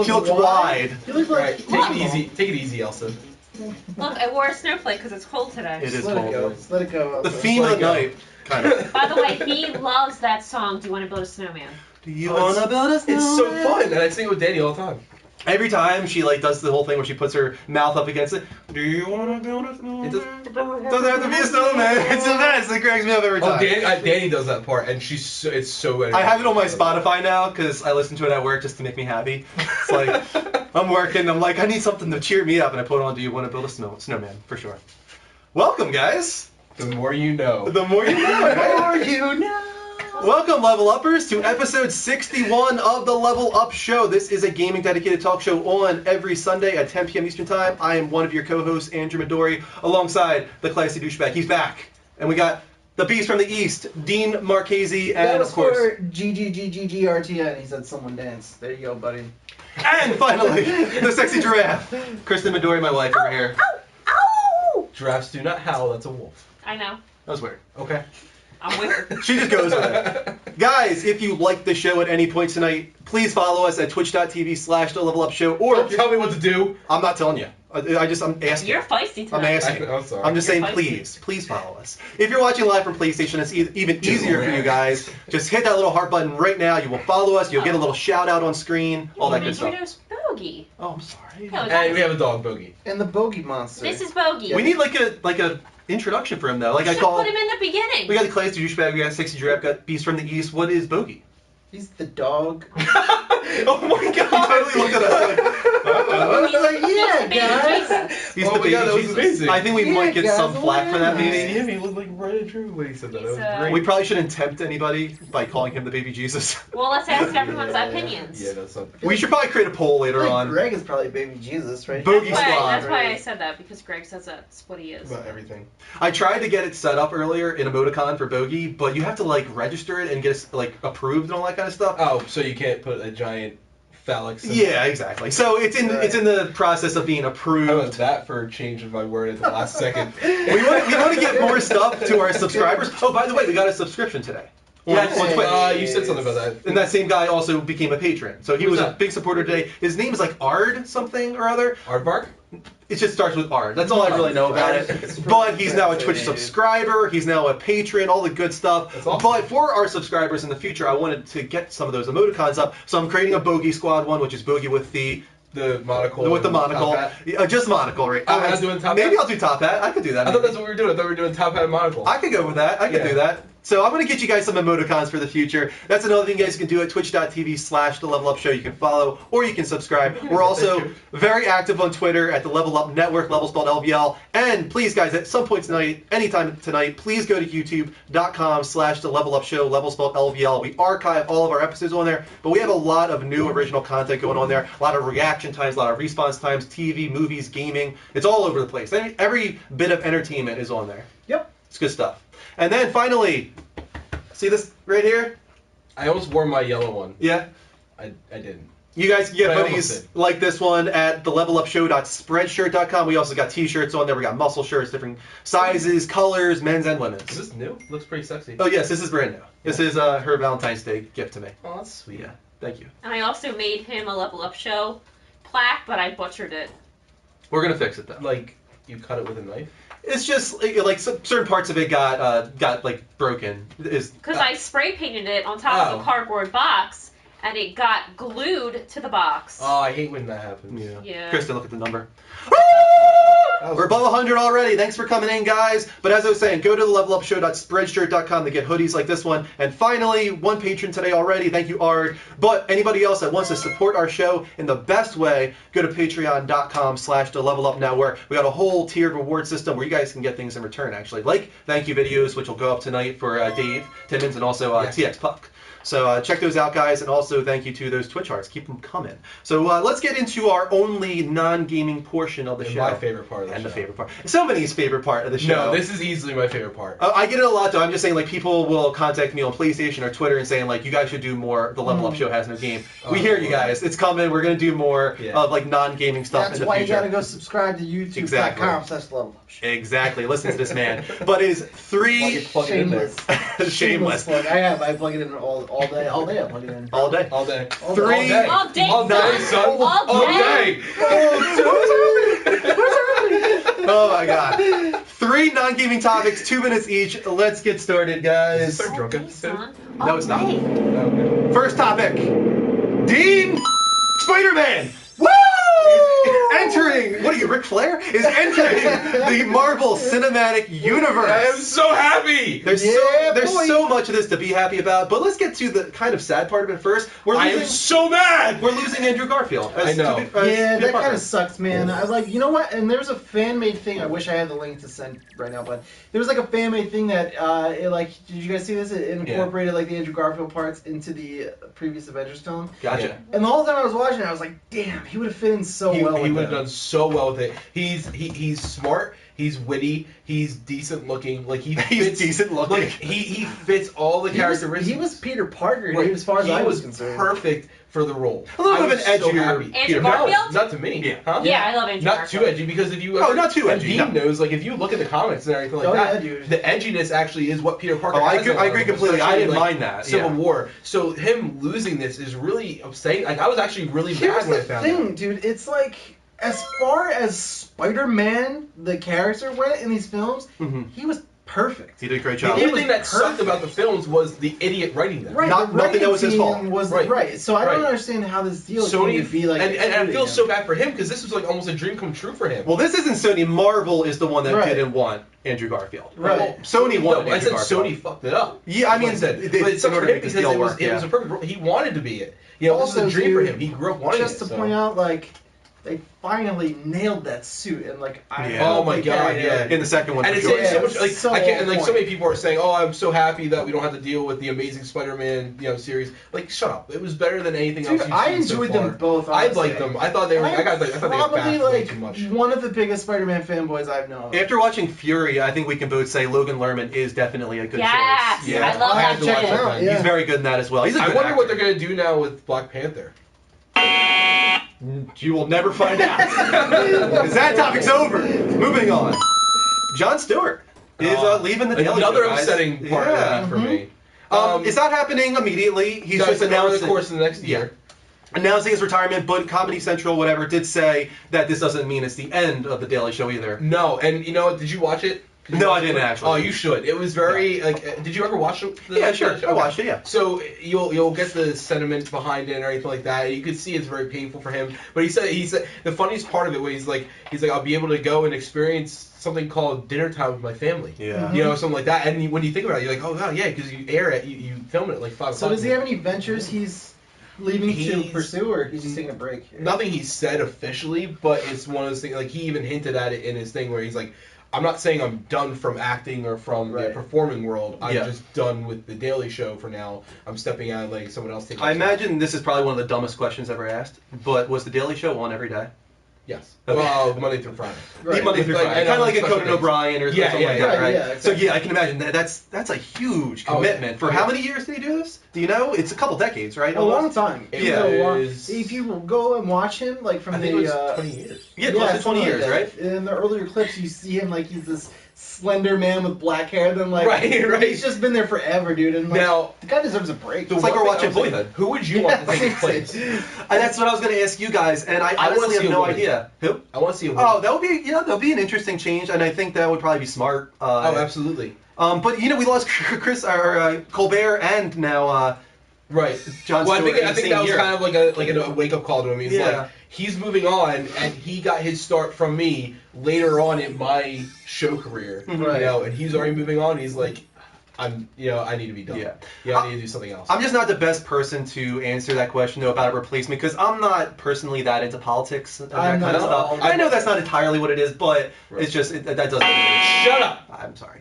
She looks wide. You look Alright, like take it easy. Take it easy, Elsa. Look, I wore a snowflake because it's cold today. It is Let it go. cold. Let it go. The theme of the night, kind of. By the way, he loves that song, Do You Want to Build a Snowman? Do you wanna build a snowman? It's so fun, and I sing it with Danny all the time. Every time she like does the whole thing where she puts her mouth up against it. Do you wanna build a snowman? It doesn't Doesn't have to be a snowman. It's the best. It cracks me up every time. Oh, Danny does that part, and it's so. I have it on my Spotify now because I listen to it at work just to make me happy. It's like I'm working. I'm like I need something to cheer me up, and I put on. Do you want to build a snowman? For sure. Welcome, guys. The more you know. The more you know. The Right? more you know. Welcome, Level Uppers, to episode 61 of the Level Up Show. This is a gaming dedicated talk show on every Sunday at 10 p.m. Eastern Time. I am one of your co-hosts, Andrew Midori, alongside the classy douchebag. He's back. And we got the beast from the East, Dean Marchese, and That was of course... for GGGGGRTN. He said someone dance. There you go, buddy. And finally, the sexy giraffe, Kristen Midori, my wife over here. Ow! Giraffes do not howl. That's a wolf. I know. That was weird. Okay. I'm weird. She just goes with it. Guys, if you like the show at any point tonight, please follow us at twitch.tv/thelevelupshow. Or Don't tell me what to do. I'm not telling you. I'm asking. You're feisty tonight. I'm asking. I'm sorry. I'm just You're saying, feisty. please follow us. If you're watching live from PlayStation, it's even easier for you guys. Just hit that little heart button right now. You will follow us. You'll get a little shout out on screen. All that good stuff. Introduce Bogey. Oh, I'm sorry. No, And we have a dog, Bogey. And the bogey monster. This is Bogey. We need like a introduction for him though. Like I should call. put him in the beginning. We got the classy douchebag. We got sexy giraffe. Got beast from the East. What is Bogey? He's the dog. Oh my god! He totally looked at us like. He's like, yeah, He's the guys. baby Jesus. He's Oh the my baby God, that was Jesus. amazing. I think we Yeah, might get guys, some flack for that why not? maybe. him? He looked like Brandon Drew when he said that. He's, That was great. We probably shouldn't tempt anybody by calling him the baby Jesus. Well, let's ask everyone's opinions. Yeah, that's not. We should probably create a poll later Like, on. Greg is probably baby Jesus, right? Bogey That's why, Squad. that's why I said that, because Greg says that's what he is. About everything. I tried to get it set up earlier in Emoticon for Bogey, but you have to like register it and get it like approved and all that kind of stuff. Oh, so you can't put a giant phallic symbol? Yeah, exactly. So it's in the process of being How about approved. that for changing my word at the last second? We want to get more stuff to our subscribers. Oh, by the way, we got a subscription today. Yes, on Twitch. you said something about that. And that same guy also became a patron. So he Who's was a that? big supporter today. His name is like Ard something or other. Aardvark? It just starts with Ard. That's all I really know about it. But he's now a Twitch subscriber. He's now a patron. All the good stuff. That's awesome. But for our subscribers in the future, I wanted to get some of those emoticons up. So I'm creating a Bogey Squad one, which is Bogey with the monocle. with the monocle. Top hat. Yeah, just monocle, right? I'm not doing top Maybe hat? I'll do top hat. I could do that. I thought maybe. that's what we were doing. I thought we were doing top hat and monocle. I could go with that. I could Yeah. do that. So I'm going to get you guys some emoticons for the future. That's another thing you guys can do at twitch.tv/thelevelupshow. You can follow or you can subscribe. We're also very active on Twitter at the Level Up Network, level spelled LVL. And please, guys, at some point tonight, anytime tonight, please go to youtube.com/thelevelupshow, level spelled LVL. We archive all of our episodes on there, but we have a lot of new original content going on there. A lot of reaction times, a lot of response times, TV, movies, gaming. It's all over the place. Every bit of entertainment is on there. Yep. It's good stuff. And then finally, see this right here? I almost wore my yellow one. Yeah. I didn't. You guys can get I almost hoodies did. like this one at thelevelupshow.spreadshirt.com. We also got t-shirts on there. We got muscle shirts, different sizes, colors, men's and women's. Is this new? Looks pretty sexy. Oh, yes, this is brand new. This is her Valentine's Day gift to me. Oh, that's sweet. Yeah, thank you. And I also made him a Level Up Show plaque, but I butchered it. We're going to fix it, though. Like, you cut it with a knife? It's just, like, certain parts of it got like, broken. Because I spray painted it on top of a cardboard box, and it got glued to the box. Oh, I hate when that happens. Yeah. Kristen, look at the number. We're above 100 already. Thanks for coming in, guys. But as I was saying, go to thelevelupshow.spreadshirt.com to get hoodies like this one. And finally, one patron today already. Thank you, Ard. But anybody else that wants to support our show in the best way, go to patreon.com/thelevelupnetwork. We got a whole tiered reward system where you guys can get things in return, actually. Like thank you videos, which will go up tonight for Dave Timmons and also TX Puck. So check those out, guys, and also thank you to those Twitch hearts. Keep them coming. So let's get into our only non-gaming portion of the show. My favorite part of the show. And the favorite part. Somebody's favorite part of the show. No, this is easily my favorite part. I get it a lot, though. I'm just saying, like, people will contact me on PlayStation or Twitter and saying, like, you guys should do more. The Level Up Show has no game. We hear you guys. It's coming. We're going to do more of, like, non-gaming stuff That's in the why future. you gotta go subscribe to youtube.com/levelupshow. Exactly. Listen to this man. But it is three... Plug it in there. Shameless. Plug. I plug it in all all day. I plug it in. All day. All day. All Three- day. All day, All day, son. All day. Oh my god. 3 non-gaming topics, 2 minutes each. Let's get started, guys. Start drunk All day, episode. son. No, it's not. All day. Okay. First topic. Dean Spider-Man. Woo! Entering, what are you, Ric Flair? Is entering the Marvel Cinematic Universe. I am so happy. There's boy. so much of this to be happy about, but let's get to the kind of sad part of it first. I am so mad. We're losing Andrew Garfield. I know. Yeah, Peter that Parker. kind of sucks, man. I was like, you know what? And there's a fan-made thing. I wish I had the link to send right now, but there was like a fan-made thing that, did you guys see this? It incorporated like the Andrew Garfield parts into the previous Avengers film. Gotcha. Yeah. And the whole time I was watching it, I was like, damn, he would have fit in so He well. would with have them. done so well with it. He's smart. He's witty. He's decent looking. Like he He's fits, decent looking. Like he fits all the He was, characteristics. he was Peter Parker, Right. dude, as far as he I was was concerned. perfect for the role. A little I bit of was an so edgier happy. Andrew Peter Garfield? No, not to me. Yeah. Huh? Yeah, I love Andrew Not Garfield. too edgy because if you Oh, not too and edgy, Dean no. knows, like if you look at the comics and everything like Oh, that, yeah, dude. the edginess actually is what Peter Parker. Oh, I has in a lot agree of them, completely. I especially, didn't like, mind that. Civil Yeah. War. So him losing this is really upsetting. Like I was actually really Here's mad when I the found thing, out. dude. It's like, as far as Spider-Man, the character went in these films, Mhm. he was perfect. He did a great The job. He only was thing that sucked perfect. about the films was the idiot writing them. Right, Not- the nothing that was his writing fault. team was Right. So I don't Right. understand how this deal Sony can be like. and I including feel him. so bad for him because this was like almost a dream come true for him. Well, this isn't Sony. Marvel is the one that Right. didn't want Andrew Garfield. Right. Well, Sony No, wanted I Andrew said Garfield. Sony fucked it up. Yeah, I That's what mean, said. it- But in it's up order for to him make this because deal it was, work, it yeah. was a perfect. He wanted to be it. You know, this Also, was a dream for dude, him. He grew up wanting Just it. to so. point out, like, they finally nailed that suit, and like, I Yeah. Oh my think God, they- yeah. In the second one, And for it's sure. so much it's like so I can't, and like on so point. many people are saying, "Oh, I'm so happy that we don't have to deal with the Amazing Spider-Man, series." Like, shut up! It was better than anything else. Dude, You've I seen so enjoyed far. them both. I honestly. liked them. I thought they were. I thought they got probably bashed way like too much. one of the biggest Spider-Man fanboys I've known. After watching Fury, I think we can both say Logan Lerman is definitely a good Yes, choice. Yeah, I love I had that to watch shit. that then. Yeah. He's very good in that as well. He's a I good wonder what actor. they're gonna do now with Black Panther. You will never find out. Because that topic's over. Moving on. Jon Stewart is leaving the Daily Another Show, guys. upsetting part of that for me. It's not happening immediately. He's No, just it's over announced the course of the next year. announcing his retirement, but Comedy Central, whatever, did say that this doesn't mean it's the end of the Daily Show either. No, and you know what? Did you watch it? Did you No, watch I didn't it? actually. Oh, you should. It was very like. Did you ever watch it? Yeah, sure. I watched it, yeah. So you'll get the sentiment behind it and everything like that. You could see it's very painful for him. But he said the funniest part of it was he's like I'll be able to go and experience something called dinner time with my family. Yeah. You know, something like that. And when you think about it, you're like, oh god, yeah, because you air it, you film it at like 5 So o'clock. does he have any ventures he's leaving to He's- pursue, or he's just taking a break? Nothing he said officially, but it's one of those things. Like he even hinted at it in his thing where he's like, "I'm not saying I'm done from acting or from the Right. performing world. I'm Yeah. just done with the Daily Show for now. I'm stepping out and letting someone else take." I my spot." imagine this is probably one of the dumbest questions ever asked, but was the Daily Show on every day? Yes. Okay. Well, Monday through Friday. Right. Monday through Like, Friday. I know, Kind of like a special Conan days. O'Brien or Yeah, something yeah, like yeah. that, right? Yeah, So exactly. yeah, I can imagine that's a huge Oh, yeah. commitment. For how many years did he do this? Do you know? It's a couple decades, right? A long Almost? time. It Yeah. A long- is- If you go and watch him, like from I think the it was 20 years. Yeah, close to 20 something years, like right? that. In the earlier clips, you see him like he's this slender man with black hair. Then like Right. he's just been there forever, dude. And like, Now, the guy deserves a break. It's like we're one watching thing I was Boyhood. thinking, Who would you want to take his place? And that's what I was going to ask you guys, and I I wanna honestly see have a no woman. idea. Who? I want to see a woman. Oh, that would be that'll be an interesting change, and I think that would probably be smart. Oh, absolutely. But we lost Chris or Colbert, and now Right. Jon Well, Stewart. I think that was kind of like a wake up call to him. He's Yeah. like he's moving on, and he got his start from me later on in my show career. Right. You know, and he's already moving on. He's like, I need to be done. Yeah. I need to do something else. I'm just not the best person to answer that question though about a replacement because I'm not personally that into politics and that I'm kind not of at stuff. all. I know that's not entirely what it is, but Right. it's just that doesn't. Shut up. I'm sorry.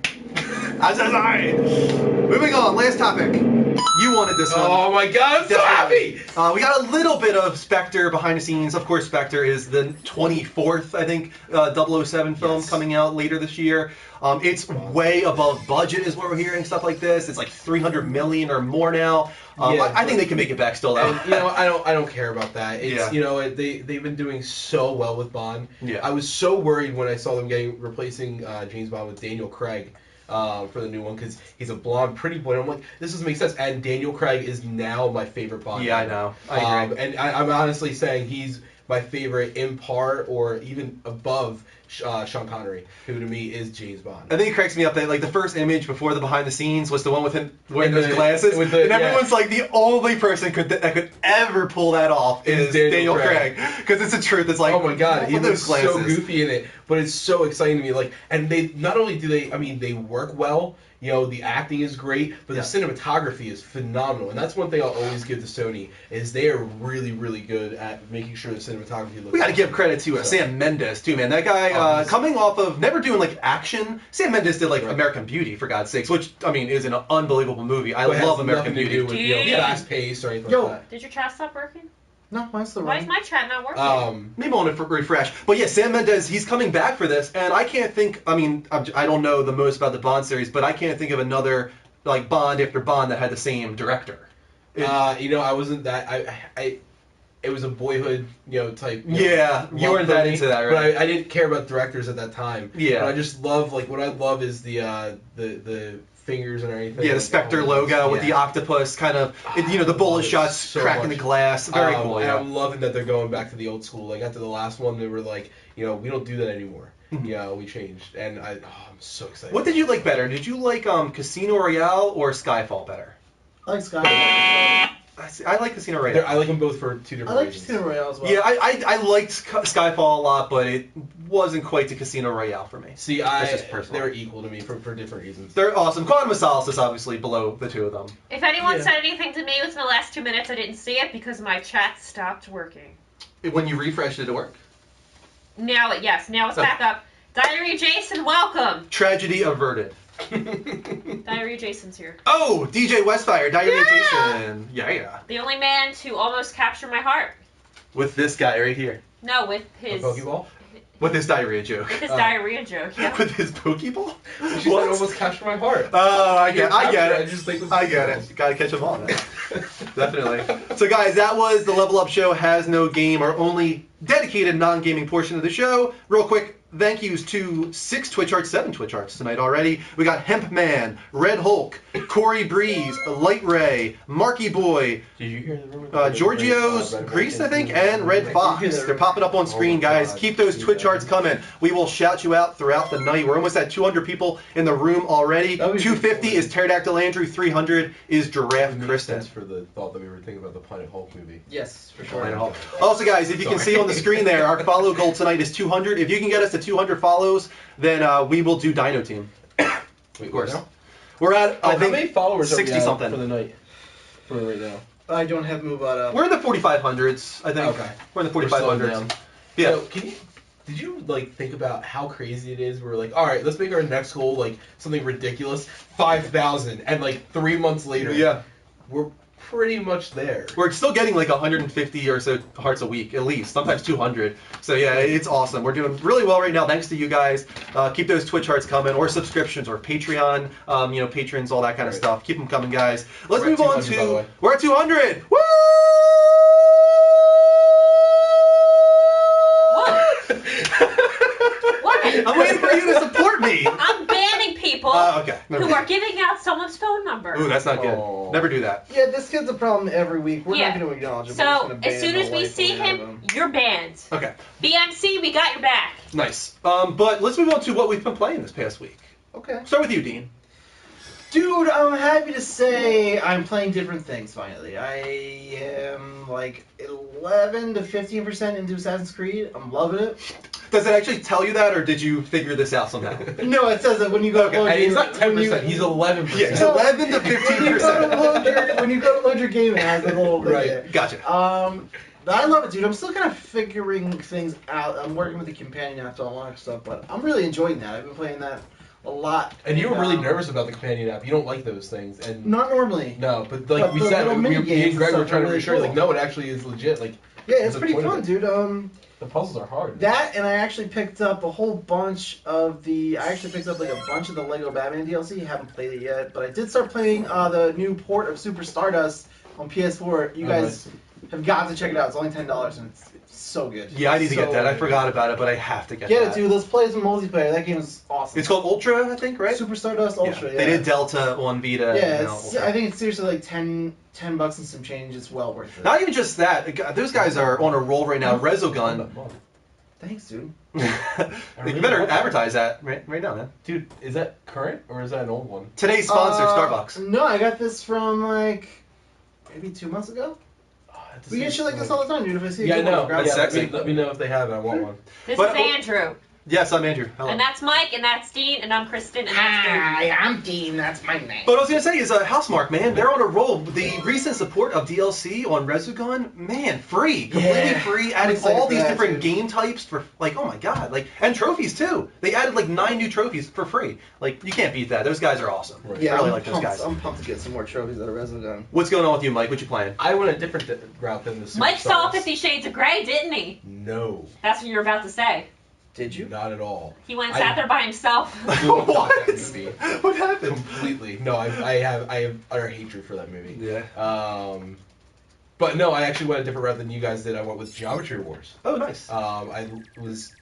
I'm so sorry. Moving on. Last topic. You wanted this one. Oh my God! I'm so Definitely. happy. We got a little bit of Spectre behind the scenes. Of course, Spectre is the 24th, I think, 007 film Yes. coming out later this year. It's way above budget, is what we're hearing, stuff like this. It's like 300 million or more now. Yeah, I think they can make it back still, though. And I don't care about that. It's Yeah. they've been doing so well with Bond. Yeah. I was so worried when I saw them replacing James Bond with Daniel Craig. for the new one because he's a blonde, pretty boy. I'm like, this doesn't make sense. And Daniel Craig is now my favorite Bond. Yeah, I know. I agree. And I'm honestly saying he's my favorite in par or even above Sean Connery, who to me is James Bond. I think it cracks me up that like the first image before the behind the scenes was the one with him wearing those glasses, and everyone's like the only person that could ever pull that off is Daniel Craig, because it's the truth. It's like, oh my god, he looks glasses. So goofy in it, but it's so exciting to me. Like, and they not only do they, I mean, they work well. You know, the acting is great, but the cinematography is phenomenal. And that's one thing I'll always give to Sony, is they are really, really good at making sure the cinematography looks. We got to give credit to Sam Mendes, too, man. That guy, coming off of never doing, like, action. Sam Mendes did, like, American Beauty, for God's sakes, which, I mean, is an unbelievable movie. I love American Beauty. To do with, you know, fast pace or anything like that. Did your chat stop working? No, mine's still Why running. is my chat not working? Maybe I want to refresh. But yeah, Sam Mendes, he's coming back for this, and I can't think, I mean, I don't know the most about the Bond series, but I can't think of another, like, Bond after Bond that had the same director. You know, I wasn't that, it was a Boyhood, you know, type. You weren't that into that, right? But I didn't care about directors at that time. Yeah. But I just love, like, what I love is the fingers and everything. Yeah, the Spectre logo with the octopus kind of, you know, the bullet shots so cracking the glass. Very cool, and I'm loving that they're going back to the old school. Like, after the last one, they were like, you know, we don't do that anymore. You know, we changed. And I'm so excited. What did you like better? Did you like Casino Royale or Skyfall better? I like Skyfall. I like Casino Royale. I like them both for two different reasons. Casino Royale as well. Yeah, I liked Skyfall a lot, but it wasn't quite to Casino Royale for me. See, they were equal to me for different reasons. They're awesome. Quantum of Solace is obviously below the two of them. If anyone said anything to me within the last 2 minutes, I didn't see it because my chat stopped working. When you refreshed, did it work? Now it's back up. Diary Jason, welcome. Tragedy averted. Diary Jason's here. Oh, DJ Westfire, Diary Jason. Yeah. The only man to almost capture my heart. With this guy right here. No, with his... A Pokeball? With his diarrhea joke. With his diarrhea joke, yeah. With his Pokeball? She said almost captured my heart. Oh, I get it. I get it. Gotta catch them all, man. Definitely. So, guys, that was the Level Up Show Has No Game, our only dedicated non-gaming portion of the show. Real quick, thank yous to 7 Twitch Arts tonight already. We got Hemp Man, Red Hulk, Corey Breeze, Light Ray, Marky Boy, Did you hear the rumor? Giorgio's Grease, I think, and Red Fox. They're popping up on screen, guys. Keep those Twitch Arts coming. We will shout you out throughout the night. We're almost at 200 people in the room already. 250 is Pterodactyl Andrew. 300 is Giraffe Kristen. For the thought that we were thinking about the Planet Hulk movie. Yes, for sure. Planet Hulk. Also, guys, if you can see on the screen there, our follow goal tonight is 200. If you can get us to 200 follows, then we will do Dino Team. Of course. We're at, I think, how many followers 60 something for the night? For right now. I don't have Mubot. We're in the 4,500s, I think. Okay. We're in the 4,500s. Yeah. So, did you like think about how crazy it is? We're like, all right, let's make our next goal like something ridiculous, 5,000, and like 3 months later, we're pretty much there. We're still getting like 150 or so hearts a week, at least, sometimes 200. So yeah, it's awesome. We're doing really well right now, thanks to you guys. Keep those Twitch hearts coming, or subscriptions, or Patreon, patrons, all that kind of stuff. Keep them coming, guys. Let's move on to. We're at 200. Woo! I'm waiting for you to support me. I'm banning people who are giving out someone's phone number. Ooh, that's not good. Never do that. Yeah, this kid's a problem every week. We're not going to acknowledge him. So, as soon as we see him, you're banned. Okay. BMC, we got your back. Nice. But let's move on to what we've been playing this past week. Okay. Start with you, Dean. Dude, I'm happy to say I'm playing different things finally. I am like 11 to 15% into Assassin's Creed. I'm loving it. Does it actually tell you that, or did you figure this out somehow? No, it says that when you go to load and he's not 10%, he's 11%. Yeah, he's 11 to 15%. When you go to load your game, it has a little bit there. Gotcha. I love it, dude. I'm still kind of figuring things out. I'm working with the companion app to unlock stuff, but I'm really enjoying that. I've been playing that a lot. And you were really nervous about the companion app. You don't like those things. And not normally. No, but like we said, me and Greg were trying to reassure you, like, no, it actually is legit. Like, yeah, it's pretty fun, dude. The puzzles are hard. That, and I actually picked up a whole bunch of the. I actually picked up like a bunch of the Lego Batman DLC. Haven't played it yet, but I did start playing the new port of Super Stardust on PS4. You guys have got to check it out. It's only $10 and it's so good. Yeah, I need to get So that. I good. forgot about it, but I have to get Get that. it, dude. Let's play some multiplayer. That game is awesome. It's called Ultra, I think, right? Super Stardust Ultra. Yeah. They did Delta on Vita. Yeah, and now it's, Ultra. I think it's seriously like $10 and some change. It's well worth it. Not even just that. Those guys are on a roll right now. Resogun. Thanks, dude. You better advertise that right now, man. Dude, is that current or is that an old one? Today's sponsor, Starbucks. No, I got this from like maybe 2 months ago. We get shit like this all the time, dude. If I see a Yeah, I good one, know. grab That's it. sexy. Let me know if they have it. I want one. This But- is Andrew. Yes, I'm Andrew. Hello. And that's Mike, and that's Dean, and I'm Kristen, and that's Dean. Hi, I'm Dean. That's my name. But what I was gonna say is Housemarque, man. They're on a roll. The recent support of DLC on Resogun, man, free, completely Yeah. free. I'm Added excited all for these that, different too. game types for like, oh my god, like, and trophies too. They added like 9 new trophies for free. Like, you can't beat that. Those guys are awesome. Right. Yeah, I really I'm like those pumped. guys. I'm pumped to get some more trophies out of Resogun. What's going on with you, Mike? What you playing? I went a different route than the Super Mike saw Stardust. 50 Shades of Grey, didn't he? No, That's what you were about to say. Did you? not at all. He went and sat there by himself. Not What? that movie. What happened? Completely. No, I have utter hatred for that movie. Yeah. But no, I actually went a different route than you guys did. I went with Geometry Wars. Oh, nice. I was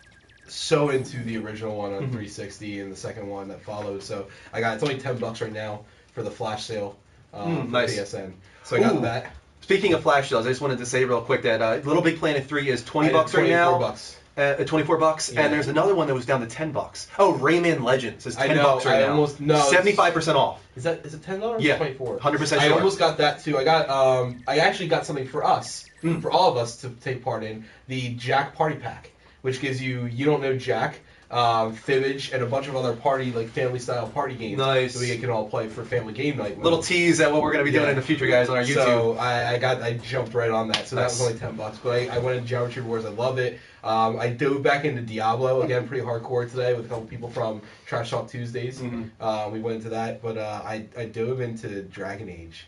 so into the original one on Mhm. 360 and the second one that followed. So it's only $10 right now for the flash sale for nice. PSN. So I got Ooh. that. Speaking of flash sales, I just wanted to say real quick that Little Big Planet 3 is $20 right 24 now. bucks. $24, Yeah. and there's another one that was down to $10. Oh, Rayman Legends is I $10 know, right I now. almost- no, it's- 75% off. Is it $10? Yeah. 24. 100% I sure. almost got that too. I actually got something for us, Mm. for all of us to take part in, the Jack Party Pack, which gives you Don't Know Jack, Fibbage, and a bunch of other family style party games. Nice. So we can all play for family game night. Little tease at what we're going to be doing Yeah. in the future, guys, on our YouTube. So I jumped right on that. So Nice. that was only $10. But I went into Geometry Wars. I love it. I dove back into Diablo again, pretty hardcore today with a couple people from Trash Talk Tuesdays. Mhm. We went into that, but I dove into Dragon Age.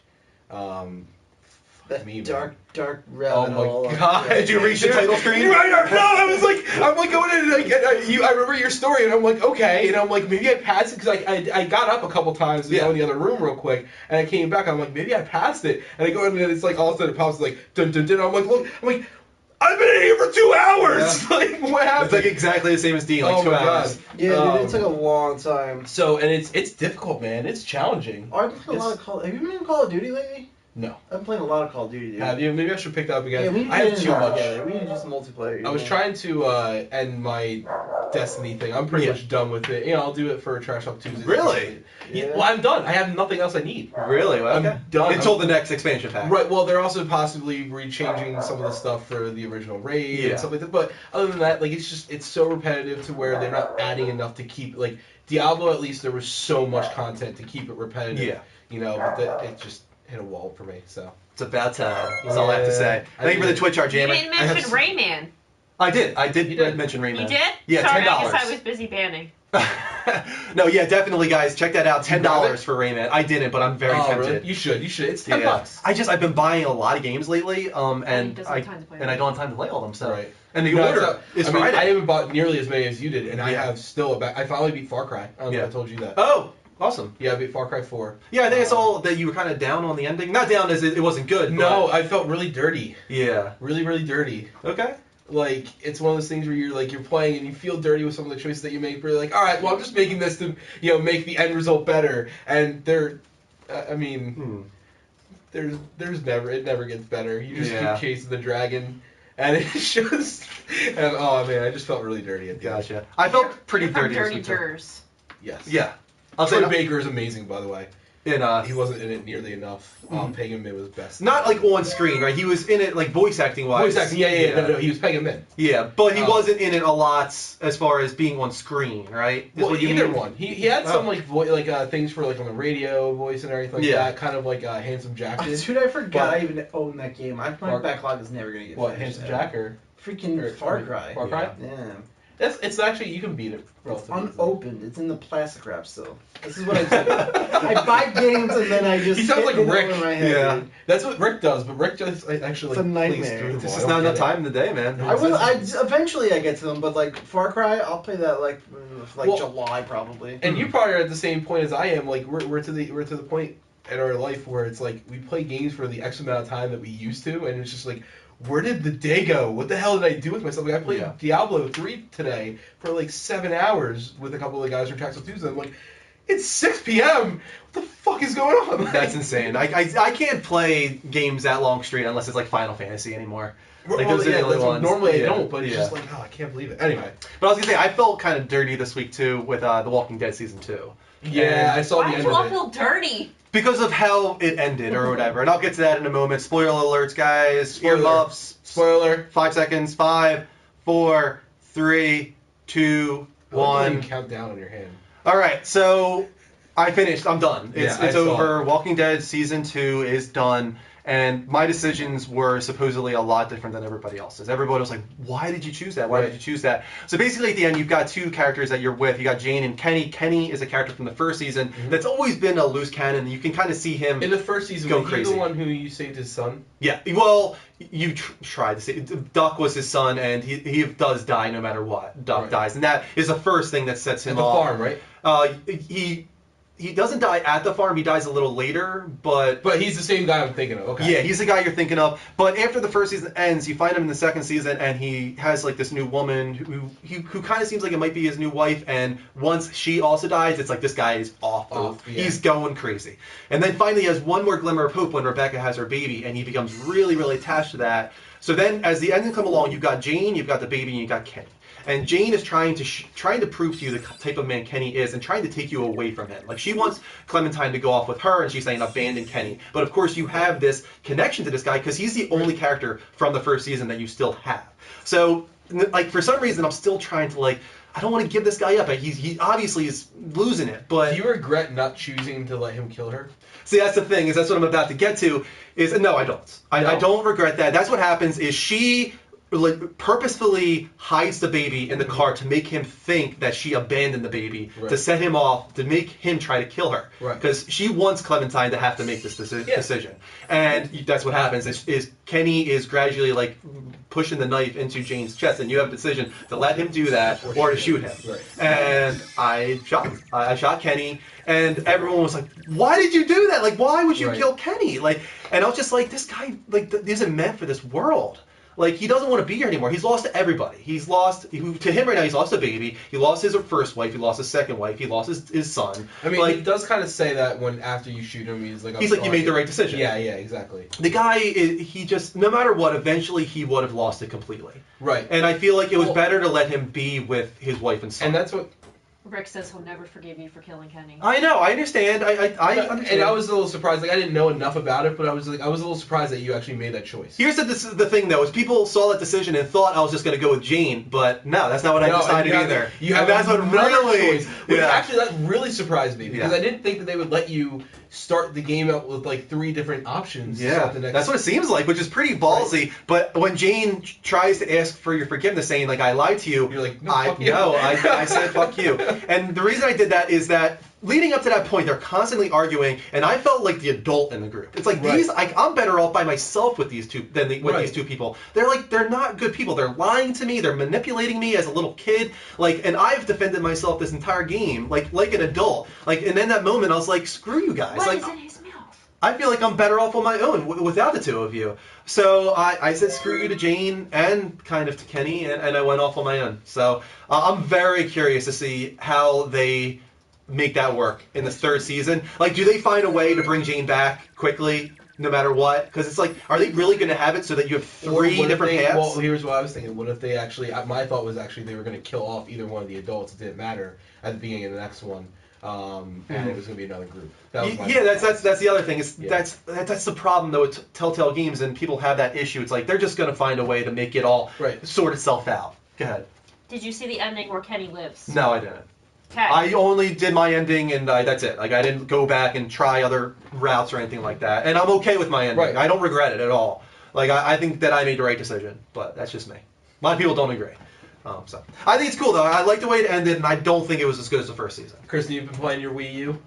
That Me, man. dark Oh rabbit hole. my god! Did you reach the title screen? Right, no, I was like, I'm like going in, and I remember your story, and I'm like, okay, and I'm like, maybe I passed it because I got up a couple times to Yeah. go in the other room real quick, and I came back, I'm like, maybe I passed it, and I go in, and it's like all of a sudden it pops like dun dun dun. I'm like, look, I've been in here for 2 hours. Yeah. Like, what happened? It's like exactly the same as Dean, like oh 2 my hours. god. Yeah, dude, it took a long time. So and it's difficult, man. It's challenging. Oh, I've been playing a lot of Call. Have you been in Call of Duty lately? No. I've been playing a lot of Call of Duty, dude. Have you? Maybe I should pick that up again. Yeah, we need to I get have in too that much. together. We need to do some multiplayer. I was trying to end my Destiny thing. I'm pretty Yeah. much done with it. I'll do it for Trash Talk Tuesday. Really? Yeah. Yeah. Well, I'm done. I have nothing else I need. Really? Well, I'm okay. done. Until the next expansion pack. Right. Well, they're also possibly rechanging some of the stuff for the original raid Yeah. and stuff like that. But other than that, it's so repetitive to where they're not adding enough to keep Diablo. At least there was so much content to keep it repetitive. Yeah. But it just hit a wall for me. So. It's about time. That's all I have to say. I Thank you for the did. Twitch art, You Jammer. didn't mention Rayman. I did. You did. mention Rayman. You did? Yeah, Sorry, $10. I guess I was busy banning. No, yeah, definitely, guys. Check that out. You got $10 for Rayman. I didn't, but I'm very Oh, tempted. really? You should. It's $10. I've been buying a lot of games lately, and doesn't have time to play I them. don't have time to play all of them. So, Right. and the No, order is I mean, Friday. I haven't bought nearly as many as you did, and I Yeah. have still I finally beat Far Cry. I don't know Yeah. if I told you that. Oh, awesome. Yeah, I beat Far Cry 4. Yeah, I think I saw that you were kind of down on the ending. Not down as it wasn't good. No, but- I felt really dirty. Yeah. Really, really dirty. Okay. Like, it's one of those things where you're playing and you feel dirty with some of the choices that you make, but you're like, all right, well, I'm just making this to, make the end result better. And it never gets better. You just Yeah. keep chasing the dragon, and it's just, and oh man, I just felt really dirty at the end. Gotcha. I felt pretty You're from dirty. this Dirty week, too. Jers. Yes. Yeah. I'll say Troy Baker is amazing, by the way. in He wasn't in it nearly enough. Paying him in was best. not like on screen, right? He was in it like voice acting wise. Voice acting, yeah. No, he was paying him in. Yeah, but he Oh. wasn't in it a lot as far as being on screen, right? Is Well, what you either mean? one. He had some Oh. things for on the radio voice and everything like Yeah. that, kind of like Handsome Jack did. Dude, I forgot But- I even owned that game. My backlog is never gonna get What, finished. Handsome Jack or Freaking Far Cry. Far Cry? Yeah. It's actually, you can beat it. It's relatively easily. unopened. It's in the plastic wrap still. This is what I do. I buy games and then I just He sounds hit like it Rick. over my head. Yeah. dude. That's what Rick does, but Rick just actually It's a nightmare. plays through them. It's I just don't not enough get it. time in the day, man. Eventually I get to them, but like Far Cry, I'll play that Well, July probably. And you probably are at the same point as I am. Like we're to the point in our life where it's like we play games for the X amount of time that we used to, and it's just like, where did the day go? What the hell did I do with myself? Like, I played Diablo 3 today for like 7 hours with a couple of guys from Taxel Tuesday. I'm like, it's 6 p.m. What the fuck is going on? Like, that's insane. I can't play games that long straight unless it's like Final Fantasy anymore. Like, those are the only ones. Normally I don't, but it's just like, oh, I can't believe it. Anyway. But I was going to say, I felt kind of dirty this week, too, with The Walking Dead Season 2. Yeah, I saw the Why end did you of all it. feel dirty? Because of how it ended or whatever. And I'll get to that in a moment. Spoiler alerts, guys. Earmuffs. Spoiler. 5 seconds. 5, 4, 3, 2, 1. You count down on your hand. All right, so I finished. I'm done. It's I saw over. it. Walking Dead Season 2 is done. And my decisions were supposedly a lot different than everybody else's. Everybody was like, why did you choose that? Why did you choose that? So basically at the end, you've got two characters that you're with. You got Jane and Kenny. Kenny is a character from the first season that's always been a loose cannon. You can kind of see him in the first season, go was crazy. he the one who you saved his son? Yeah, well, you tried to say Duck was his son, and he does die no matter what. Duck dies, and that is the first thing that sets him off. At the farm, right? He doesn't die at the farm. He dies a little later, but he's the same guy I'm thinking of. Okay. Yeah, he's the guy you're thinking of. But after the first season ends, you find him in the second season, and he has like this new woman who kind of seems like it might be his new wife. And once she also dies, it's like this guy is off. He's going crazy. And then finally, he has one more glimmer of hope when Rebecca has her baby, and he becomes really, really attached to that. So then, as the ending come along, you've got Jane, you've got the baby, and you've got Kenny. And Jane is trying to prove to you the type of man Kenny is and trying to take you away from him. Like, she wants Clementine to go off with her, and she's saying abandon Kenny. But of course, you have this connection to this guy because he's the only character from the first season that you still have. So, like, for some reason, I'm still trying to, like, I don't want to give this guy up. He obviously is losing it, but... Do you regret not choosing to let him kill her? See, that's the thing, is that's what I'm about to get to, is... No, I don't. I don't regret that. That's what happens, is she... like purposefully hides the baby in the car to make him think that she abandoned the baby, to set him off, to make him try to kill her. Because she wants Clementine to have to make this decision. And that's what happens, is Kenny is gradually like pushing the knife into Jane's chest, and you have a decision to let him do that or to shoot him. And I shot him. I shot Kenny, and everyone was like, why did you do that? Like, why would you kill Kenny? Like, and I was just like, this guy like isn't meant for this world. Like, he doesn't want to be here anymore. He's lost to everybody. He's lost, to him right now, he's lost a baby. He lost his first wife. He lost his second wife. He lost his son. I mean, like, he does kind of say that when after you shoot him, he's like, you made the right decision. Yeah, exactly. The guy, he just, no matter what, eventually he would have lost it completely. Right. And I feel like it was better to let him be with his wife and son. And that's what... Rick says he'll never forgive you for killing Kenny. I know, I understand. I understand. And I was a little surprised. Like, I didn't know enough about it, but I was a little surprised that you actually made that choice. Here's the thing, though, is people saw that decision and thought I was just going to go with Jane, but no, that's not what I decided either. That's what really... choice. Actually, that really surprised me, because I didn't think that they would let you start the game out with, like, 3 different options. Yeah, that's what it seems like, which is pretty ballsy. Right. But when Jane tries to ask for your forgiveness, saying, like, I lied to you, you're like, I said fuck you. And the reason I did that is that leading up to that point, they're constantly arguing, and I felt like the adult in the group. It's like I'm better off by myself with these two than with these two people. They're not good people. They're lying to me. They're manipulating me as a little kid. Like, and I've defended myself this entire game, like an adult. Like, and in that moment, I was like, screw you guys. What like, is in his mouth? I feel like I'm better off on my own without the two of you. So I said screw you to Jane and kind of to Kenny, and I went off on my own. So I'm very curious to see how they make that work in this third season. Like, do they find a way to bring Jane back quickly, no matter what? Because it's like, are they really going to have it so that you have 3 different paths? Well, here's what I was thinking. What if they actually... My thought was actually they were going to kill off either one of the adults. It didn't matter at the beginning of the next one. And it was going to be another group. That's the other thing. That's the problem, though, with Telltale Games, and people have that issue. It's like, they're just going to find a way to make it all sort itself out. Go ahead. Did you see the ending where Kenny lives? No, I didn't. Okay. I only did my ending, and that's it. Like, I didn't go back and try other routes or anything like that. And I'm okay with my ending. I don't regret it at all. Like, I think that I made the right decision, but that's just me. A lot of people don't agree. So I think it's cool, though. I like the way it ended, and I don't think it was as good as the first season. Kristen, you've been playing your Wii U?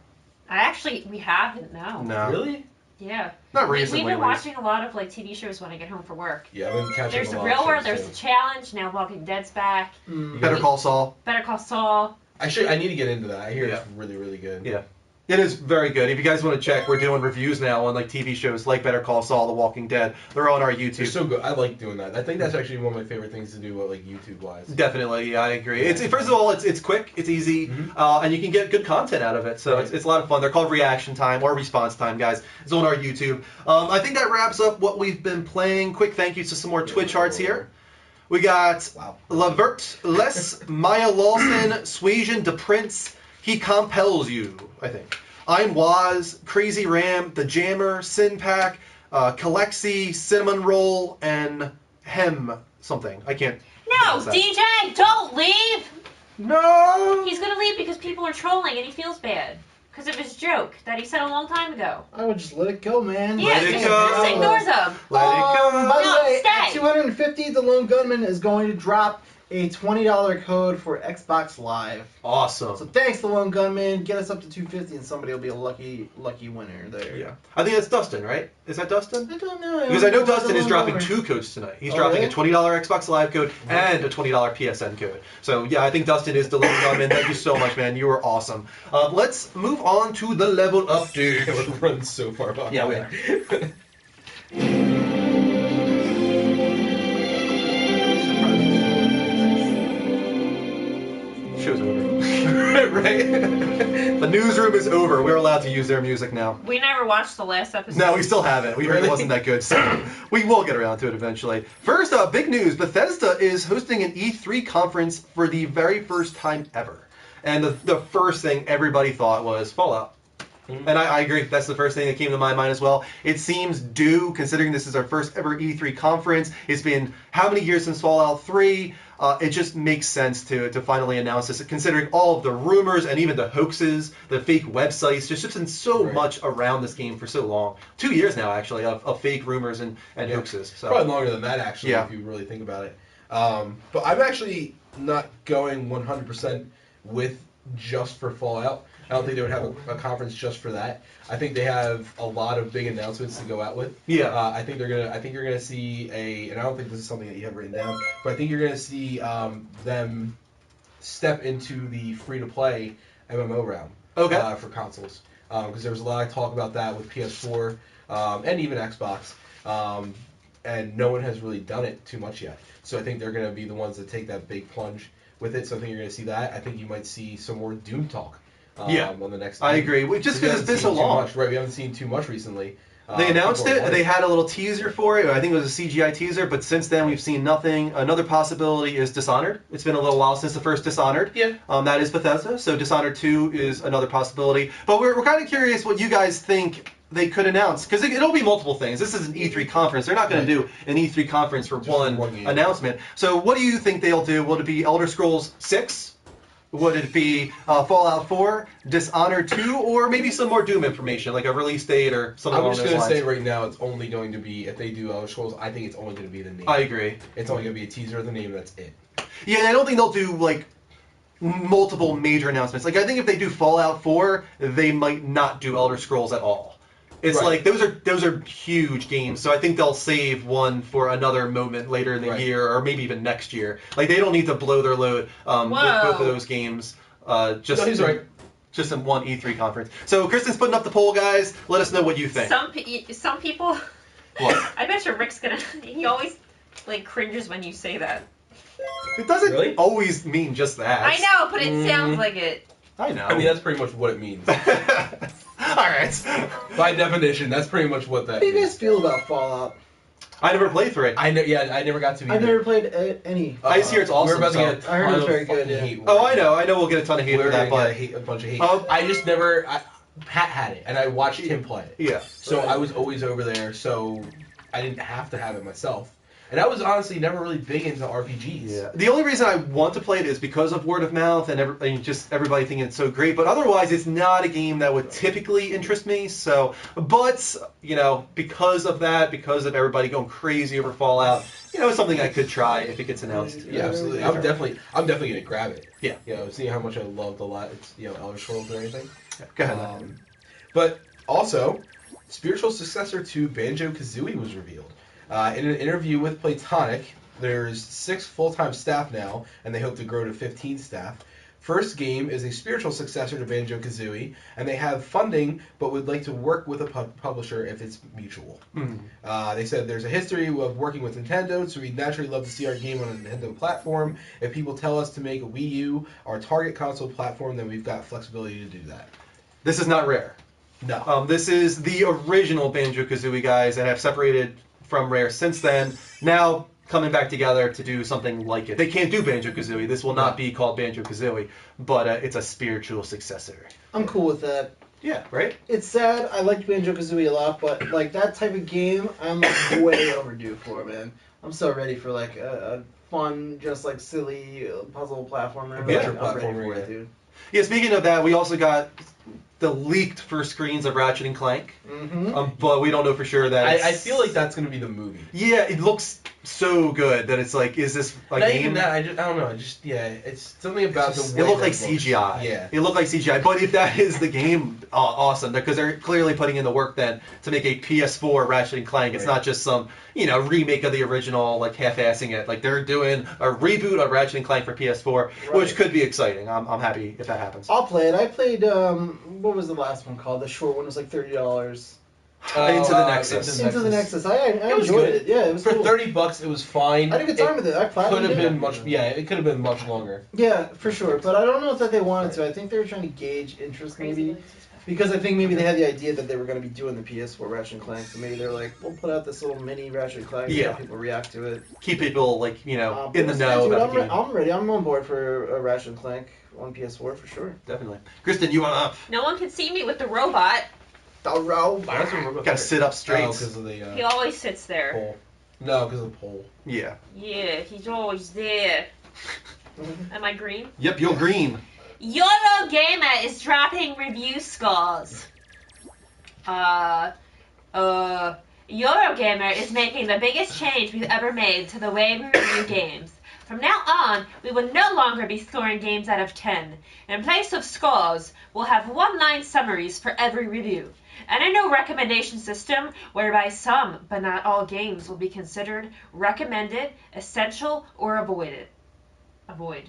We haven't, no. No. Really? Yeah. Not recently. We've been watching a lot of, like, TV shows when I get home from work. Yeah, I've been catching There's a lot The Real of World, shows, there's The Challenge, now Walking Dead's back. Better Call Saul. Better Call Saul. I need to get into that. I hear it's really, really good. Yeah. It is very good. If you guys want to check, we're doing reviews now on like TV shows like Better Call Saul, The Walking Dead. They're on our YouTube. They're so good. I like doing that. I think that's actually one of my favorite things to do, like YouTube wise. Definitely, yeah, I agree. It's first of all, it's quick, it's easy, and you can get good content out of it. So it's a lot of fun. They're called Reaction Time or Response Time, guys. It's on our YouTube. I think that wraps up what we've been playing. Quick thank you to some more Twitch hearts here. We got Lavert, Les, Maya Lawson, Suasion, De Prince. He compels you, I think. I'm Waz, Crazy Ram, The Jammer, Sinpack, Kalexi, Cinnamon Roll, and Hem something. I can't. No, DJ, don't leave! No! He's gonna leave because people are trolling and he feels bad. Because of his joke that he said a long time ago. I would just let it go, man. Yeah, just ignore them. Let it go. By the way, stay. at 250, the Lone Gunman is going to drop a $20 code for Xbox Live. Awesome. So thanks, the Lone Gunman. Get us up to 250, and somebody will be a lucky winner there. Yeah. I think that's Dustin, right? Is that Dustin? I don't know. Because I know Dustin is dropping 2 codes tonight. He's dropping really? a $20 Xbox Live code and a $20 PSN code. So yeah, I think Dustin is the Lone Gunman. Thank you so much, man. You were awesome. Let's move on to the level up, dude. We're running so far behind. Yeah, we are. Show's over. Right? The newsroom is over. We're allowed to use their music now. We never watched the last episode. No, we still haven't. We heard Really? it wasn't that good, so we will get around to it eventually. First up, big news. Bethesda is hosting an E3 conference for the very first time ever. And the first thing everybody thought was Fallout. And I agree. That's the first thing that came to my mind as well. It seems due, considering this is our first ever E3 conference. It's been how many years since Fallout 3? It just makes sense to finally announce this, considering all of the rumors and even the hoaxes, the fake websites. There's just been so much around this game for so long. 2 years now, actually, of fake rumors and hoaxes. So. Probably longer than that, actually, if you really think about it. But I'm actually not going 100% with just for Fallout. I don't think they would have a conference just for that. I think they have a lot of big announcements to go out with. Yeah. I think you're gonna see and I don't think this is something that you have written down, but I think you're gonna see them step into the free-to-play MMO realm. Okay. For consoles, because there was a lot of talk about that with PS4 and even Xbox, and no one has really done it too much yet. So I think they're gonna be the ones that take that big plunge with it. So I think you're gonna see that. I think you might see some more Doom talk. On the next. I agree. Just because it's been so long. Right, we haven't seen too much recently. They announced it. They had a little teaser for it. I think it was a CGI teaser, but since then we've seen nothing. Another possibility is Dishonored. It's been a little while since the first Dishonored. Yeah. That is Bethesda. So Dishonored 2 is another possibility. But we're kind of curious what you guys think they could announce, because it'll be multiple things. This is an E3 conference. They're not going to do an E3 conference for one announcement. So what do you think they'll do? Will it be Elder Scrolls 6? Would it be Fallout 4, Dishonored 2, or maybe some more Doom information, like a release date or something along those lines? I'm just going to say right now, it's only going to be, if they do Elder Scrolls, I think it's only going to be the name. I agree. It's only going to be a teaser of the name, that's it. Yeah, and I don't think they'll do, like, multiple major announcements. Like, I think if they do Fallout 4, they might not do Elder Scrolls at all. It's like those are huge games, so I think they'll save one for another moment later in the year, or maybe even next year. Like they don't need to blow their load with both of those games just in one E3 conference. So Kristen's putting up the poll, guys. Let us know what you think. Some people. What? I bet you Rick's gonna. He always like cringes when you say that. It doesn't always mean just that. I know, but it sounds like it. I know. I mean, that's pretty much what it means. All right. By definition, that's pretty much what that How do you means. guys feel about Fallout? I never played through it. I never got to. I've never played any. I hear it's awesome. We're about to get a ton I heard it's of very fucking good, yeah. hate. Oh, I know we'll get a ton of hate We're for that, gonna but get a bunch of hate. I just never. Pat had it, and I watched him play it. Yeah. So I was always over there, so I didn't have to have it myself. And I was honestly never really big into RPGs. Yeah. The only reason I want to play it is because of word of mouth and just everybody thinking it's so great. But otherwise, it's not a game that would typically interest me. So, but because of that, because of everybody going crazy over Fallout, it's something I could try if it gets announced. Yeah, absolutely. I'm definitely gonna grab it. Yeah. Seeing how much I loved a lot. It's Elder Scrolls or anything. Yeah, go ahead. But also, spiritual successor to Banjo-Kazooie was revealed. In an interview with Playtonic, there's 6 full-time staff now, and they hope to grow to 15 staff First Game is a spiritual successor to Banjo-Kazooie, and they have funding, but would like to work with a publisher if it's mutual. They said there's a history of working with Nintendo, so we'd naturally love to see our game on a Nintendo platform. If people tell us to make a Wii U our target console platform, then we've got flexibility to do that. This is not Rare. No. This is the original Banjo-Kazooie guys that have separated from Rare since then. Now coming back together to do something like it. They can't do Banjo-Kazooie. This will not be called Banjo-Kazooie, but it's a spiritual successor. I'm cool with that. Yeah, right? It's sad. I like Banjo-Kazooie a lot, but like that type of game, I'm like way overdue for, man. I'm so ready for like a fun, just like silly puzzle platformer. Adventure I'm ready platformer, for yeah. it, dude. Yeah, speaking of that, we also got the leaked first screens of Ratchet and Clank, but we don't know for sure that I feel like that's going to be the movie. Yeah, it looks so good that it's like, is this a Not game? even that, I don't know, it's something about the way It looked like that CGI. Yeah. It looked like CGI. But if that is the game, awesome. Because they're clearly putting in the work then to make a PS4 Ratchet and Clank. It's Right. not just some, remake of the original, like half-assing it. Like they're doing a reboot of Ratchet and Clank for PS4, which Right. could be exciting. I'm happy if that happens. I'll play it. I played, what was the last one called? The short one was like $30. Into the Nexus. Into the Nexus. I It was enjoyed good. it. Yeah, it was For cool. $30, it was fine. I had a good time with it. I Could platinumed have it. been much. Yeah, it could have been much longer. Yeah, for sure. But I don't know if that they wanted to. I think they were trying to gauge interest maybe. Because I think maybe they had the idea that they were going to be doing the PS4 Ratchet and Clank. So maybe they're like, we'll put out this little mini Ratchet and Clank and Yeah. have people react to it. Keep people, like, in the But know dude, about the game. I'm ready. I'm on board for a Ratchet and Clank on PS4 for sure. Definitely. Kristen, you want up? No one can see me with the robot. The robot. That's a robot. Gotta sit up straight. Oh, because of the He always sits there. pole. No, because of the pole. Yeah. Yeah, he's always there. Am I green? Yep, you're green. Eurogamer is dropping review scores. Eurogamer is making the biggest change we've ever made to the way we review games. From now on, we will no longer be scoring games out of 10. In place of scores, we'll have one-line summaries for every review, and a new recommendation system whereby some, but not all games will be considered recommended, essential, or avoided. Avoid.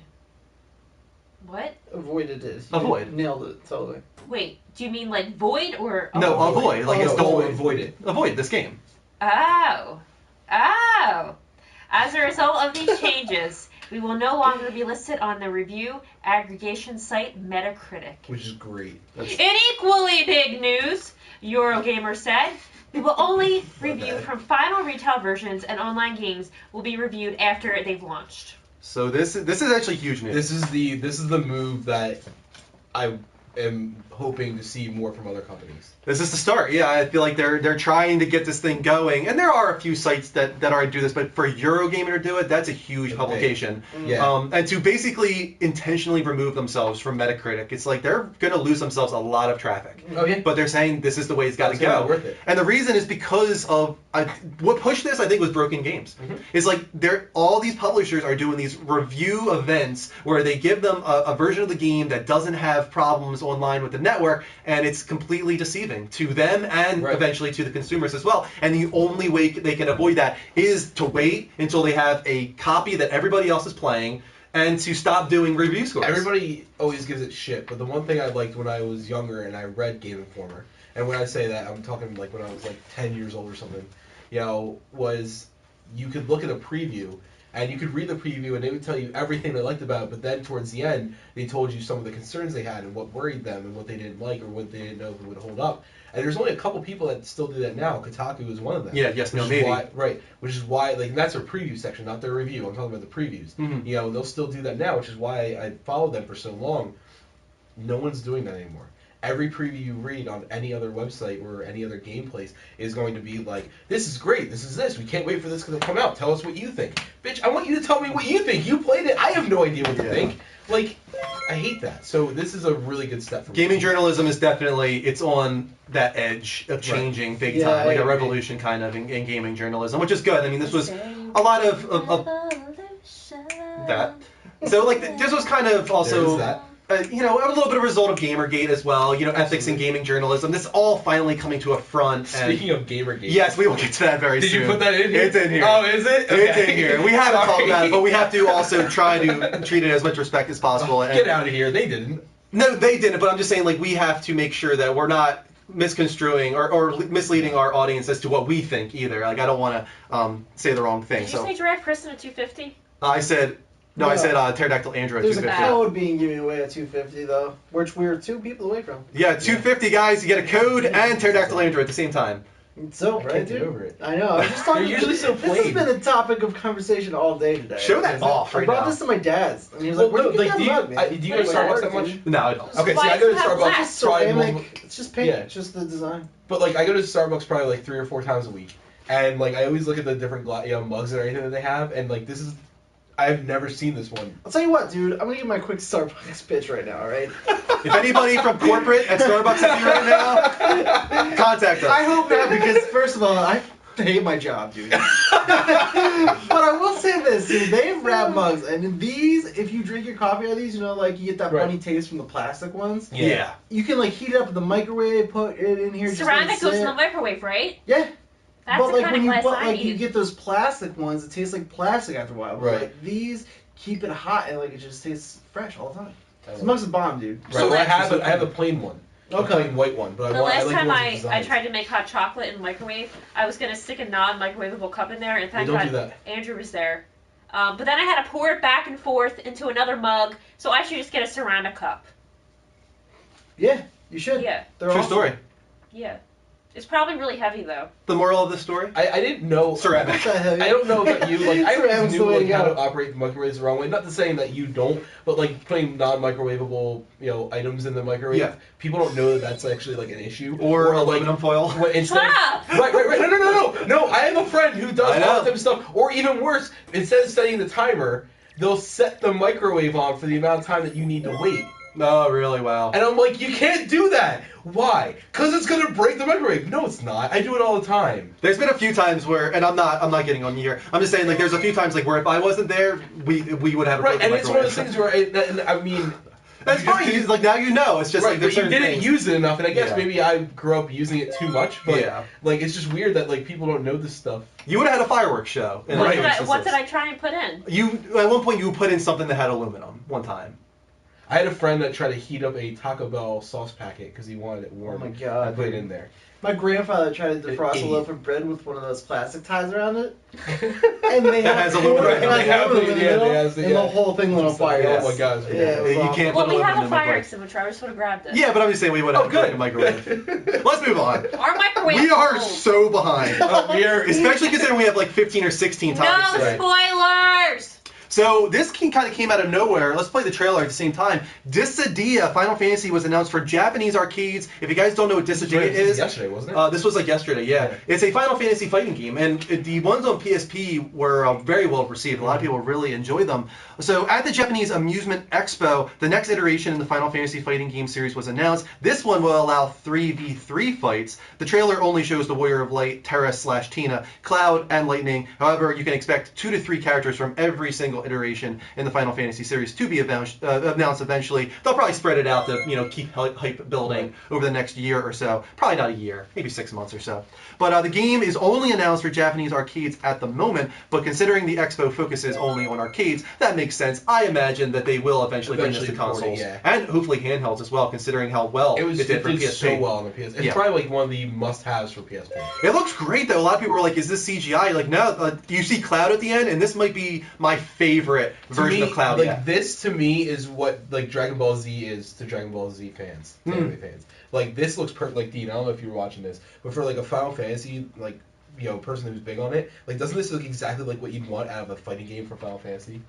What? Avoided it. You Avoid. Nailed it. Totally. Wait, do you mean like void or No, avoid. Like, it's don't don't avoid it. avoid this game. Oh. As a result of these changes, we will no longer be listed on the review aggregation site Metacritic. Which is great. In equally big news, Eurogamer said, we will only review from final retail versions, and online games will be reviewed after they've launched. So this is actually huge news. This is the move that I am hoping to see more from other companies. This is the start. Yeah, I feel like they're trying to get this thing going, and there are a few sites that already do this, but for Eurogamer to do it, that's a huge publication. Yeah. And to basically intentionally remove themselves from Metacritic, it's like they're going to lose themselves a lot of traffic. Oh yeah. But they're saying this is the way it's got to It's gonna go. be worth it. And the reason is because of what pushed this, I think, was Broken Games. It's like all these publishers are doing these review events where they give them a version of the game that doesn't have problems online with the network, and it's completely deceiving to them and Right. eventually to the consumers as well. And the only way they can avoid that is to wait until they have a copy that everybody else is playing, and to stop doing review scores. Everybody always gives it shit, but the one thing I liked when I was younger and I read Game Informer, and when I say that, I'm talking like when I was like 10 years old or something, was you could look at a preview and you could read the preview and they would tell you everything they liked about it, but then towards the end, they told you some of the concerns they had and what worried them and what they didn't like or what they didn't know if it would hold up. And there's only a couple people that still do that now. Kotaku is one of them. Yeah, yes, no, Which is maybe. why- right, which is why, like, and that's their preview section, not their review. I'm talking about the previews. Mhm. They'll still do that now, which is why I followed them for so long. No one's doing that anymore. Every preview you read on any other website or any other game place is going to be like, this is great, this is this, we can't wait for this to come out, tell us what you think. Bitch, I want you to tell me what you think. You played it, I have no idea what to think. Like, I hate that. So this is a really good step for me. Gaming journalism is definitely, it's on that edge of changing big Yeah, time, like I a agree. revolution kind of in gaming journalism, which is good. I mean, this was a lot of that. So, like, this was kind of also... There's that. a little bit of a result of Gamergate as well. Ethics in gaming journalism. This is all finally coming to a front. And Speaking of Gamergate. yes, we will get to that very Did soon. you put that in here? It's in here. Oh, is it? It's in here. We haven't talked Sorry. about it, but we have to also try to treat it as much respect as possible. And- Get out of here. They didn't. No, they didn't, but I'm just saying, like, we have to make sure that we're not misconstruing or misleading our audience as to what we think either. Like, I don't want to say the wrong thing. Did you So say Giraffe Kristen at 250? I said, no, I No. said Pterodactyl Android There's a 250. code being given away at 250 though, which we're 2 people away from. Yeah, 250 guys, you get a code and Pterodactyl Android at the same time. So, I right, can't get dude? over it. I know. I was just talking. They're usually so This has plain. been a topic of conversation all day today. Show that off I right brought now. this to my dad's, and he was Well, like, "Where no, do you like, get that mug, man?" do you go to Like, Starbucks work, that much? dude. No, I don't. Okay, Why see, I does go it to have Starbucks black? Just probably ceramic. It's just paint. Yeah. It's just the design. But like I go to Starbucks probably like 3 or 4 times a week, and like I always look at the different mugs and everything that they have, and like this is, I've never seen this one. I'll tell you what, dude. I'm gonna give my quick Starbucks pitch right now. All right. If anybody from corporate at Starbucks is here right now, contact us. I hope not, because first of all, I hate my job, dude. But I will say this, dude. They have wrap mugs, and these, if you drink your coffee out of these, like you get that Right. funny taste from the plastic ones. Yeah. You can like heat it up in the microwave, put it in here. Ceramic just goes let it in the sit. microwave, right? Yeah. That's But the like kind when of you glass put I like you need. get those plastic ones, it tastes like plastic after a while. But Right. like these keep it hot and like it just tastes fresh all the time. This mug's a bomb, dude. Right, So well, I that's- have the plain one. The Okay. plain white one, but The I last like time the ones with I designs. tried to make hot chocolate in the microwave, I was going to stick a non-microwavable cup in there, and thank don't God do that. Andrew was there. But then I had to pour it back and forth into another mug, so I should just get a ceramic cup. Yeah, you should. Yeah, They're True awesome. story. yeah. It's probably really heavy, though. The moral of the story? I didn't know. Ceramic. Not that heavy. I don't know that you like. I Ceramic's always the knew way to like how go. to operate the microwaves the wrong way. Not to saying that you don't, but like putting non-microwavable items in the microwave. Yeah. People don't know that that's actually like an issue. Or like, aluminum foil? Instead Stop! right. No. I have a friend who does I all know. that type of stuff. Or even worse, instead of setting the timer, they'll set the microwave on for the amount of time that you need to wait. Oh, really? Wow. And I'm like, you can't do that. Why? Because it's gonna break the microwave. No, it's not. I do it all the time. There's been a few times where, and I'm not getting on you here. I'm just saying, like, there's a few times like where if I wasn't there, we would have a Right, broken and it's one of microwave. those things where and I mean. That's you just fine. didn't- Like now you know. It's just right, like but there's you certain didn't things. use it enough, and I guess Yeah. maybe I grew up using it too much. But Yeah. like, it's just weird that like people don't know this stuff. You would have had a fireworks show. in Right. other What instances. did I try and put in? You at one point you put in something that had aluminum one time. I had a friend that tried to heat up a Taco Bell sauce packet because he wanted it warm. Oh my God. I put it in there. My grandfather tried to defrost a idiot. loaf of bread with one of those plastic ties around it, and they That had has aluminum four- in it. it had They have aluminum in the the- yeah, middle, they have the- and yeah. the whole thing lit on fire. Oh Yes. my God, it's Yeah, it was You awful. can't Well, put we have aluminum a in fire microwave. extinguisher. I just would have grabbed it. Yeah, but I'm just saying we would have Oh, a broken good. microwave. Let's move on. Our microwave. We are full. so behind. We are Especially considering we have like 15 or 16 topics No today. spoilers. So this kind of came out of nowhere. Let's play the trailer at the same time. Dissidia Final Fantasy was announced for Japanese arcades. If you guys don't know what Dissidia This was is, yesterday, wasn't it? this was like yesterday, yeah. It's a Final Fantasy fighting game, and the ones on PSP were very well received. A lot of people really enjoyed them. So at the Japanese Amusement Expo, the next iteration in the Final Fantasy fighting game series was announced. This one will allow 3v3 fights. The trailer only shows the Warrior of Light, Terra/Tina, Cloud, and Lightning. However, you can expect 2 to 3 characters from every single iteration in the Final Fantasy series to be announced eventually. They'll probably spread it out to keep hype building over the next year or so. Probably not a year, maybe 6 months or so. But the game is only announced for Japanese arcades at the moment. But considering the expo focuses only on arcades, that makes sense. I imagine that they will eventually bring this to Eventually port it, consoles yeah. and hopefully handhelds as well, considering how well It did for did PSP. so well on the PS. It's Yeah. probably like one of the must-haves for PSP. It looks great though. A lot of people were like, "Is this CGI?" Like, no. You see Cloud at the end, and this might be my favorite version to me, of Cloud. like yet. this to me is what like Dragon Ball Z is to Dragon Ball Z fans, to anime fans. Like this looks perfect. Like Dean, I don't know if you were watching this, but for like a Final Fantasy like person who's big on it, like doesn't this look exactly like what you'd want out of a fighting game for Final Fantasy?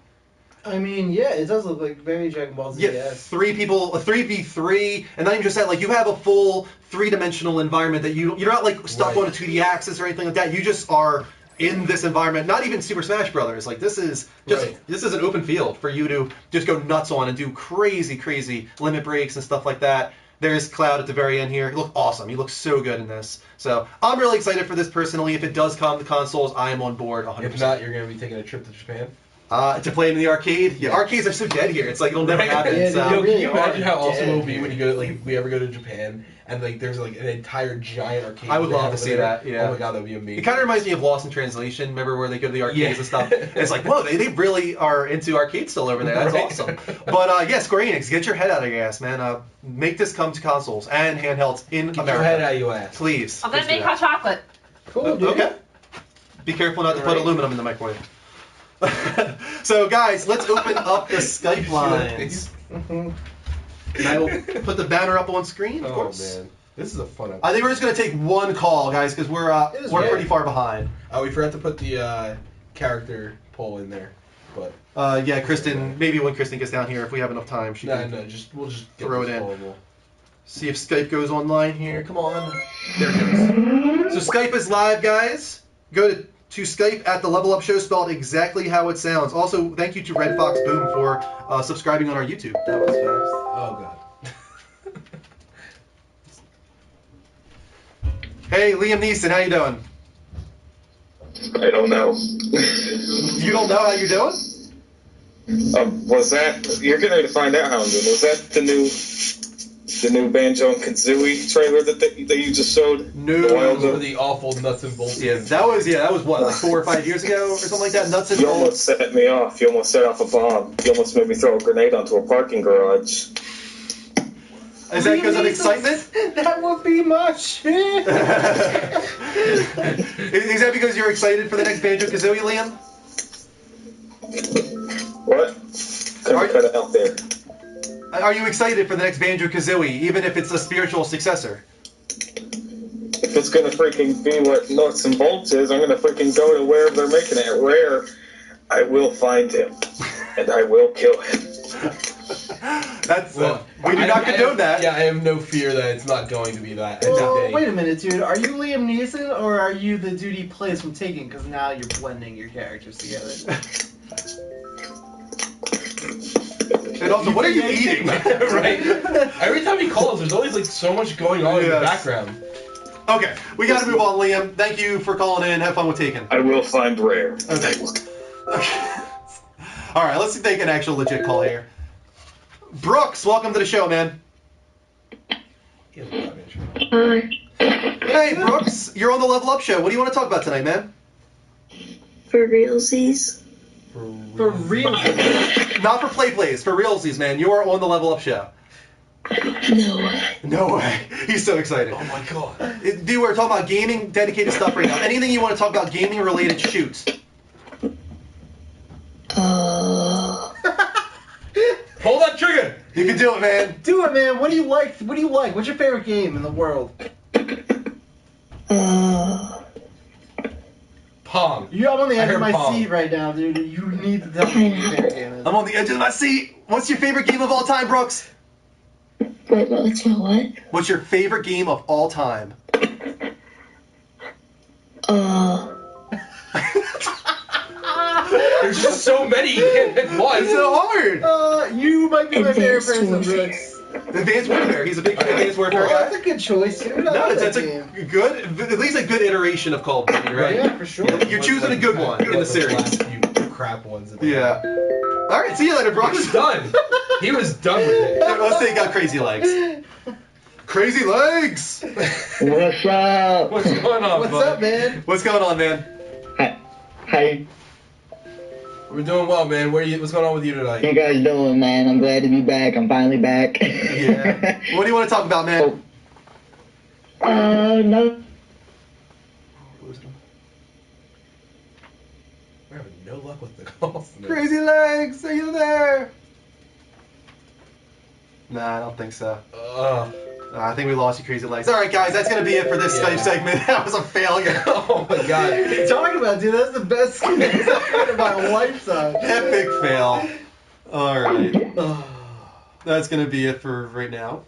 I mean, yeah, it does look like very Dragon Ball Z. Yeah, Yes. 3 people, a 3v3, and not even just that. Like you have a full 3-dimensional environment that you're not like stuck Right. on a 2D axis or anything like that. You just are in this environment. Not even Super Smash Brothers. Like this is just Right. this is an open field for you to just go nuts on and do crazy limit breaks and stuff like that. There's Cloud at the very end here. He looks awesome. He looks so good in this. So I'm really excited for this personally. If it does come to consoles, I am on board 100%. If not, you're gonna be taking a trip to Japan. To play in the arcade? Yeah, arcades are so dead here. It's like it'll never happen. Yeah, So. they Yo, really can you imagine are how awesome it dead, will be when you go, like, if we ever go to Japan and like there's like an entire giant arcade? I would they love have to over see there? that, yeah. Oh my god, that'd be amazing. It kind of reminds me of Lost in Translation. Remember where they go to the arcades Yeah. and stuff? And it's like, whoa, they really are into arcades still over there. That's Right. awesome. But yeah, Square Enix, get your head out of your ass, man. Make this come to consoles and handhelds in Get America. your head out of your ass. Please. I'm gonna Please do make that. hot chocolate. Cool, dude. Okay. Be careful not to put Alright. aluminum in the microwave. So, guys, let's open up the Skype lines. Mhm. And I will put the banner up on screen, of Oh course. man, this is a fun episode. I think we're just going to take one call, guys, because we're It is we're good. pretty far behind. Oh, we forgot to put the character poll in there, but Yeah, Kristen, maybe when Kristen gets down here, if we have enough time, she can we'll just get throw this it in. poll and we'll- see if Skype goes online here. Come on. There it goes. So Skype is live, guys. Go to Skype at the Level Up Show, spelled exactly how it sounds. Also, thank you to Red Fox Boom for subscribing on our YouTube. That was fast. Oh god. Hey, Liam Neeson, how you doing? I don't know. You don't know how you're doing? Was that? You're getting ready to find out how I'm doing. Was that the new Banjo and Kazooie trailer that you just showed? No. The Wild Those were the awful nuts and bolts. Yeah, that was what, like 4 or 5 years ago or something like that. Nuts and You bolts. almost set me off. You almost set off a bomb. You almost made me throw a grenade onto a parking garage. Is that because of excitement? That would be my shit. Is that because you're excited for the next Banjo Kazooie, Liam? What? Couldn't cut it out there. Are you excited for the next Banjo Kazooie, even if it's a spiritual successor? If it's gonna freaking be what nuts and bolts is, I'm gonna freaking go to wherever they're making it. Rare, I will find him, and I will kill him. That's Well, we do not condone that. Yeah, I have no fear that it's not going to be that. Well, wait a minute, dude. Are you Liam Neeson or are you the dude he plays from Taken? Because now you're blending your characters together. And also, what are you eating? Right? Every time he calls, there's always like so much going on in the Yes. background. Okay, we got to move on, Liam. Thank you for calling in. Have fun with Taken. I will find Rare. Okay. All right, let's take an actual legit call here. Brooks, welcome to the show, man. He has a lot of intro. Hey, Brooks, you're on the Level Up Show. What do you want to talk about tonight, man? For realsies. For real. Not for play plays, for realsies, man. You are on the Level Up Show. No way. No way. He's so excited. Oh my god. Dude, we're talking about gaming, dedicated stuff right now. Anything you want to talk about gaming related, shoot. Hold that trigger! You can do it, man. Do it, man. What do you like? What do you like? What's your favorite game in the world? Pong. I'm on the I edge heard of my Pong. seat right now, dude. You need to tell me what your favorite game is. I'm on the edge of my seat. What's your favorite game of all time, Brooks? Wait, what's your what? What's your favorite game of all time? There's just so many at It's once. so hard. You might be my favorite Advanced person, Warfare. Brooks. Advanced Warfare. He's a big Advanced Warfare Well, that's guy. a good choice, dude. I No, like that's that a game. good, at least a good iteration of Call of Duty, right? Yeah, for sure. You're choosing a good one in the Like series. last few crap ones. That they Yeah. had. All right, see you later, He was Brooks. done. He was done with it. Let's say he got crazy legs. Crazy legs. What's up? What's going on, What's bud? up, man? What's going on, man? How We're doing well, man. What's going on with you you tonight? guys doing, man? I'm glad to be back. I'm finally back. Yeah. What do you want to talk about, man? No. We're having no luck with the calls. tonight. Crazy legs, are you there? Nah, I don't think so. I think we lost you, Crazy Legs. All right, guys, that's gonna be it for this Yeah. Skype segment. That was a failure. Oh my god. What are you talking about, dude? That's the best game I've heard in my lifetime. Epic fail. All right. That's gonna be it for right now.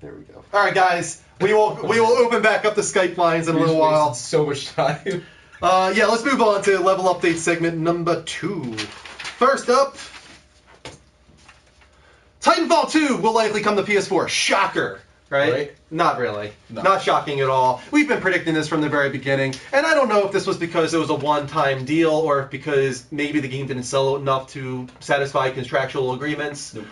There we go. All right, guys, we will open back up the Skype lines in a We little just while. wasted so much time. Yeah, let's move on to level update segment number 2. First up, Titanfall 2 will likely come to PS4. Shocker, right? Not really. No. Not shocking at all. We've been predicting this from the very beginning, and I don't know if this was because it was a one-time deal or if because maybe the game didn't sell enough to satisfy contractual agreements. Nope.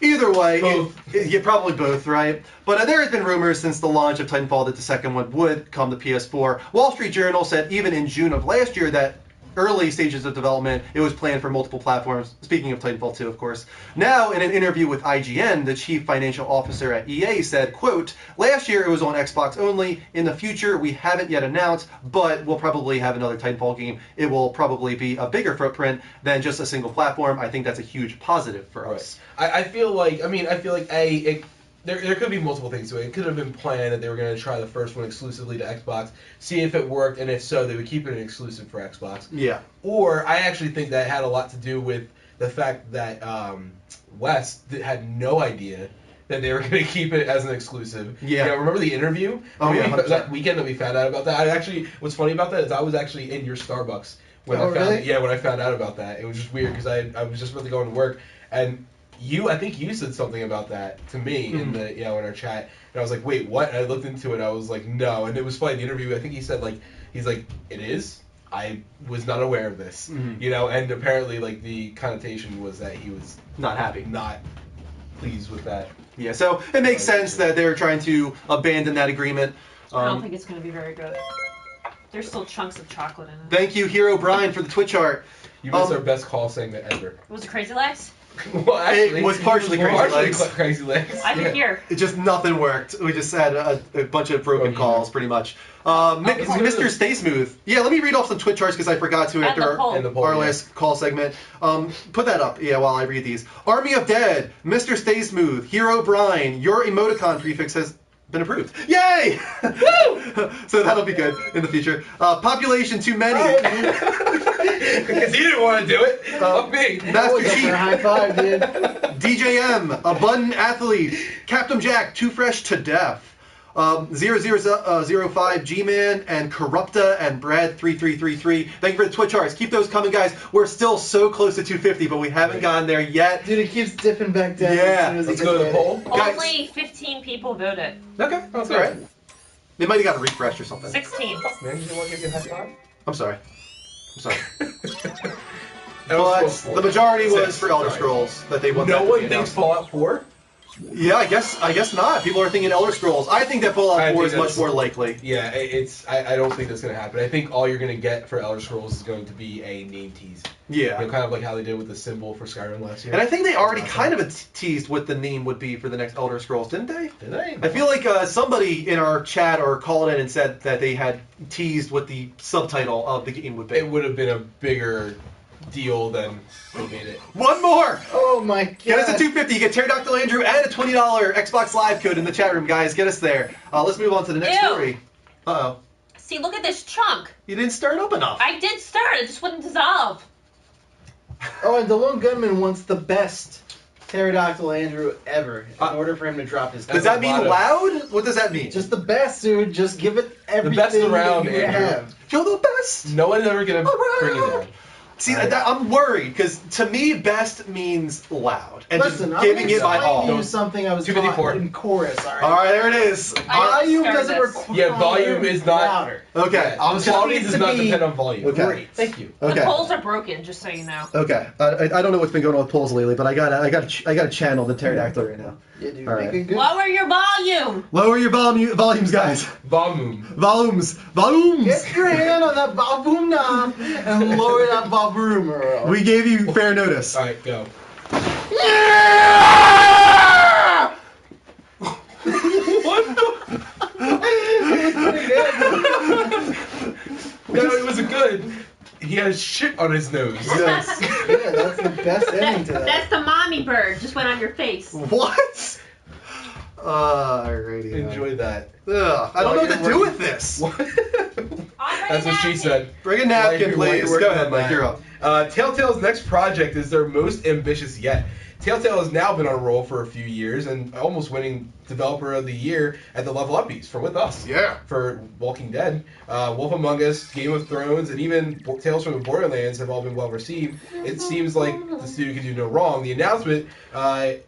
Either way, Both. yeah, probably both, right? But there has been rumors since the launch of Titanfall that the second one would come to PS4. Wall Street Journal said even in June of last year that early stages of development, it was planned for multiple platforms. Speaking of Titanfall 2, of course. Now, in an interview with IGN, the chief financial officer at EA said, quote, last year it was on Xbox only. In the future, we haven't yet announced, but we'll probably have another Titanfall game. It will probably be a bigger footprint than just a single platform. I think that's a huge positive for us. I feel like there could be multiple things to it. It could have been planned that they were going to try the first one exclusively to Xbox, see if it worked, and if so, they would keep it an exclusive for Xbox. Yeah. Or I actually think that had a lot to do with the fact that West had no idea that they were going to keep it as an exclusive. Yeah. You know, remember the interview? Oh, yeah, Remember 100%. that weekend that we found out about that? What's funny about that is I was actually in your Starbucks when Oh, I found really? when I found out about that. It was just weird because I was just about to go into work and I think you said something about that to me in our chat, and I was like, wait, what? And I looked into it, I was like, no, and it was funny. The interview, I think he said he's like, it is. I was not aware of this, and apparently the connotation was that he was Not happy. not pleased with that. Yeah, so it makes sense that they're trying to abandon that agreement. I don't think it's going to be very good. There's still chunks of chocolate in it. Thank you, Hero Brian, for the Twitch art. You missed our best call segment ever. Was it Crazy Legs? Well, actually, It was partially Crazy Legs. Crazy Legs. I can hear. It just nothing worked. We just had a bunch of broken calls, pretty much. Mr. Stay Smooth. Yeah, let me read off some Twitch charts because I forgot to And after the poll. And the poll, our yeah. last call segment. Put that up, while I read these. Army of Dead, Mr. Stay Smooth, Hero Brian, your emoticon prefix has been approved. Yay! Woo! So that'll be good in the future. Population too many. Because he didn't want to do it. Fuck me. Master Up for a Chief. high five, dude. DJM, Abundant Athlete, Captain Jack, Too Fresh to Death, 0005 G-Man, and Corrupta, and Brad3333. Thank you for the Twitch hearts. Keep those coming, guys. We're still so close to 250, but we haven't gotten there yet. Dude, it keeps dipping back down. Yeah. as soon as Let's it go to the gets poll. Guys. Only 15 people voted. Okay, that's all right. They might have got a refresh or something. 16. Man, you want to give you a high five? I'm sorry. But Elder Scrolls the majority was 6. for Elder Sorry. Scrolls that they want. No that to one be thinks announced. Fallout 4? Yeah, I guess not. People are thinking Elder Scrolls. I think that Fallout I 4 think is much that's- more likely. Yeah, I don't think that's going to happen. I think all you're going to get for Elder Scrolls is going to be a name tease. Yeah. You know, kind of like how they did with the symbol for Skyrim last year. And I think they already kind of teased what the name would be for the next Elder Scrolls, didn't they? Did they? I feel like somebody in our chat or called in and said that they had teased what the subtitle of the game would be. It would have been a bigger deal than they made it. One more! Oh my god. Get us to 250. You get Pterodactyl Andrew and a $20 Xbox Live code in the chat room, guys. Get us there. Let's move on to the next Ew. story. Uh-oh. See, look at this chunk. You didn't stir it up enough. I did start. It just wouldn't dissolve. Oh, and the Lone Gunman wants the best Pterodactyl Andrew ever in order for him to drop his Does code. that mean loud? What does that mean? Just the best, dude. Just give it everything best around, that you Andrew. have. You're the best. No one's ever going to bring it down. See, I'm worried because to me, best means loud and Listen, just I'm giving it my explaining all. to you something I was 254. taught in chorus. All right. All right, there it is. Volume started doesn't this. require Yeah, volume is not- louder. Okay. Yeah, just quality needs does to not be depend on volume. Okay. Great. Thank you. The Okay. polls are broken, just so you know. Okay. I don't know what's been going on with polls lately, but I got to channel the pterodactyl right now. Yeah, dude. All right. Make it good. Lower your volume. Lower your volumes, guys. Volume. Volumes. Get your hand on that volume knob and lower that volume. Earl. We gave you fair notice. All right, go. No, it wasn't good. He has shit on his nose. Yes. Yeah, that's the best ending to that. That's the mommy bird. Just went on your face. What? Alrighty. Enjoy that. Ugh, I don't know what to do with this. That's what she said. Bring a napkin, please. Go ahead, Mike. You're up. Telltale's next project is their most ambitious yet. Telltale has now been on a roll for a few years and almost winning Developer of the Year at the Level Uppies for with us. Yeah. For Walking Dead, Wolf Among Us, Game of Thrones, and even Tales from the Borderlands have all been well received. It seems like the studio can do no wrong. The announcement of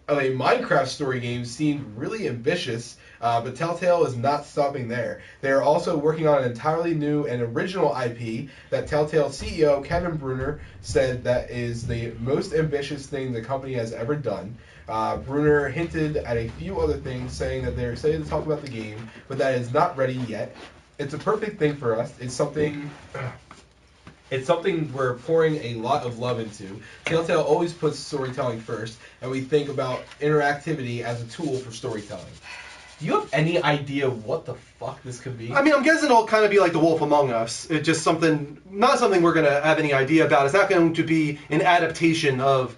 a Minecraft story game seemed really ambitious. But Telltale is not stopping there. They are also working on an entirely new and original IP that Telltale CEO Kevin Bruner said that is the most ambitious thing the company has ever done. Bruner hinted at a few other things, saying that they're excited to talk about the game, but that is not ready yet. It's a perfect thing for us. It's something we're pouring a lot of love into. Telltale always puts storytelling first, and we think about interactivity as a tool for storytelling. Do you have any idea what the fuck this could be? I mean, I'm guessing it'll kind of be like The Wolf Among Us. It's just not something we're going to have any idea about. It's not going to be an adaptation of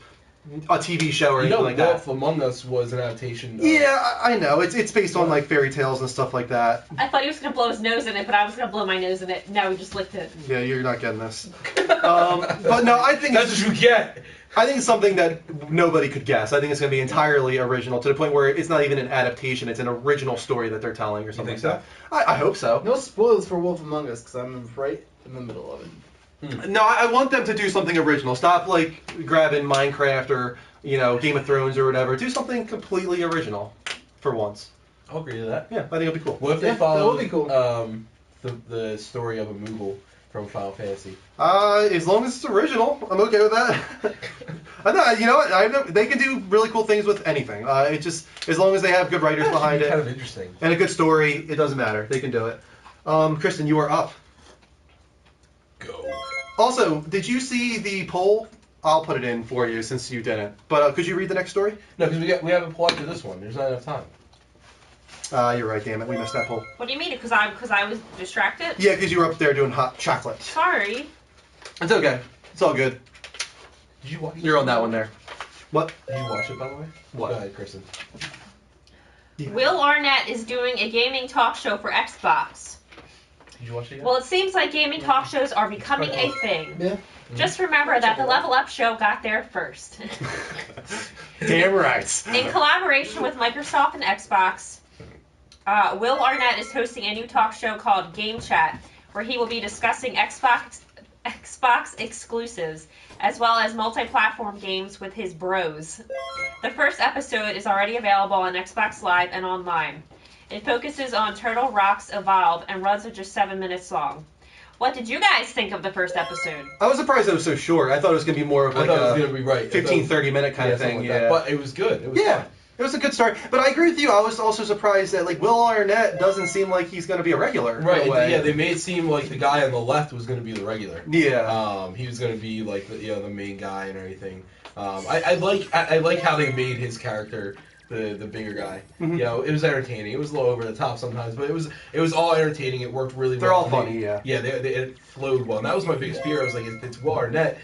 a TV show or anything like that. Wolf Among Us was an adaptation. Yeah, I know. It's based on like fairy tales and stuff like that. I thought he was going to blow his nose in it, but I was going to blow my nose in it. Now we just licked it. Yeah, you're not getting this. But no, I think That's what you get. I think it's something that nobody could guess. I think it's going to be entirely original to the point where it's not even an adaptation. It's an original story that they're telling or something think like that. I hope so. No spoilers for Wolf Among Us because I'm right in the middle of it. No, I want them to do something original. Stop like grabbing Minecraft or Game of Thrones or whatever. Do something completely original for once. I'll agree to that. Yeah, I think it'll be cool. What if they Yeah, follow that would be cool. the story of a Moogle from Final Fantasy? As long as it's original, I'm okay with that. I know, you know what? They can do really cool things with anything. It just as long as they have good writers behind it Kind of interesting. and a good story, it doesn't matter. They can do it. Kristen, you are up. Go. Also, did you see the poll? I'll put it in for you since you didn't. But could you read the next story? No, because we haven't pulled up to this one. There's not enough time. You're right, damn it. We missed that poll. What do you mean? Because I was distracted? Yeah, because you were up there doing hot chocolate. Sorry. It's okay. It's all good. Did you watch it? You're on that one there. What? Did you watch it, by the way? What? Go ahead, Kristen. Yeah. Will Arnett is doing a gaming talk show for Xbox. Did you watch it yet? Well, it seems like gaming talk shows are becoming a thing. Yeah. Just remember that the Level Up show got there first. Damn right. In collaboration with Microsoft and Xbox, Will Arnett is hosting a new talk show called Game Chat, where he will be discussing Xbox exclusives, as well as multi-platform games with his bros. The first episode is already available on Xbox Live and online. It focuses on Turtle Rock's Evolve and runs at just 7 minutes long. What did you guys think of the first episode? I was surprised it was so short. I thought it was going to be more of like I thought it was a going to be right. 15, 30 minute kind of thing. Like Yeah. that. But it was good. It was Yeah. fun. It was a good start. But I agree with you. I was also surprised that like Will Arnett doesn't seem like he's going to be a regular. Right. In a way. Yeah, they made it seem like the guy on the left was going to be the regular. Yeah. He was going to be like the main guy and everything. I like how they made his character the bigger guy. Mhm. It was entertaining. It was a little over the top sometimes, but it was all entertaining. It worked really well. They're all funny, yeah. Yeah, it flowed well. And that was my biggest fear. I was like, it's Will Arnett.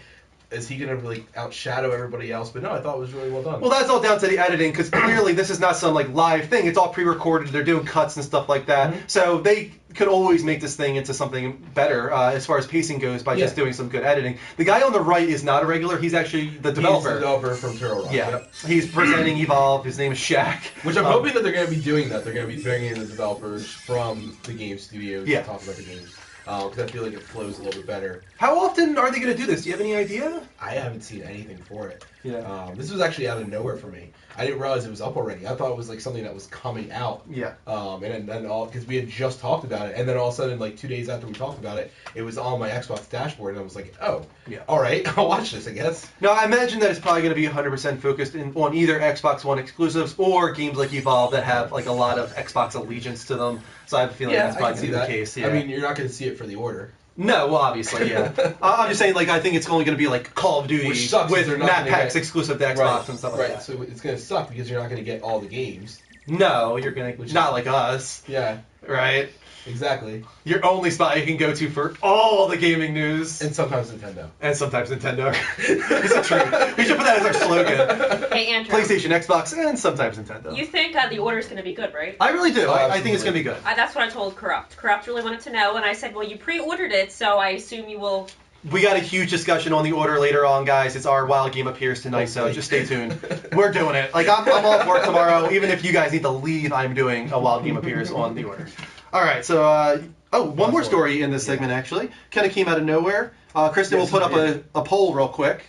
Is he going to really outshadow everybody else? But no, I thought it was really well done. Well, that's all down to the editing because clearly this is not some like live thing. It's all pre-recorded. They're doing cuts and stuff like that. Mhm. So they could always make this thing into something better as far as pacing goes by just doing some good editing. The guy on the right is not a regular. He's actually the developer. He's the developer from Turtle Rock. Yeah. Yep. He's presenting Evolve. His name is Shaq. Which I'm hoping that they're going to be doing that. They're going to be bringing in the developers from the game studios Yeah. to talk about the games. Because I feel like it flows a little bit better. How often are they going to do this? Do you have any idea? I haven't seen anything for it. Yeah. This was actually out of nowhere for me. I didn't realize it was up already. I thought it was like something that was coming out. Yeah. And then all because we had just talked about it, and then all of a sudden, like 2 days after we talked about it, it was on my Xbox dashboard, and I was like, oh, Yeah. all right, I'll watch this, I guess. No, I imagine that it's probably going to be 100% focused on either Xbox One exclusives or games like Evolve that have like a lot of Xbox allegiance to them. So I have a feeling that's I probably can going see to be that. the case. Yeah. I mean, you're not going to see it for the order. No, well, obviously, yeah. I'm just saying, like, I think it's only going to be like Call of Duty Which sucks, with they're not map gonna packs get- exclusive to Xbox Right, and stuff like right. that. So it's going to suck because you're not going to get all the games. No, you're going to, not like us, Yeah, right? exactly. Your only spot you can go to for all the gaming news. And sometimes Nintendo. And sometimes Nintendo. It's a treat. We should put that as our slogan. Hey, Andrew. PlayStation, Xbox, and sometimes Nintendo. You think the order's going to be good, right? I really do. Oh, I think it's going to be good. That's what I told Corrupt. Corrupt really wanted to know, and I said, well, you pre-ordered it, so I assume you will... We got a huge discussion on the order later on, guys. It's our Wild Game appears tonight, so just stay tuned. We're doing it. Like, I'm off work tomorrow. Even if you guys need to leave, I'm doing a Wild Game appears on the order. All right, so, one more story in this segment, actually. Kind of came out of nowhere. Kristen will put up a poll real quick.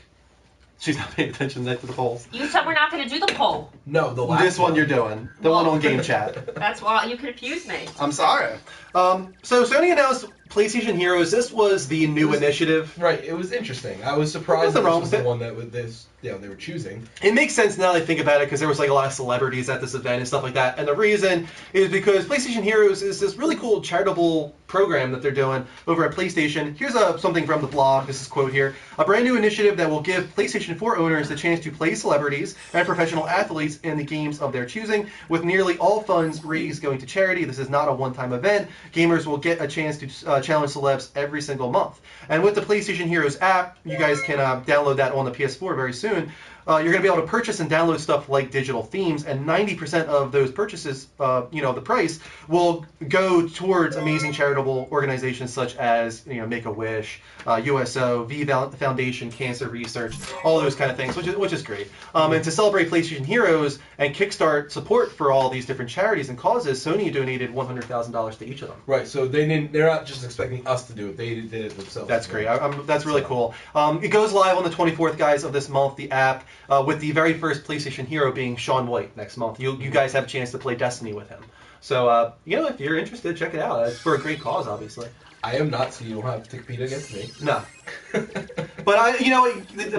She's not paying attention to the polls. You said we're not going to do the poll. No, the last This one you're doing. The one on Game Chat. That's why you confused me. I'm sorry. So Sony announced PlayStation Heroes. This was the new initiative. Right, it was interesting. I was surprised Nothing that wrong this was with the it. one that they were choosing. It makes sense now that I think about it because there was like a lot of celebrities at this event and stuff like that. And the reason is because PlayStation Heroes is this really cool charitable program that they're doing over at PlayStation. Here's something from the blog. This is a quote here. A brand new initiative that will give PlayStation 4 owners the chance to play celebrities and professional athletes in the games of their choosing, with nearly all funds raised going to charity. This is not a one-time event. Gamers will get a chance to challenge celebs every single month. And with the PlayStation Heroes app, you guys can download that on the PS4 very soon. You're going to be able to purchase and download stuff like digital themes, and 90% of those purchases, the price, will go towards amazing charitable organizations such as, Make-A-Wish, USO, V Foundation, Cancer Research, all those kind of things, which is great. And to celebrate PlayStation Heroes and kickstart support for all these different charities and causes, Sony donated $100,000 to each of them. Right, so they're not just expecting us to do it; they did it themselves. That's great. That's really cool. It goes live on the 24th, guys, of this month. The app. With the very first PlayStation hero being Shaun White next month. You guys have a chance to play Destiny with him. So, if you're interested, check it out. It's for a great cause, obviously. I am not, so you don't have to compete against me. No. But,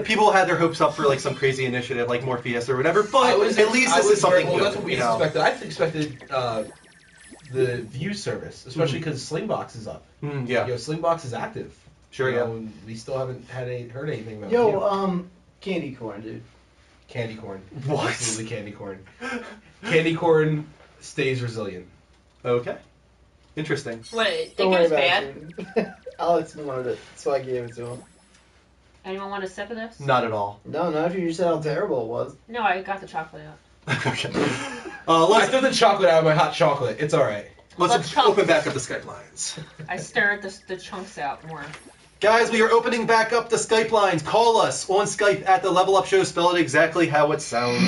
people had their hopes up for, like, some crazy initiative, like Morpheus or whatever, but at least this is something good. That's what we expected. I expected the View service, especially because Slingbox is up. Yeah. Slingbox is active. Sure, yeah. And we still haven't heard anything about Yo, candy corn, dude. Candy corn. What? Absolutely candy corn. Candy corn stays resilient. Okay. Interesting. Wait, Don't think it worry was about bad? it, dude. Alex wanted it, so I gave it to him. Anyone want a sip of this? Not at all. No, not after you said how terrible it was. No, I got the chocolate out. Okay. I threw the chocolate out of my hot chocolate. It's all right. Let's open back up the Skype lines. I stirred the chunks out more. Guys, we are opening back up the Skype lines. Call us on Skype at the Level Up Show. Spell it exactly how it sounds.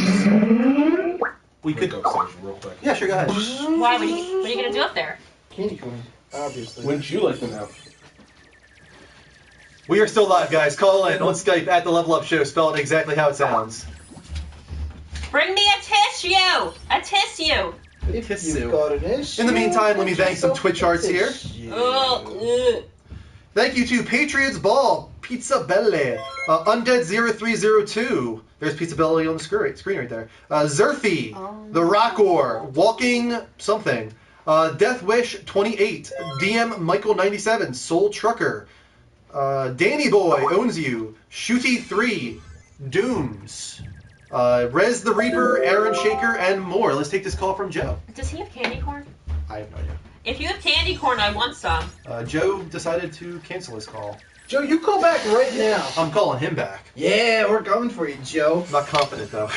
We could go upstairs real quick. Yeah, sure, go ahead. Why? What are you gonna do up there? Candy corn, obviously. Wouldn't you like to know? We are still live, guys. Call in on Skype at the Level Up Show. Spell it exactly how it sounds. Bring me a tissue! A tissue! If Tissue. you've got an issue, In the meantime, let me get thank some yourself Twitch a hearts here. tissue. Oh, Thank you to Patriots Ball, Pizza Belle, Undead 0302. There's Pizza Belly on the screen right there. Zerfy, The Rockor, Walking something. Death Wish 28, DM Michael 97, Soul Trucker, Danny Boy owns you, Shooty 3, Dooms, Rez the Reaper, Aaron Shaker, and more. Let's take this call from Joe. does he have candy corn? I have no idea. If you have candy corn, I want some. Joe decided to cancel his call. Joe, you call back right now. I'm calling him back. Yeah, we're coming for you, Joe. I'm not confident though.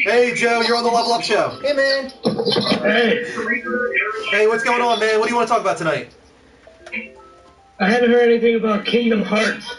Hey Joe, you're on the Level Up Show. Hey, man. Hey, Hey, what's going on, man? What do you want to talk about tonight? I haven't heard anything about Kingdom Hearts.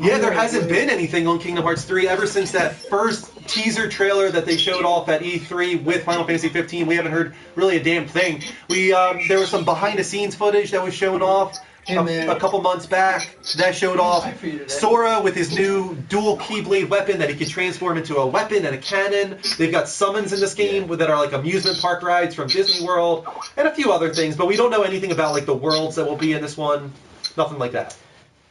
Yeah, there hasn't been anything on Kingdom Hearts 3 ever since that first teaser trailer that they showed off at E3 with Final Fantasy 15. We haven't heard really a damn thing. There was some behind-the-scenes footage that was shown off a couple months back. That showed off Sora with his new dual Keyblade weapon that he can transform into a weapon and a cannon. They've got summons in this game that are like amusement park rides from Disney World and a few other things, but we don't know anything about like the worlds that will be in this one. Nothing like that.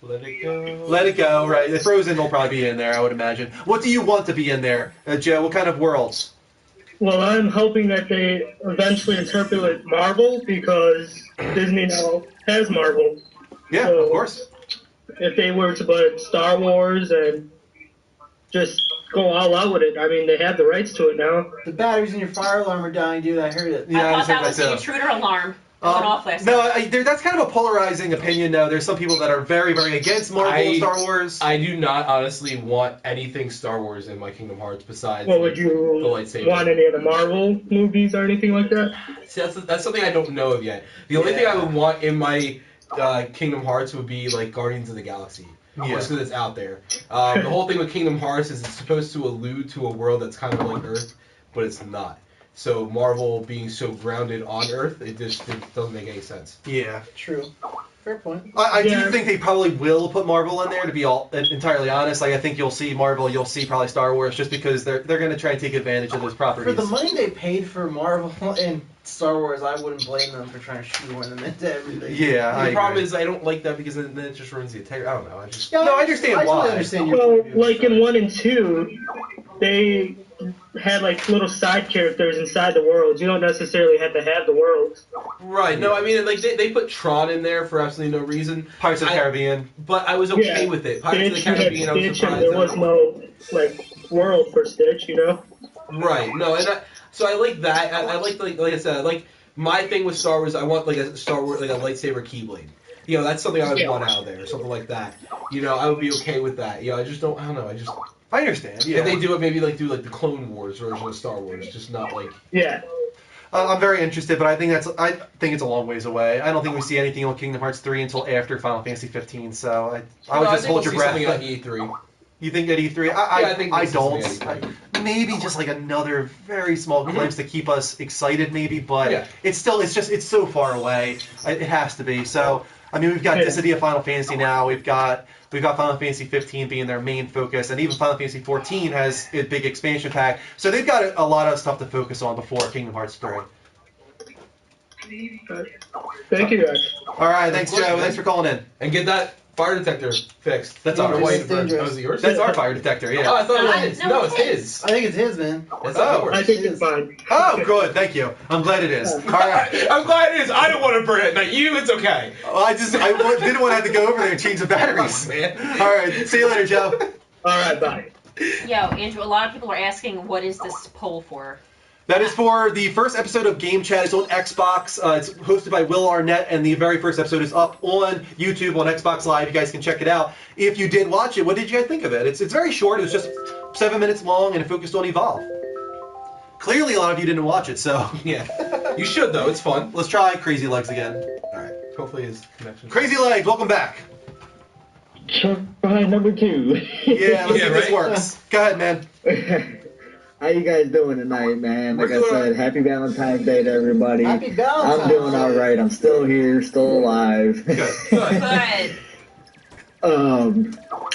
Let it go. Let it go, right. The Frozen will probably be in there, I would imagine. What do you want to be in there, Joe? What kind of worlds? Well, I'm hoping that they eventually interpolate Marvel because Disney now has Marvel. Yeah, So, of course. If they were to put Star Wars and just go all out with it, I mean, they have the rights to it now. The batteries in your fire alarm are dying, dude. I heard it. Yeah, I thought that heard was the too. intruder alarm going off last No, night. that's kind of a polarizing opinion, though. There's some people that are very, very against Marvel and Star Wars. I do not honestly want anything Star Wars in my Kingdom Hearts besides Well, would the you lightsaber. want any of the Marvel movies or anything like that? See, that's something I don't know of yet. The only thing I would want in my Kingdom Hearts would be like Guardians of the Galaxy. Yeah. Just because it's out there. The whole thing with Kingdom Hearts is it's supposed to allude to a world that's kind of like Earth, but it's not. So Marvel being so grounded on Earth, it doesn't make any sense. Yeah. True. Fair point. I Yeah. do think they probably will put Marvel in there, to be entirely honest. Like, I think you'll see Marvel, you'll see probably Star Wars, just because they're going to try and take advantage of those properties. For the money they paid for Marvel and Star Wars, I wouldn't blame them for trying to shoehorn them into everything. Yeah, The I problem agree. is I don't like that because then it just ruins the integrity. I don't know. I just Yeah, No, I understand I why. totally understand your Well, point of view. like in 1 and 2, they had like little side characters inside the worlds. You don't necessarily have to have the worlds. right. No, I mean like they put Tron in there for absolutely no reason. Pirates of the I- Caribbean. But I was okay Yeah. with it. Pirates of the Stitch, you had Caribbean, I was Stitch, surprised. and there was no like world for Stitch, you know. Right. No, and so I like that. I like I said, I like my thing with Star Wars. I want like a Star Wars like a lightsaber keyblade. You know, that's something I would want out of there, or something like that. You know, I would be okay with that. You know, I just don't. I don't know. I just I understand, yeah. if they do it, maybe like do like the Clone Wars version of Star Wars, just not like. Yeah. I'm very interested, but I think it's a long ways away. I don't think we see anything on Kingdom Hearts 3 until after Final Fantasy 15. So I would No, just think hold we'll your see breath. something on E3. You think at E3? Yeah, I think I we'll see don't. something at E3. Maybe just like another very small glimpse to keep us excited, maybe. But Yeah. it's so far away. It has to be. So I mean, we've got Yeah. this idea of Final Fantasy now. We've got Final Fantasy 15 being their main focus, and even Final Fantasy 14 has a big expansion pack. So they've got a lot of stuff to focus on before Kingdom Hearts 3. Thank you guys. All right, thanks, Of course, Joe. man. Thanks for calling in. And get that fire detector fixed. That's I don't know ours. why It's you dangerous. Oh, is it yours? That's our fire detector, Oh, yeah. I thought it No, was his. no, No, it's it's his. his. I think it's his, man. That's Oh. not yours. I think it's fine. Oh, good. Thank you. I'm glad it is. All right. I'm glad it is. I don't want to burn it. Not you. It's okay. Well, I didn't want to have to go over there and change the batteries. Man. All right. See you later, Joe. All right, bye. Yo, Andrew, a lot of people are asking, what is this poll for? That is for the first episode of Game Chat. It's on Xbox. It's hosted by Will Arnett, and the very first episode is up on YouTube on Xbox Live. You guys can check it out. If you did watch it, what did you guys think of it? It's very short. It was just 7 minutes long, and it focused on Evolve. Clearly, a lot of you didn't watch it, so Yeah. You should though. It's fun. let's try Crazy Legs again. All right. Hopefully his connection. Crazy Legs, welcome back. Try number 2. Yeah, let's see Yeah, if this right? works. Go ahead, man. How you guys doing tonight, man? Like We're I doing said, happy Valentine's Day to everybody. Happy Valentine's I'm doing Day. all right. I'm still here, still alive. Good. Good.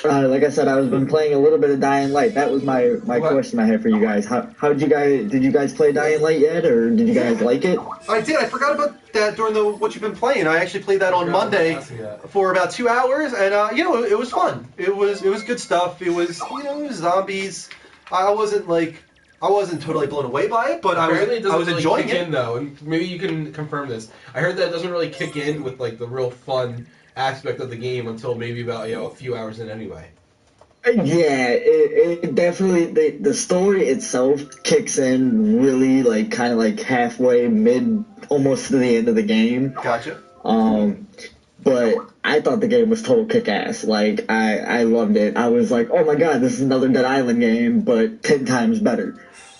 Like I said, I was been playing a little bit of Dying Light. That was my What? question I had for you guys. How did you guys play Dying Light yet, or did you guys like it? I did. I forgot about that during what you've been playing. I actually played that on Monday for about 2 hours, and it was fun. It was good stuff. It was it was zombies. I wasn't totally blown away by it, but Apparently it I doesn't was really enjoying kick it. in though, and maybe you can confirm this. I heard that it doesn't really kick in with like the real fun aspect of the game until maybe about a few hours in anyway. Yeah, it definitely the story itself kicks in really like kind of like halfway mid, almost to the end of the game. Gotcha. But I thought the game was total kick-ass. Like, I loved it. I was like, oh my god, this is another Dead Island game, but 10 times better.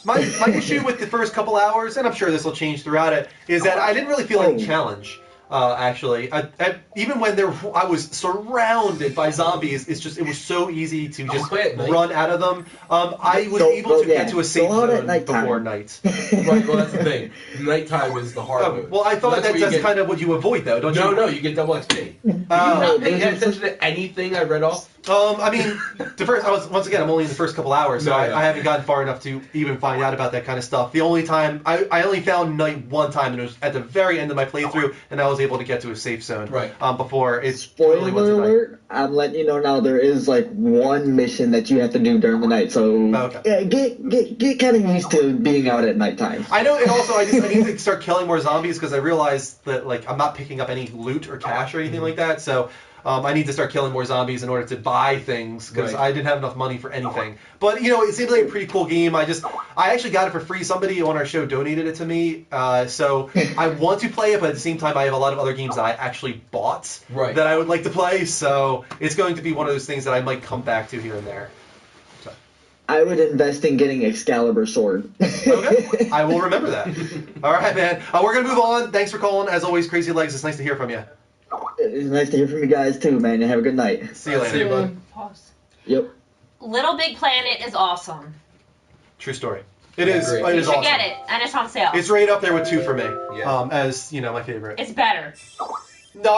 My issue with the first couple hours, and I'm sure this will change throughout it, is that I didn't really feel any challenge. Actually, even when I was surrounded by zombies, it was so easy to just play at night. run out of them. I was able to get to a safe Go out at zone nighttime. before night. Right, well that's the thing. Nighttime is the hard mode. Well, I thought That's where that's you get- kind of what you avoid, though, don't No, you? no, you get double XP. Oh. Not paying attention to anything I read off. I mean, I'm only in the first couple hours, so No, I haven't gotten far enough to even find out about that kind of stuff. The only time I only found night one time, and it was at the very end of my playthrough, and I was able to get to a safe zone. Right. Before it's Spoiler really wasn't night. alert, I'm letting you know now, there is like one mission that you have to do during the night, so Okay. yeah, get kind of used to being out at nighttime. I know, and also I need to start killing more zombies because I realized that like I'm not picking up any loot or cash or anything like that. So I need to start killing more zombies in order to buy things because Right. I didn't have enough money for anything. But it seems like a pretty cool game. I actually got it for free. Somebody on our show donated it to me, so I want to play it. But at the same time, I have a lot of other games that I actually bought Right. that I would like to play. So it's going to be one of those things that I might come back to here and there. I would invest in getting Excalibur sword. Okay, I will remember that. All right, man. We're gonna move on. Thanks for calling. As always, Crazy Legs. It's nice to hear from you. It's nice to hear from you guys too, man. Have a good night. See you later. See you, bud. Pause. Yep. Little Big Planet is awesome. True story. It is. Great. It You is should awesome. get it, and it's on sale. It's right up there with 2 for me. Yeah. As my favorite. It's better. No,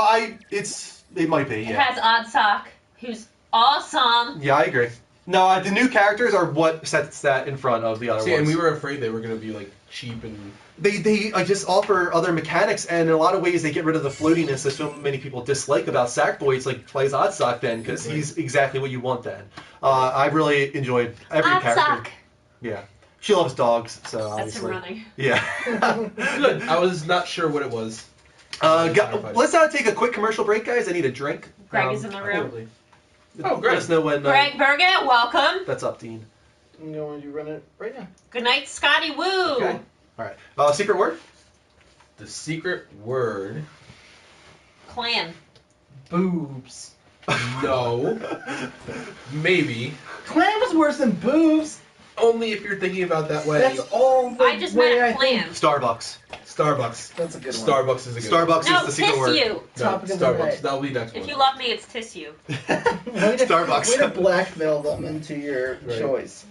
it might be. It Yeah. has Oddsock, who's awesome. Yeah, I agree. No, the new characters are what sets that in front of the other See, ones. and we were afraid they were gonna be like cheap and. They just offer other mechanics, and in a lot of ways they get rid of the floatiness that so many people dislike about Sackboy. It's like plays Oddsock then, because he's exactly what you want then. I really enjoyed every character. Oddsock. Yeah. She loves dogs, so That's him obviously. running. Yeah. Good. I was not sure what it was. Let's take a quick commercial break, guys. I need a drink. Greg is in the room. Totally. Oh, Let Greg. us know when. Greg Bergen, welcome. That's up, Dean. I'm going to run it right now. Good night, Scotty Woo. Okay. All right. Secret word? The secret word. Clan. Boobs. No. Maybe. Clam was worse than boobs. Only if you're thinking about that way. That's all the I just way meant I think. clan. Starbucks. Starbucks. That's a good one. Starbucks is a good one. Starbucks No, is the secret kiss word. you. No, Topic of the Starbucks. night. That'll be next one. If you love me, it's tiss you. Way to- Starbucks. Way to blackmail them into your Right. choice.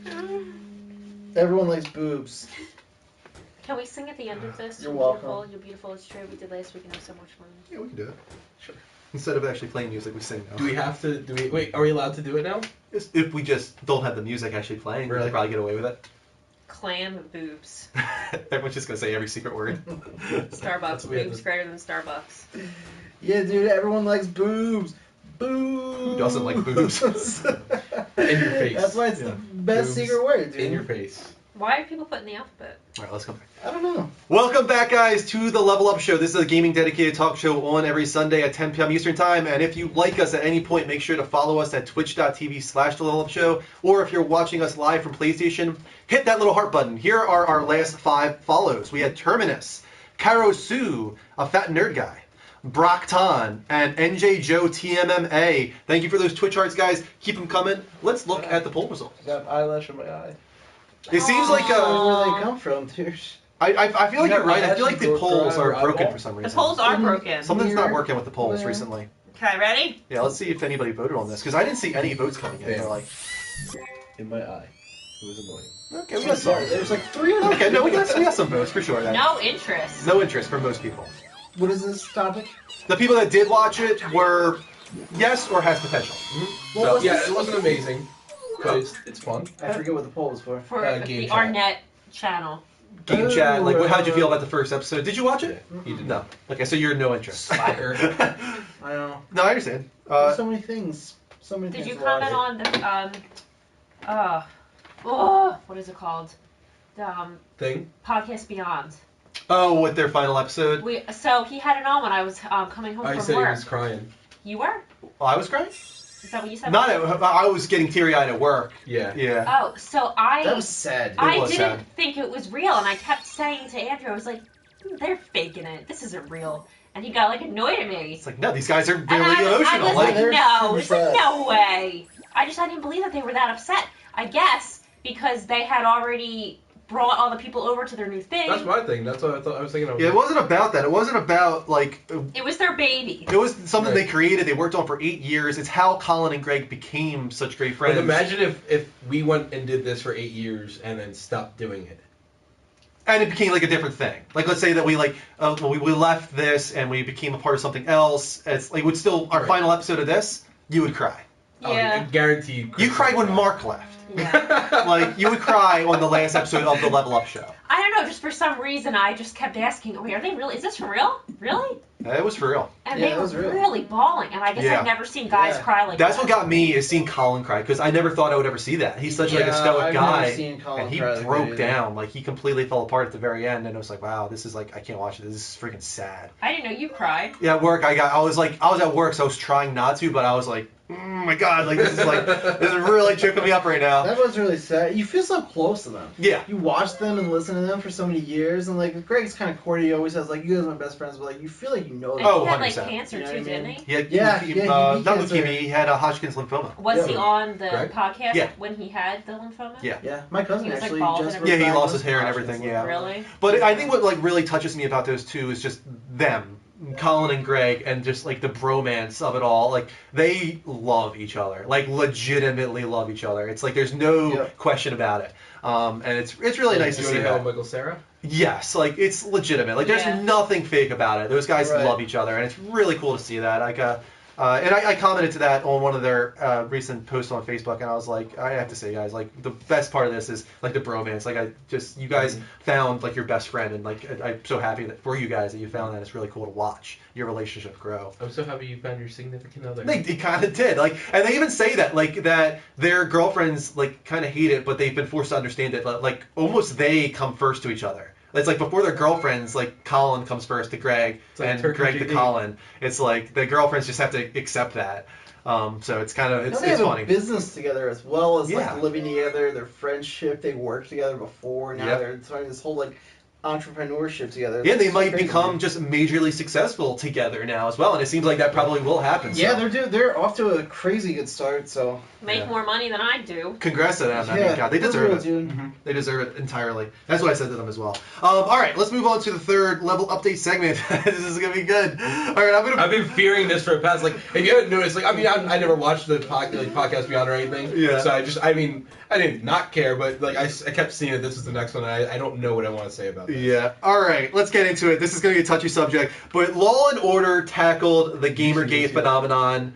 Everyone likes boobs. Can we sing at the end of this? You're You're welcome. beautiful, you're beautiful, it's true. We did last week and have so much fun. Yeah, we can do it. Sure. Instead of actually playing music, we sing now. Do we have to? Wait, are we allowed to do it now? If we just don't have the music actually playing, we Really? could probably get away with it. Clam boobs. Everyone's just gonna say every secret word. Starbucks. That's weird. Boobs greater than Starbucks. Yeah, dude, everyone likes boobs. Boobs. Who doesn't like boobs? In your face. That's why it's Yeah. the best Boobs secret word, dude. In your face. Why are people putting the alphabet? All right, let's come back. I don't know. Welcome back, guys, to the Level Up Show. This is a gaming dedicated talk show on every Sunday at 10 p.m. Eastern Time. And if you like us at any point, make sure to follow us at twitch.tv/the Level Up Show. Or if you're watching us live from PlayStation, hit that little heart button. Here are our last 5 follows. We had Terminus, Karo Sue, a fat nerd guy, Brock Ton, and NJ Joe TMMA. Thank you for those Twitch hearts, guys. Keep them coming. Let's look at the poll results. I got eyelash on my eye. It seems like I don't know where they come from, dude. I feel like Yeah, you're right. I right. feel like the Go polls dry are or broken eyeball? for some The reason. polls are broken. Something's not Here. working with the polls Where? recently. Okay, ready? Yeah, let's see if anybody voted on this because I didn't see any votes coming in. Yeah. They're like, In my eye. It was annoying. okay, we got some. There's like 3 of them. Okay, no, we got some votes for sure. No interest. No interest for most people. What is this topic? The people that did watch it were yes or has potential. What So, was yeah, this? it wasn't amazing, but it's fun. I forget what the poll was for. For Game the chat. Arnett channel. Game Oh, chat. Like, how'd you feel about the first episode? Did you watch it? He did No. Okay, so you're no interest. Slacker. I know. No, I understand. There's so many things. So many Did things. you to watch. comment on the what is it called? The Thing. Podcast Beyond. Oh, with their final episode. So he had it on when I was coming home I from said work. he was crying. You were? Oh, I was crying. Is that what you said? Not at, I was getting teary-eyed at work. Yeah. Yeah. Oh, so That was sad. I was didn't sad. think it was real, and I kept saying to Andrew, I was like, they're faking it. This isn't real. And he got like annoyed at me. It's like, no, these guys are And really I emotional. was Like, like, no, it's like, upset. no way. I didn't believe that they were that upset. I guess because they had already brought all the people over to their new thing. That's my thing. That's what I thought. I was thinking. yeah, it wasn't about that. It wasn't about like. It was their baby. It was something Right. they created. They worked on for 8 years. It's how Colin and Greg became such great friends. But imagine if we went and did this for 8 years and then stopped doing it. And it became like a different thing. Like, let's say that we like we left this and we became a part of something else. It's like would still our Right. final episode of this. You would cry. I Yeah. guarantee you. You cried when Mark left. Yeah. Like you would cry on the last episode of the Level Up show. I don't know, just for some reason I just kept asking, wait, are they really, is this for real? Really? It was for real. And Yeah, they it were was real. really bawling, and I guess Yeah. I've never seen guys Yeah. cry like That's that. what got me is seeing Colin cry because I never thought I would ever see that. He's such like a Yeah, stoic I've guy, never seen Colin and he cry like that broke either. down. Like he completely fell apart at the very end, and I was like, wow, this is like I can't watch it. This is freaking sad. I didn't know you cried. Yeah, at work I was at work, so I was trying not to, but I was like, oh my god, like this is really choking me up right now. That was really sad. You feel so close to them. Yeah. You watch them and listen to them for so many years, and like Greg's kind of corny. He always says like, "You guys are my best friends," but like you feel like you know And them. Oh, he had like 100%. cancer You know too, what I mean? didn't he? He had Yeah, leukemia, yeah, he beat not cancer. leukemia. He had Hodgkin's lymphoma. Was Yeah. he on the Greg? podcast Yeah. when he had the lymphoma? Yeah. Yeah, my cousin He was, like, actually bald just and Yeah, he was lost his hair and diagnosed with everything, Hodgkin's yeah. Really? But I think what like really touches me about those two is just them, Colin and Greg, and just like the bromance of it all. Like they love each other, like legitimately love each other. It's like there's no Yeah. question about it. And it's really nice to You see wanna know that. Michael Sarah? Yes, like it's legitimate. Like there's Yeah. nothing fake about it. Those guys Right. love each other, and it's really cool to see that. Like, and I commented to that on one of their recent posts on Facebook, and I was like, I have to say, guys, like the best part of this is like the bromance. Like you guys found like your best friend, and like I'm so happy that for you guys that you found that. It's really cool to watch your relationship grow. I'm so happy you found your significant other. They kind of did, like, and they even say that, like, that their girlfriends, like, kind of hate it, but they've been forced to understand it. Like, almost they come first to each other. It's like before their girlfriends, like, Colin comes first to Greg, It's like and Turk Greg and to JD. Colin. It's like the girlfriends just have to accept that. So it's kind of Now it's they have funny. a business together as well as Yeah. like living together, their friendship. They worked together before. Now Yep. they're starting this whole like entrepreneurship together. Yeah, they It's might crazy. become just majorly successful together now as well, and it seems like that probably will happen. Yeah, so. they're off to a crazy good start. So Make Yeah. more money than I do. Congrats to them. I Yeah, mean, God, they for deserve real, it. dude. Mhm. They deserve it entirely. That's what I said to them as well. All right, let's move on to the third level update segment. This is gonna be good. All right, I've been fearing this for the past, like, if you haven't noticed, like, I mean, I never watched the podcast Beyond or anything. Yeah. So I didn't not care, but, like, I kept seeing it. This is the next one, and I don't know what I want to say about this. Yeah. All right, let's get into it. This is going to be a touchy subject, but Law and Order tackled the Gamergate phenomenon,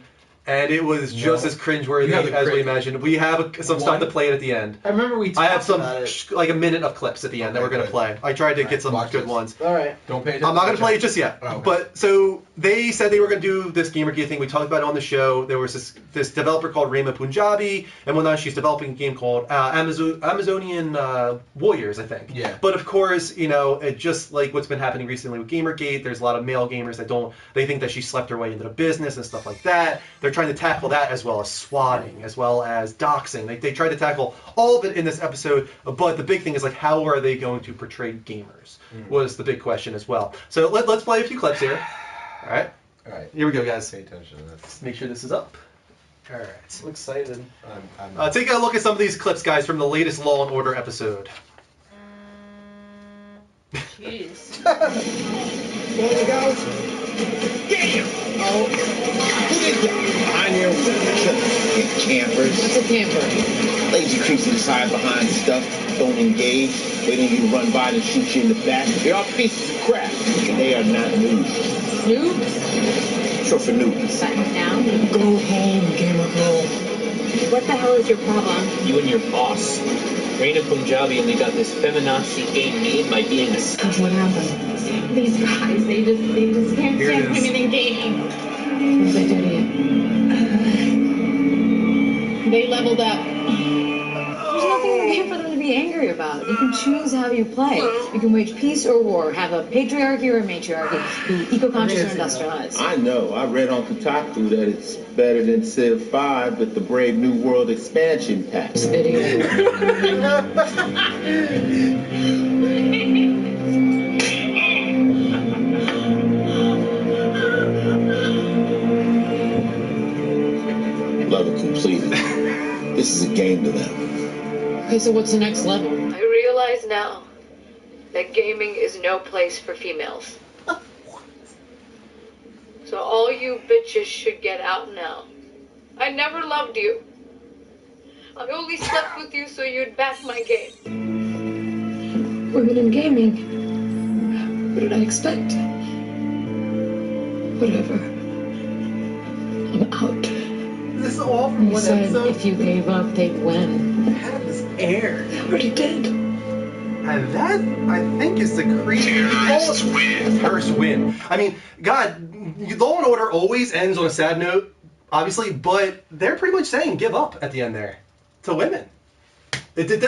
and it was just as cringeworthy You have the as we cringe. imagined. We have some stuff to play it at the end. I remember we talked I have some about it. like a minute of clips at the end that Okay, we're going to good. play. I tried to Alright, get some watch good this. ones. All right. Don't pay attention. I'm not going to play it just yet. Oh, okay. But so they said they were going to do this Gamergate thing. We talked about it on the show. There was this developer called Rema Punjabi, and whatnot. She's developing a game called Amazonian Warriors, I think. Yeah. But of course, you know, it just like what's been happening recently with Gamergate, there's a lot of male gamers that they think that she slept her way into the business and stuff like that. They're trying to tackle that as well as swatting, as well as doxing. They tried to tackle all of it in this episode, but the big thing is like how are they going to portray gamers was the big question as well. So let's play a few clips here. All right, All right. here we go, guys. Pay attention to this. Make sure this is up. All right. I'm excited. I'm Take a look at some of these clips, guys, from the latest Law and Order episode. Jeez. There you go. Damn! Oh, who did that? On your campers. What's a camper? Lazy creeps that decide behind stuff, don't engage, waiting you to run by and shoot you in the back. They're all pieces of crap, and they are not noobs. Noobs? Short for noobs. Silent down. Go home, gamer girl. What the hell is your problem? You and your boss. Reina Punjabi only got this feminazi game made by being a What happened? These guys, they just can't Here it stand is. women in gaming. What did they do to you? They leveled up. There's nothing in the game for them to be angry about. You can choose how you play. You can wage peace or war, have a patriarchy or a matriarchy, be eco-conscious or industrialized. I know. I read on Kotaku that it's better than Civ 5 with the Brave New World expansion pack. Idiot. Level completed. This is a game to them. Okay, so what's the next level? I realize now that gaming is no place for females. So all you bitches should get out now. I never loved you. I only slept with you so you'd back my game. Women in gaming. What did I expect? Whatever. I'm out. This is all from You one said episode. if you gave up, they'd win. How did this air? I already did. And that, I think, is the craziest first win. I mean, God, Law and Order always ends on a sad note, obviously, but they're pretty much saying give up at the end there to women. Isn't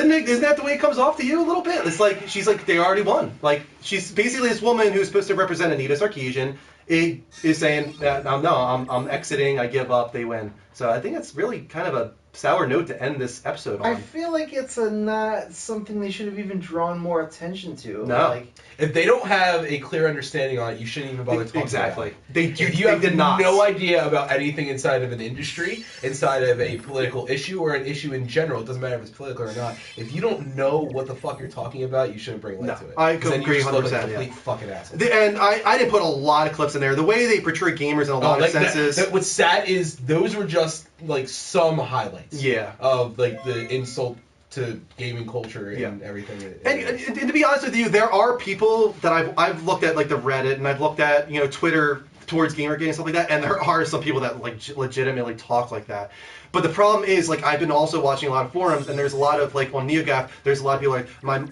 that the way it comes off to you a little bit? It's like she's like they already won. Like she's basically this woman who's supposed to represent Anita Sarkeesian is saying that I'm exiting, I give up, they win. So I think it's really kind of a sour note to end this episode on. I feel like it's not something they should have even drawn more attention to. No. Like, If they don't have a clear understanding on it, you shouldn't even bother talking Exactly. about They it. You have did not. no idea about anything inside of an industry, inside of a political issue, or an issue in general. It doesn't matter if it's political or not. If you don't know what the fuck you're talking about, you shouldn't bring light No, to it. I 'Cause then you agree just look like 100%, a complete yeah. fucking asshole. And I didn't put a lot of clips in there. The way they portray gamers in a lot of senses. What's sad is those were just like some highlights. Yeah. Of like the insult to gaming culture and everything. And to be honest with you, there are people that I've looked at, like the Reddit, and I've looked at Twitter towards Gamergate and stuff like that, and there are some people that like legitimately talk like that. But the problem is, like, I've been also watching a lot of forums, and there's a lot of, like, on NeoGAF, there's a lot of people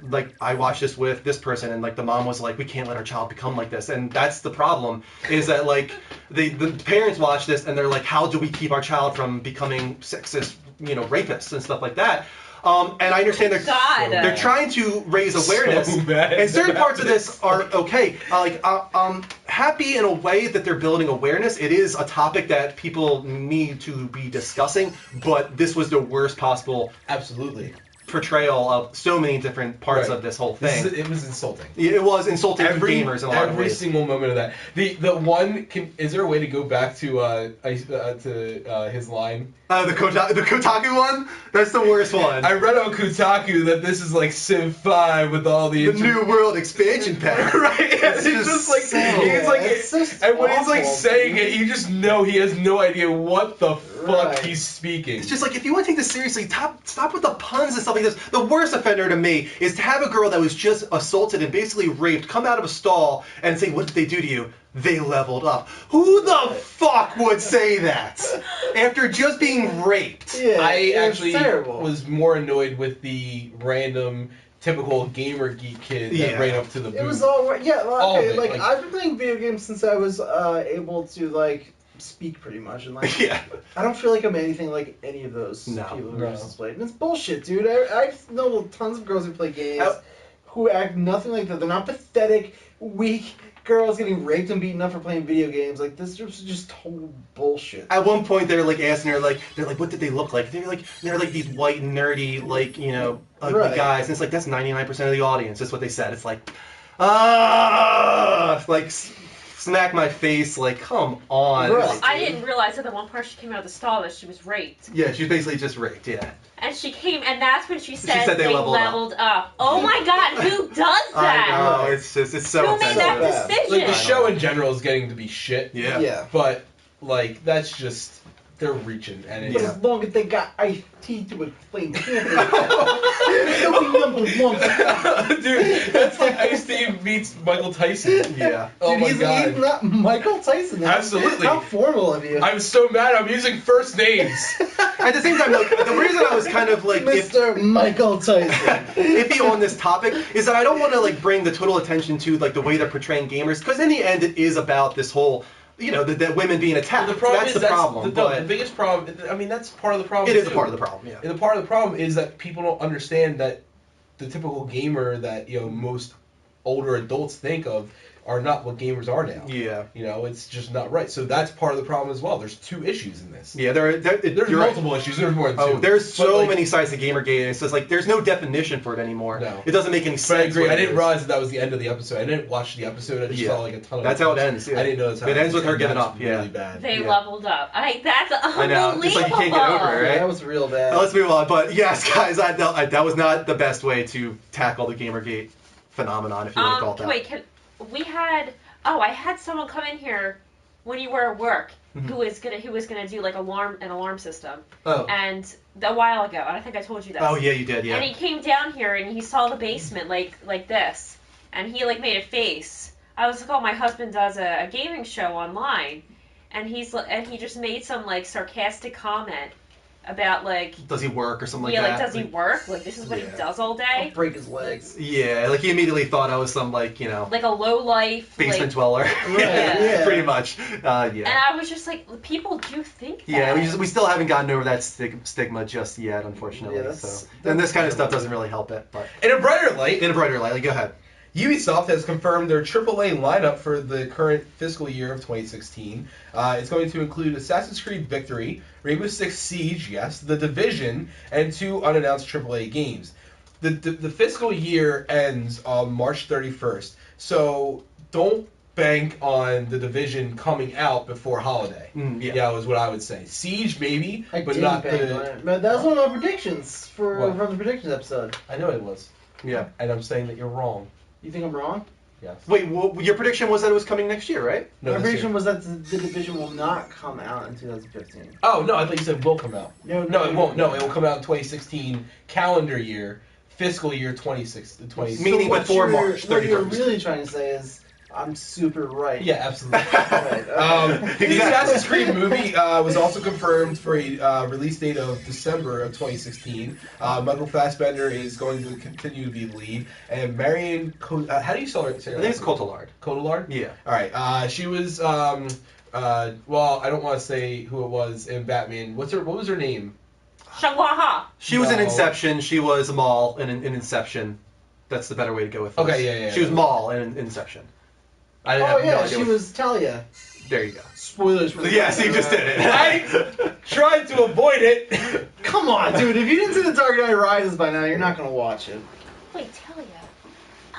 like, I watched this with this person, and, like, the mom was like, we can't let our child become like this. And that's the problem, is that, like, the parents watch this, and they're like, how do we keep our child from becoming sexist, rapists and stuff like that? And I understand they're trying to raise awareness, and certain parts of this are okay. Happy in a way that they're building awareness. It is a topic that people need to be discussing, but this was the worst possible portrayal of so many different parts of this whole thing. It was insulting. It was insulting to gamers in a lot of ways. Every single moment of that. The one is there a way to go back to his line? The Kotaku one? That's the worst one. I read on Kotaku that this is like Civ 5 with all the New World expansion pack. Right? It's just like and when he's like saying it, you just know he has no idea what the fuck he's speaking. It's just like, if you want to take this seriously, stop with the puns and stuff like this. The worst offender to me is to have a girl that was just assaulted and basically raped come out of a stall and say, what did they do to you? They leveled up. Who the fuck would say that after just being raped? Yeah, I actually was more annoyed with the random typical gamer geek kid that ran up to the booth. It was all right. Yeah, All of it, like I've been playing video games since I was able to like speak pretty much, and like I don't feel like I'm anything like any of those people who just played. And it's bullshit, dude. I know tons of girls who play games who act nothing like that. They're not pathetic, weak girls getting raped and beaten up for playing video games. Like, this is just total bullshit. At one point, they're like asking her, like, what did they look like? They're like these white nerdy, like, ugly guys. And it's like, that's 99% of the audience. That's what they said. It's like, like, smack my face, like, come on. Well, I didn't realize that the one part she came out of the stall that she was raped. Yeah, she was basically just raped, And she came, and that's when she said they leveled up. Oh my god, who does that? I know, it's so Who made that decision? Like, the show in general is getting to be shit. Yeah. But, like, that's just, they're reaching. And but as long as they got iced tea to explain they'll be number one. Dude, that's like Ice-T meets Michael Tyson. Yeah. Oh Dude, my he's god. not Michael Tyson. Absolutely. How formal of you. I'm so mad I'm using first names. At the same time, like, the reason I was kind of like Mr. Michael Tyson iffy on this topic is that I don't want to like bring the total attention to like the way they're portraying gamers, because in the end it is about this whole that women being attacked. The problem that's the problem. The biggest problem. I mean, that's part of the problem. It is a part of the problem. Yeah. And the part of the problem is that people don't understand that the typical gamer that most older adults think of are not what gamers are now. Yeah. It's just not right. So that's part of the problem as well. There's two issues in this. Yeah, there's multiple issues. There's more than two. Oh, there's so many sides to Gamergate, and it's just like there's no definition for it anymore. No. It doesn't make any sense. But I agree. I didn't realize that was the end of the episode. I didn't watch the episode. I just saw like a ton of. That's how it ends. Yeah. I didn't know that's how it ends with her giving up. Really bad. They leveled up. That's unbelievable. I know. It's like you can't get over it, right? That was real bad. Let's move on. But yes, guys, that was not the best way to tackle the Gamergate phenomenon, if you want to call it that. Wait, I had someone come in here when you were at work who was gonna do like an alarm system. Oh. And a while ago, and I think I told you this. Oh yeah, you did. Yeah. And he came down here and he saw the basement like this, and he like made a face. I was like, oh, my husband does a gaming show online, and he just made some like sarcastic comment about like, does he work or something like that? Yeah, like does he work? Like, this is what he does all day? I'll break his legs. Yeah, like he immediately thought I was some like like a low life basement dweller. Yeah, pretty much. Yeah. And I was just like, people do think that. Yeah, we still haven't gotten over that stigma just yet, unfortunately. Yeah, and this kind of stuff doesn't really help it. But in a brighter light, go ahead. Ubisoft has confirmed their AAA lineup for the current fiscal year of 2016. It's going to include Assassin's Creed Victory, Rainbow Six Siege, yes, The Division, and 2 unannounced AAA games. The fiscal year ends on March 31st, so don't bank on The Division coming out before holiday. Yeah, is what I would say. Siege, maybe, but not the... But that was one of my predictions from the predictions episode. I know it was. Yeah. And I'm saying that you're wrong. You think I'm wrong? Yes. Wait, well, your prediction was that it was coming next year, right? No, My this prediction year. was that the division will not come out in 2015. Oh no, I thought you said will come out. No, It won't. No, it will come out in 2016 calendar year, fiscal year 2016. Meaning what before you're- March What you're 31st. really trying to say is, I'm super right. Yeah, absolutely. Right, okay. The Assassin's Creed movie was also confirmed for a release date of December of 2016. Michael Fassbender is going to continue to be the lead, and Marion, how do you say her? I think it's Cotillard. Cotillard? Yeah. All right. She was well, I don't want to say who it was in Batman. What was her name? Shangwaha. She was in No. Inception. She was Maul in Inception. That's the better way to go with this. Okay, yeah. She was Maul in Inception. I Oh have no yeah, idea she what- was Talia. There you go. Spoilers for the Yes, you just did it. I tried to avoid it. Come on, dude. If you didn't see The Dark Knight Rises by now, you're not gonna watch it. Wait, Talia.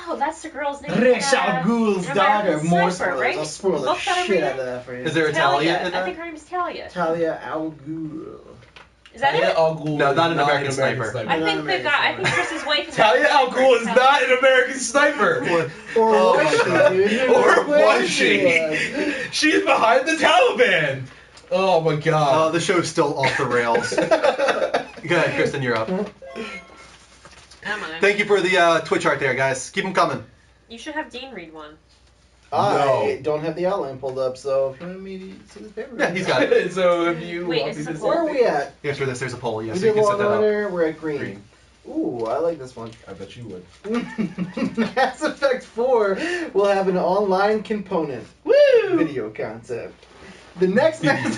Oh, that's the girl's name. Ra's al Ghul's American daughter. More Sniper, spoilers. right? I'll spoil the Book that I'm shit out reading? of that for you. Is there a Talia in I that? think her name is Talia. Talia al Ghul. Is that it? Al Ghul No, is not an American Sniper. I think the guy. I think Chris's wife. is Talia al Ghul is not an American sniper. Or Oh was my she, God. dude? Or Where was she? She's behind the Taliban. Oh my god. The show's still off the rails. Go ahead, Kristen, you're up. Am I? Thank you for the Twitch art there, guys. Keep them coming. You should have Dean read one. I don't have the outline pulled up, so if you want me to see the paper. Yeah, he's got it. So if you Wait, want it's me to the say- Where are we at? Yes, for this, there's a poll. Yes, We so you did can set Law that and up. Order, we're at green. Green. Ooh, I like this one. I bet you would. Mass Effect 4 will have an online component. Woo! Video concept. The next Mass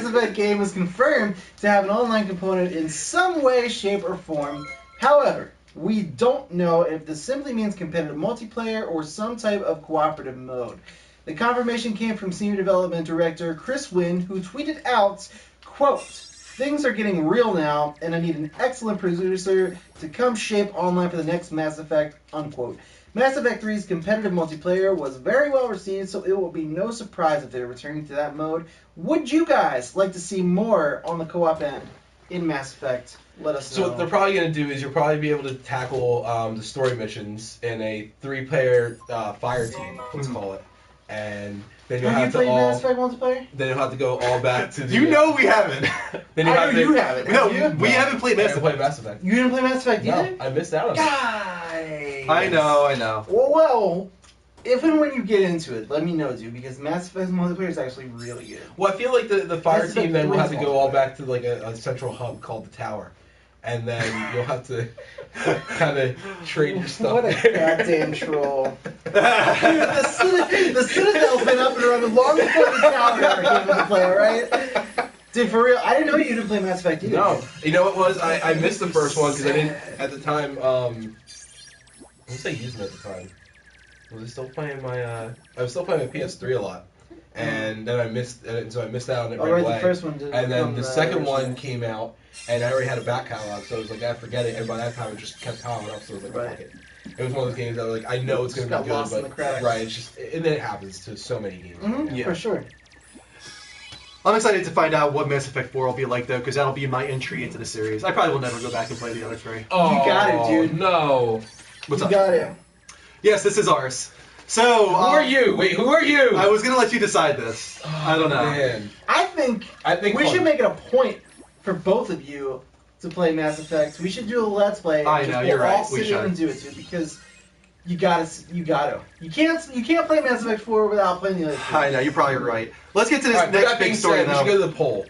Effect game is confirmed to have an online component in some way, shape, or form. However, we don't know if this simply means competitive multiplayer or some type of cooperative mode. The confirmation came from Senior Development Director Chris Wynn, who tweeted out, quote, "Things are getting real now, and I need an excellent producer to come shape online for the next Mass Effect," unquote. Mass Effect 3's competitive multiplayer was very well received, so it will be no surprise if they're returning to that mode. Would you guys like to see more on the co-op end in Mass Effect? Let us know. So what they're probably going to do is you'll probably be able to tackle the story missions in a 3-player fire team, let's call it. And then you'll Have you have to played all. Mass Effect multiplayer? Then you'll have to go all back to the. You know we haven't. Then you I have know to, you haven't. No, Have you? we haven't played I Mass haven't Effect. played Mass Effect. You didn't play Mass Effect either? No, I missed out on it. Guys. I know. Well, if and when you get into it, let me know, dude, because Mass Effect multiplayer is actually really good. Well, I feel like the fire Mass Effect team then will have to 3's go all back to like a central hub called the Tower. And then you'll have to kind of trade your stuff What a there. goddamn troll. Dude, the Citadel's been up and running long before the Tower ever came into play, alright? Dude, for real, I didn't know you didn't play Mass Effect either. No, you know what it was? I missed the first one because I didn't at the time. What was I using at the time? Was I still playing my? I was still playing my PS3 a lot, and then I missed out on it right Alright, away. the first one didn't And then come, the second originally. one came out, and I already had a back catalog, so I was like, I forget it. And by that time, it just kept piling up. So I was like, Right. fuck it. It was one of those games that like I know it's Just gonna got be good, lost in but the cracks. right, it's just and then it happens to so many games. Mm-hmm, Yeah. for sure. I'm excited to find out what Mass Effect 4 will be like, though, because that'll be my entry into the series. I probably will never go back and play the other three. Oh, You got it, dude. No. What's you up? got it. Yes, this is ours. So, Who are you? Wait, who are you? I was going to let you decide this. I don't know. Man. I think we fun. should make it a point for both of you to play Mass Effect. We should do a Let's Play. I Just know, we'll you're right, all we sit down should. and do it, dude, because you gotta. You can't play Mass Effect 4 without playing the other two. I know, you're probably right. Let's get to this All right, with next that big being story, said, we though. should go to the poll.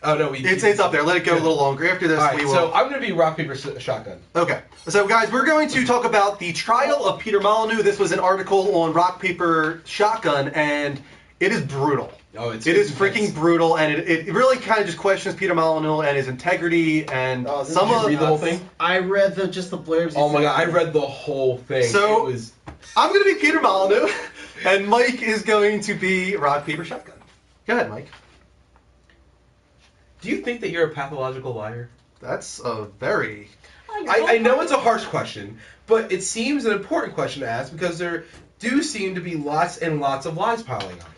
Oh no, It's up there. Let it go a little longer. After this, All right, we will. so I'm gonna be rock paper shotgun. Okay. So, guys, we're going to talk about the trial of Peter Molyneux. This was an article on Rock, Paper, Shotgun, and it is brutal. Oh, It is freaking brutal, and it really kind of just questions Peter Molyneux and his integrity and this some is of read the whole thing. I read just the blurbs. Oh my god, I read the whole thing. So- it was I'm going to be Peter Molyneux, and Mike is going to be Rock, Paper, Shotgun. Go ahead, Mike. Do you think that you're a pathological liar? That's a very... Oh, you're I both know right. it's a harsh question, but it seems an important question to ask because there do seem to be lots and lots of lies piling up.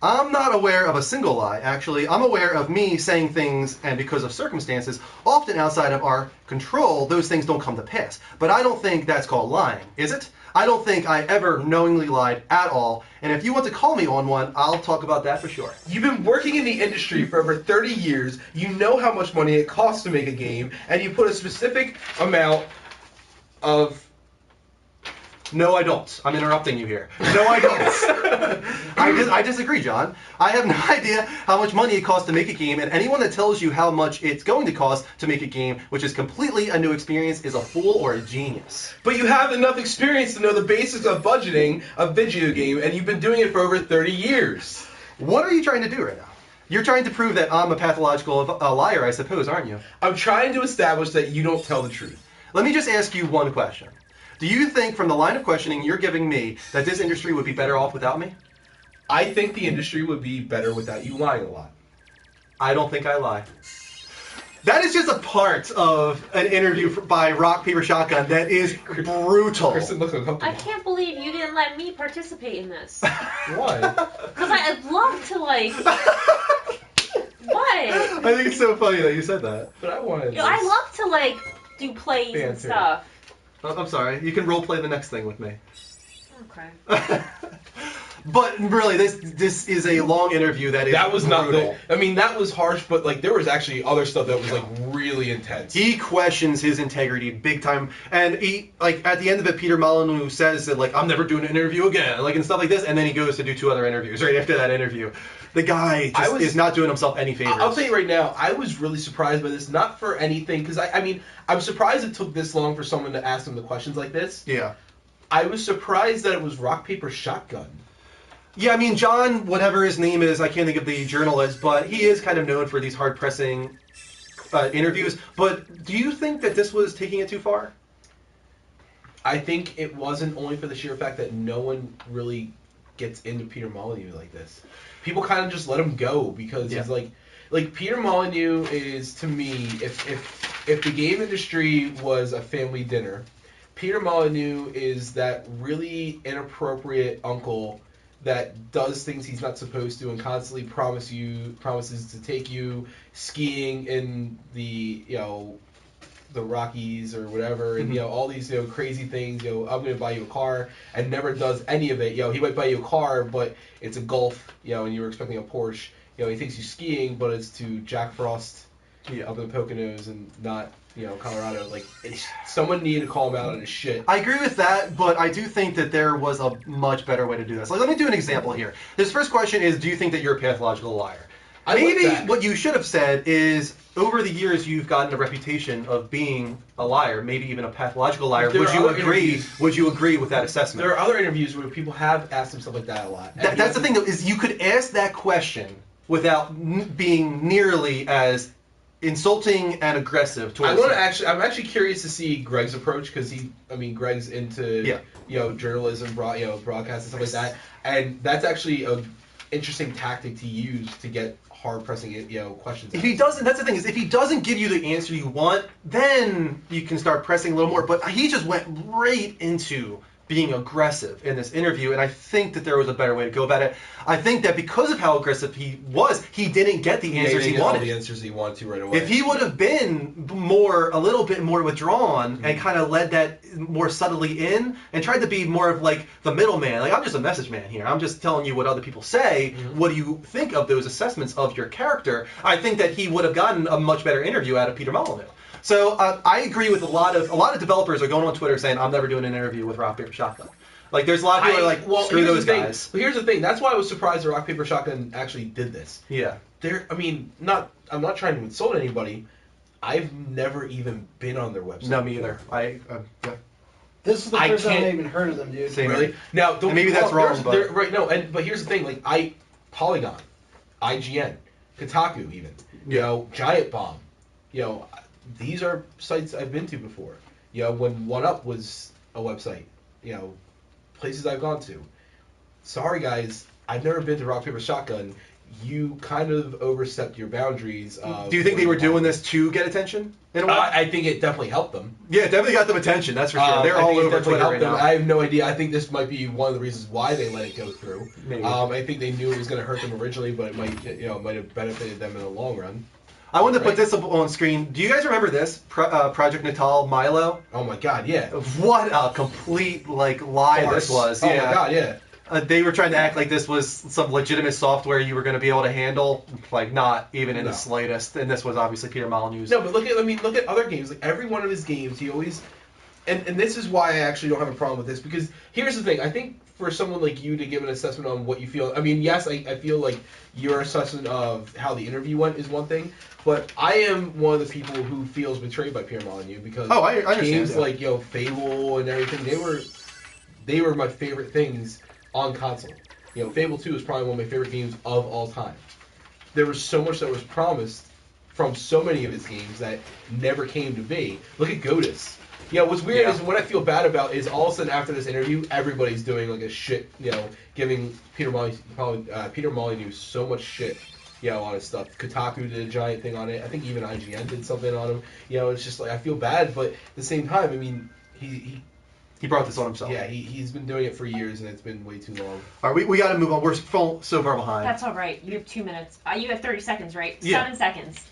I'm not aware of a single lie, actually. I'm aware of me saying things, and because of circumstances, often outside of our control, those things don't come to pass. But I don't think that's called lying, is it? I don't think I ever knowingly lied at all, and if you want to call me on one, I'll talk about that for sure. You've been working in the industry for over 30 years, you know how much money it costs to make a game, and you put a specific amount of... No, I don't. I'm interrupting you here. No, I don't. I disagree, John. I have no idea how much money it costs to make a game, and anyone that tells you how much it's going to cost to make a game, which is completely a new experience, is a fool or a genius. But you have enough experience to know the basics of budgeting a video game, and you've been doing it for over 30 years. What are you trying to do right now? You're trying to prove that I'm a pathological liar, I suppose, aren't you? I'm trying to establish that you don't tell the truth. Let me just ask you one question. Do you think, from the line of questioning you're giving me, that this industry would be better off without me? I think the industry would be better without you lying a lot. I don't think I lie. That is just a part of an interview by Rock, Paper, Shotgun that is brutal. Kristen, look uncomfortable. I can't believe you didn't let me participate in this. Why? Because I'd love to, like... What? I think it's so funny that you said that. But I wanted I love to, like, do plays and Banter. stuff. I'm sorry. You can role play the next thing with me. Okay. But really, this is a long interview that is That was not brutal. the... I mean, that was harsh, but, like, there was actually other stuff that was, like, really intense. He questions his integrity big time, and he, like, at the end of it, Peter Molyneux says that, like, I'm never doing an interview again, like, and stuff like this, and then he goes to do 2 other interviews right after that interview. The guy just is not doing himself any favors. I'll tell you right now, I was really surprised by this, not for anything, because, I mean, I'm surprised it took this long for someone to ask him the questions like this. Yeah. I was surprised that it was Rock, Paper, Shotgun. Yeah, I mean, John, whatever his name is, I can't think of the journalist, but he is kind of known for these hard-pressing interviews. But do you think that this was taking it too far? I think it wasn't only for the sheer fact that no one really gets into Peter Molyneux like this. People kind of just let him go because he's like Peter Molyneux is, to me, if the game industry was a family dinner, Peter Molyneux is that really inappropriate uncle that does things he's not supposed to and constantly promises to take you skiing in the, you know, the Rockies or whatever, and, you know, all these, you know, crazy things, you know, I'm going to buy you a car, and never does any of it. You know, he might buy you a car, but it's a Golf, you know, and you were expecting a Porsche. You know, he takes you skiing, but it's to Jack Frost up in the Poconos and not, you know, Colorado. Like, someone needed to call him out on his shit. I agree with that, but I do think that there was a much better way to do this. Like, let me do an example here. This first question is, do you think that you're a pathological liar? Maybe what you should have said is, over the years, you've gotten a reputation of being a liar, maybe even a pathological liar. Would you agree? Would you agree with that assessment? There are other interviews where people have asked him stuff like that a lot. That's the thing, though, is you could ask that question without being nearly as insulting and aggressive towards I'm actually curious to see Greg's approach, because Greg's into you know, journalism, broadcast and stuff like that, and that's actually a interesting tactic to use to get hard-pressing, you know, questions. If he doesn't, that's the thing, is if he doesn't give you the answer you want, then you can start pressing a little more. But he just went right into being aggressive in this interview, and I think that there was a better way to go about it. I think that because of how aggressive he was, he didn't get the answers he wanted. All the answers he wanted to right away. If he would have been a little bit more withdrawn and kind of led that more subtly in and tried to be more of like the middleman, like, I'm just a message man here, I'm just telling you what other people say, what do you think of those assessments of your character, I think that he would have gotten a much better interview out of Peter Molyneux. So I agree with a lot of developers are going on Twitter saying, I'm never doing an interview with Rock, Paper, Shotgun. Like, there's a lot of people who are like, well, screw those guys. But here's the thing. That's why I was surprised that Rock, Paper, Shotgun actually did this. Yeah. I'm not trying to insult anybody. I've never even been on their website. No, me either. This is the first time I've even heard of them, dude. Same really? Now, don't maybe that's wrong, but right? No, but here's the thing. Like, Polygon, IGN, Kotaku, even, you know, Giant Bomb, you know, these are sites I've been to before. You know, when OneUp was a website, you know, places I've gone to. Sorry, guys, I've never been to Rock, Paper, Shotgun. you kind of overstepped your boundaries. Do you think they were doing this to get attention? In a way? I think it definitely helped them. Yeah, it definitely got them attention. That's for sure. They're all over Twitter right now. I have no idea. I think this might be one of the reasons why they let it go through. Maybe. I think they knew it was going to hurt them originally, but it might have benefited them in the long run. I wanted to put this up on screen. Do you guys remember this? Project Natal Milo? Oh my god, yeah. What a complete lie farce. This was. Oh my god, yeah. They were trying to act like this was some legitimate software you were going to be able to handle, like not even in the slightest. And this was obviously Peter Molyneux's. No, but look at other games. Like every one of his games, he always, and this is why I actually don't have a problem with this, because here's the thing. I think for someone like you to give an assessment on what you feel, I mean, yes, I feel like your assessment of how the interview went is one thing, but I am one of the people who feels betrayed by Pierre Molyneux because I understand, games like Fable and everything, they were my favorite things on console. Fable 2 is probably one of my favorite games of all time. There was so much that was promised from so many of his games that never came to be. Look at Godus. What's weird is what I feel bad about is all of a sudden after this interview, everybody's doing like a shit, giving Peter Molyneux so much shit, on his stuff. Kotaku did a giant thing on it. I think even IGN did something on him. It's just like I feel bad, but at the same time, I mean, he brought this on himself. Yeah, he's been doing it for years, and it's been way too long. All right, we got to move on. We're so far behind. That's all right. You have 2 minutes. You have 30 seconds, right? Yeah. 7 seconds.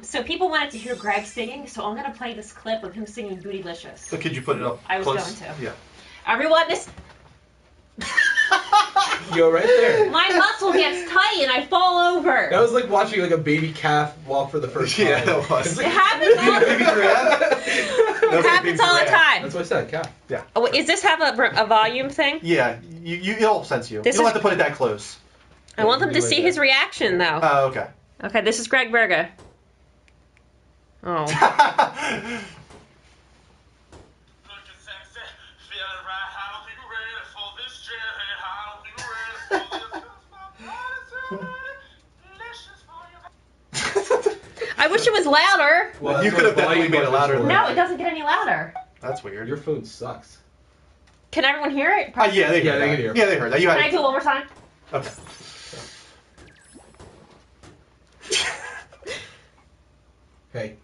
So people wanted to hear Greg singing, so I'm going to play this clip of him singing Bootylicious. So could you put it up I was close? going to. Yeah. Everyone, this... Yo, right there. My muscle gets tight and I fall over. That was like watching like a baby calf walk for the first time. Yeah, that was. It happens all It happens all the time. That's what I said, calf. Yeah. Oh, is this have a volume thing? Yeah, it'll sense you. This you don't is- have to put it that close. I want them to see his reaction, though. Oh, okay. Okay, this is Greg Berga. Oh. I wish it was louder. Well, you could have definitely made it louder. No, it doesn't get any louder. That's weird. Your phone sucks. Can everyone hear it? Yeah, they heard that. can hear. Yeah, they heard that. You Can had I do it one more time? Okay. Hey.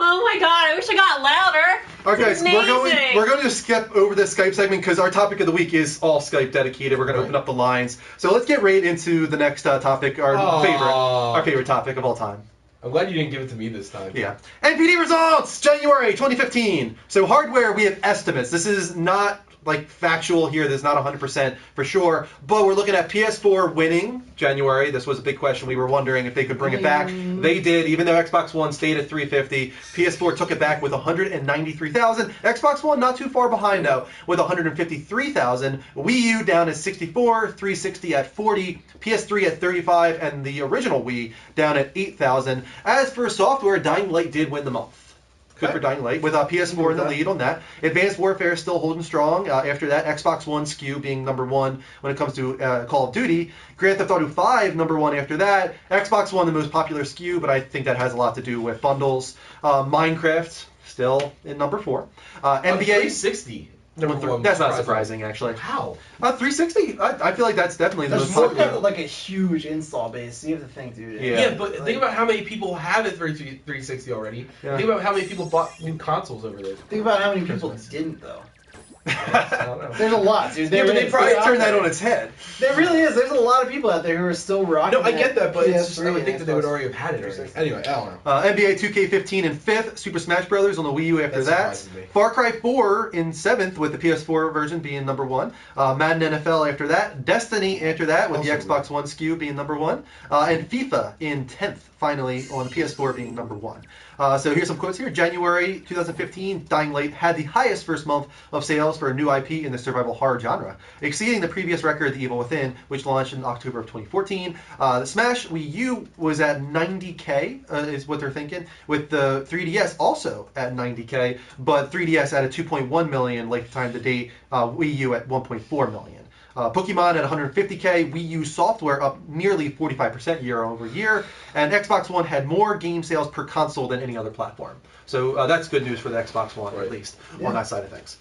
Oh my god, I wish I got louder. All right, guys, This is we're going to skip over this Skype segment because our topic of the week is all Skype dedicated. We're going to open up the lines. So let's get right into the next topic, our favorite topic of all time. I'm glad you didn't give it to me this time. Yeah. NPD results, January 2015. So hardware, we have estimates. This is not like factual here. This is not 100% for sure. But we're looking at PS4 winning January. This was a big question. We were wondering if they could bring it back. They did, even though Xbox One stayed at 350. PS4 took it back with 193,000. Xbox One not too far behind though, with 153,000. Wii U down at 64, 360 at 40, PS3 at 35, and the original Wii down at 8,000. As for software, Dying Light did win the month. Good for Dying Light, with PS4 in the lead on that. Advanced Warfare still holding strong. After that, Xbox One SKU being number one when it comes to Call of Duty. Grand Theft Auto 5 number one after that. Xbox One the most popular SKU, but I think that has a lot to do with bundles. Minecraft still in number 4. NBA 360. Number one. That's not surprising, actually. How? 360. I feel like that's definitely the most That's popular. like a huge install base. You have to think, dude. Yeah, but think about how many people have it 360 already. Yeah. Think about how many people bought new consoles over there. Think about how many people didn't, though. I don't know. There's a lot, dude. Yeah, but they probably turned that on its head. There really is. There's a lot of people out there who are still rocking. No, I get that, but it's just, I PS3 would think that they would and already have had it already. Anyway, I don't know. NBA 2K15 in 5th, Super Smash Bros. On the Wii U after that. surprises me. Far Cry 4 in 7th with the PS4 version being number 1. Madden NFL after that. Destiny after that with the Also Xbox One SKU being number 1. And FIFA in 10th finally on the PS4 being number 1. So here's some quotes here. January 2015, Dying Light had the highest first month of sales for a new IP in the survival horror genre, exceeding the previous record, The Evil Within, which launched in October of 2014. The Smash Wii U was at 90K, is what they're thinking, with the 3DS also at 90K, but 3DS at a 2.1 million lifetime to date, Wii U at 1.4 million. Pokemon at 150K, Wii U software up nearly 45% year over year, and Xbox One had more game sales per console than any other platform. So that's good news for the Xbox One, at least, on that side of things.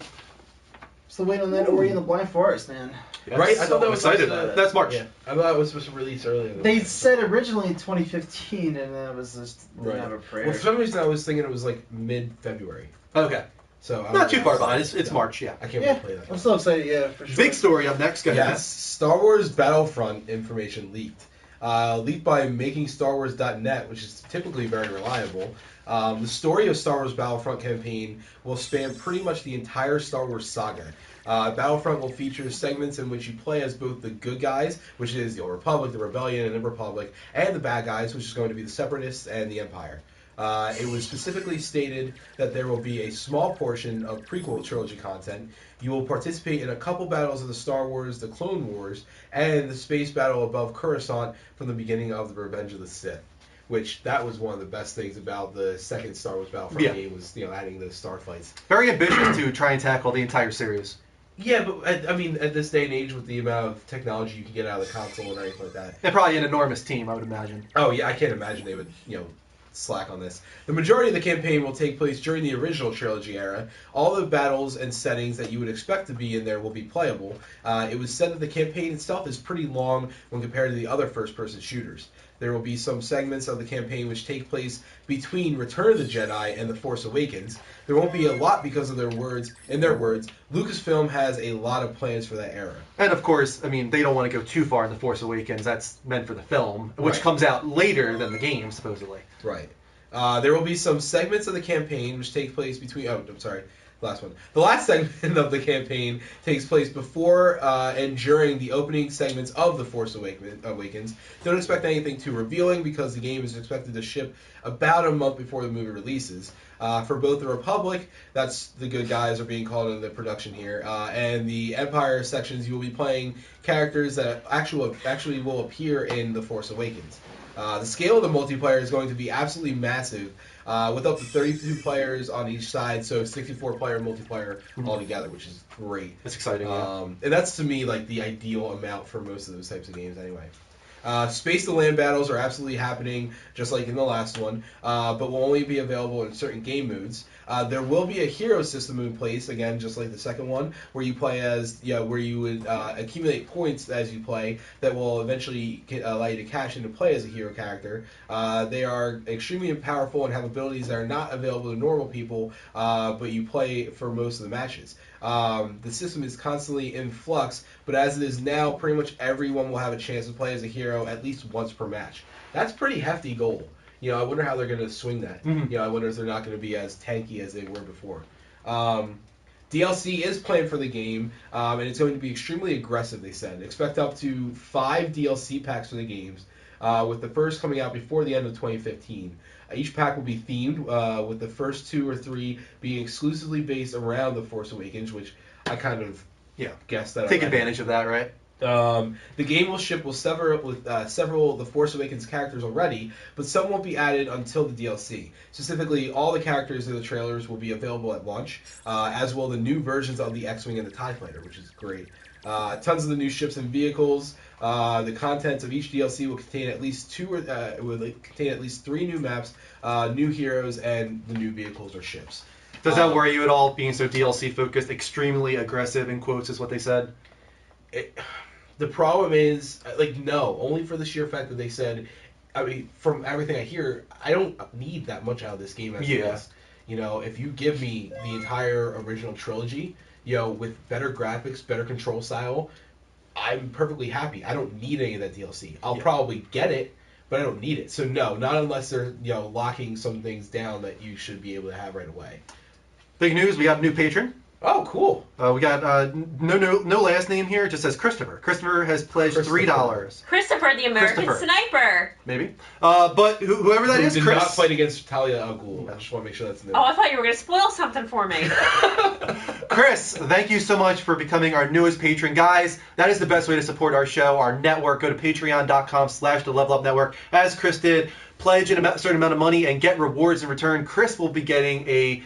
Still waiting on that Ori and the Blind Forest, man. Yes. Right? I thought that was excited. That's March. Yeah, I thought it was supposed to release earlier. They said originally 2015, and then it was just didn't have a prayer. Well, for some reason I was thinking it was like mid-February. Okay. So not too far behind. It's March, yeah. I can't wait to play that. I'm still excited, yeah, for sure. Big story up next, guys. Yes, Star Wars Battlefront information leaked. Leaked by MakingStarWars.net, which is typically very reliable. The story of Star Wars Battlefront campaign will span pretty much the entire Star Wars saga. Battlefront will feature segments in which you play as both the good guys, which is the Republic, the Rebellion, and the Republic, and the bad guys, which is going to be the Separatists and the Empire. It was specifically stated that there will be a small portion of prequel trilogy content. You will participate in a couple battles of the Star Wars, the Clone Wars, and the space battle above Coruscant from the beginning of the Revenge of the Sith. Which that was one of the best things about the second Star Wars Battlefront game was adding the star fights. Very ambitious to try and tackle the entire series. Yeah, but I mean, at this day and age, with the amount of technology you can get out of the console and everything like that, They're probably an enormous team, I would imagine. Oh yeah, I can't imagine they would slack on this. The majority of the campaign will take place during the original trilogy era. All the battles and settings that you would expect to be in there will be playable. It was said that the campaign itself is pretty long when compared to the other first-person shooters. There will be some segments of the campaign which take place between Return of the Jedi and The Force Awakens. There won't be a lot because of their words. In their words, Lucasfilm has a lot of plans for that era. And of course, I mean, they don't want to go too far in The Force Awakens. That's meant for the film, which comes out later than the game, supposedly. Right. There will be some segments of the campaign which take place between... Oh, I'm sorry. Last one. The last segment of the campaign takes place before and during the opening segments of The Force Awakens. Don't expect anything too revealing because the game is expected to ship about a month before the movie releases. For both the Republic, that's the good guys are being called in the production here, and the Empire sections, you will be playing characters that actually will appear in The Force Awakens. The scale of the multiplayer is going to be absolutely massive, with up to 32 players on each side, so 64-player multiplayer altogether, which is great. That's exciting. And that's, to me, like the ideal amount for most of those types of games anyway. Space-to-land battles are absolutely happening, just like in the last one, but will only be available in certain game modes. There will be a hero system in place, again, just like the second one, where you play as, where you would accumulate points as you play that will eventually allow you to cash in to play as a hero character. They are extremely powerful and have abilities that are not available to normal people, but you play for most of the matches. The system is constantly in flux, but as it is now, pretty much everyone will have a chance to play as a hero at least once per match. That's a pretty hefty goal. I wonder how they're going to swing that. I wonder if they're not going to be as tanky as they were before. DLC is planned for the game, and it's going to be extremely aggressive, they said. Expect up to 5 DLC packs for the games, with the first coming out before the end of 2015. Each pack will be themed, with the first 2 or 3 being exclusively based around The Force Awakens, which I kind of guessed that. Take advantage of that, right? The game will ship with several of The Force Awakens characters already, but some won't be added until the DLC. Specifically, all the characters in the trailers will be available at launch, as will the new versions of the X-Wing and the TIE Fighter, which is great. Tons of the new ships and vehicles. The contents of each DLC will contain at least 3 new maps, new heroes, and the new vehicles or ships. Does that worry you at all, being so DLC focused, extremely aggressive in quotes is what they said? The problem is, no, only for the sheer fact that they said, I mean, from everything I hear, I don't need that much out of this game as it is. If you give me the entire original trilogy, with better graphics, better control style, I'm perfectly happy. I don't need any of that DLC. I'll probably get it, but I don't need it. So no, not unless they're, locking some things down that you should be able to have right away. Big news, we got a new patron. Oh, cool. We got no last name here. It just says Christopher. Christopher has pledged $3. Christopher, the American Sniper. Maybe. But whoever that is, did Chris. not fight against Talia al Ghul. I just want to make sure that's in there. Oh, I thought you were going to spoil something for me. Chris, thank you so much for becoming our newest patron. Guys, that is the best way to support our show, our network. Go to patreon.com/the-level-up-network. As Chris did, pledge a certain amount of money and get rewards in return. Chris will be getting a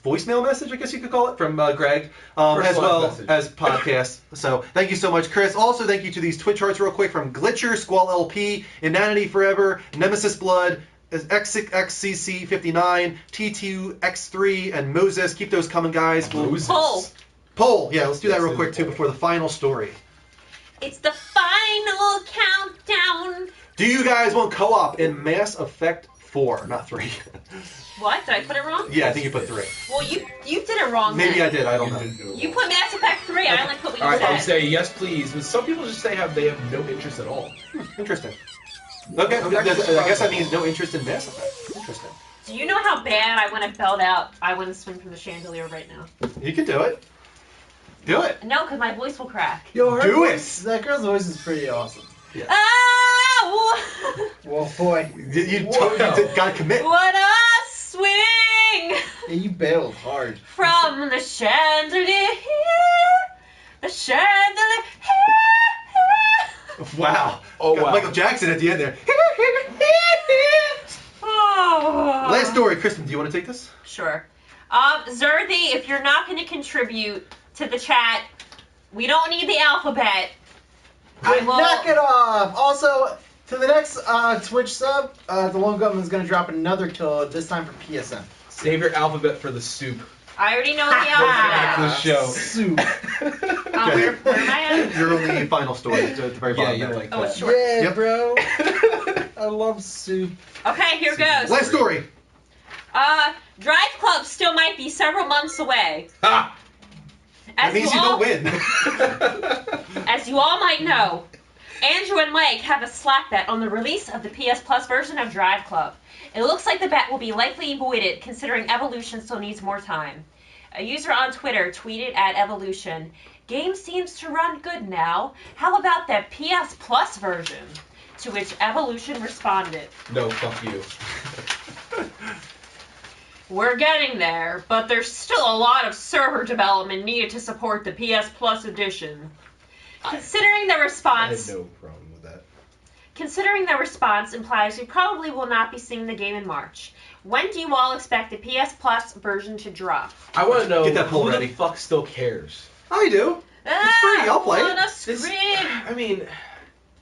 voicemail message, I guess you could call it, from Greg, as well as podcast. So thank you so much, Chris. Also, thank you to these Twitch hearts real quick from Glitcher, Squall LP, Inanity Forever, Nemesis Blood, X6XCC59, T2X3, and Moses. Keep those coming, guys. Poll. Yeah, let's do that real quick, too, before the final story. It's the final countdown. Do you guys want co-op in Mass Effect 4, not 3? What? Did I put it wrong? Yeah, I think you put 3. Well, you did it wrong. Maybe then. I did. I don't know. You put Mass Effect 3. I only put what you said. I would say yes, please. But some people just say they have no interest at all. Interesting. Okay, I guess that means no interest in Mass Effect. Interesting. Do you know how bad I want to belt out I Want to Swing from the Chandelier right now? You can do it. Do it. No, because my voice will crack. Yo, do voice, that girl's voice is pretty awesome. Yeah. Well, boy. You gotta commit. What a swing! Yeah, you bailed hard. From the chandelier, the chandelier. Wow. Oh, wow. Michael Jackson at the end there. Oh. Last story. Kristen, do you want to take this? Sure. Zerthy, if you're not going to contribute to the chat, we don't need the alphabet. Knock it off. Also, to the next Twitch sub, the Lone Gunman is going to drop another kill, this time for PSN. Save your alphabet for the soup. I already know the alphabet. The show. Soup. Where am I at? You're on the final story. At the very bottom. Yeah, you like that. Oh, it's short. Yeah, Yep. bro. I love soup. Okay, here goes. Last story. Drive Club still might be several months away. Ha! That means you don't win. As you all might know, Andrew and Mike have a Slack bet on the release of the PS Plus version of Drive Club. It looks like the bet will be likely voided, considering Evolution still needs more time. A user on Twitter tweeted at Evolution, "Game seems to run good now. How about that PS Plus version?" To which Evolution responded, No, fuck you. "We're getting there, but there's still a lot of server development needed to support the PS Plus edition." Considering the I response... had no problem with that. Considering the response implies we probably will not be seeing the game in March. When do you all expect the PS Plus version to drop? I want to know Get that poll who ready. the fuck still cares. I do. It's free. I'll play it. I wanna scream. I mean,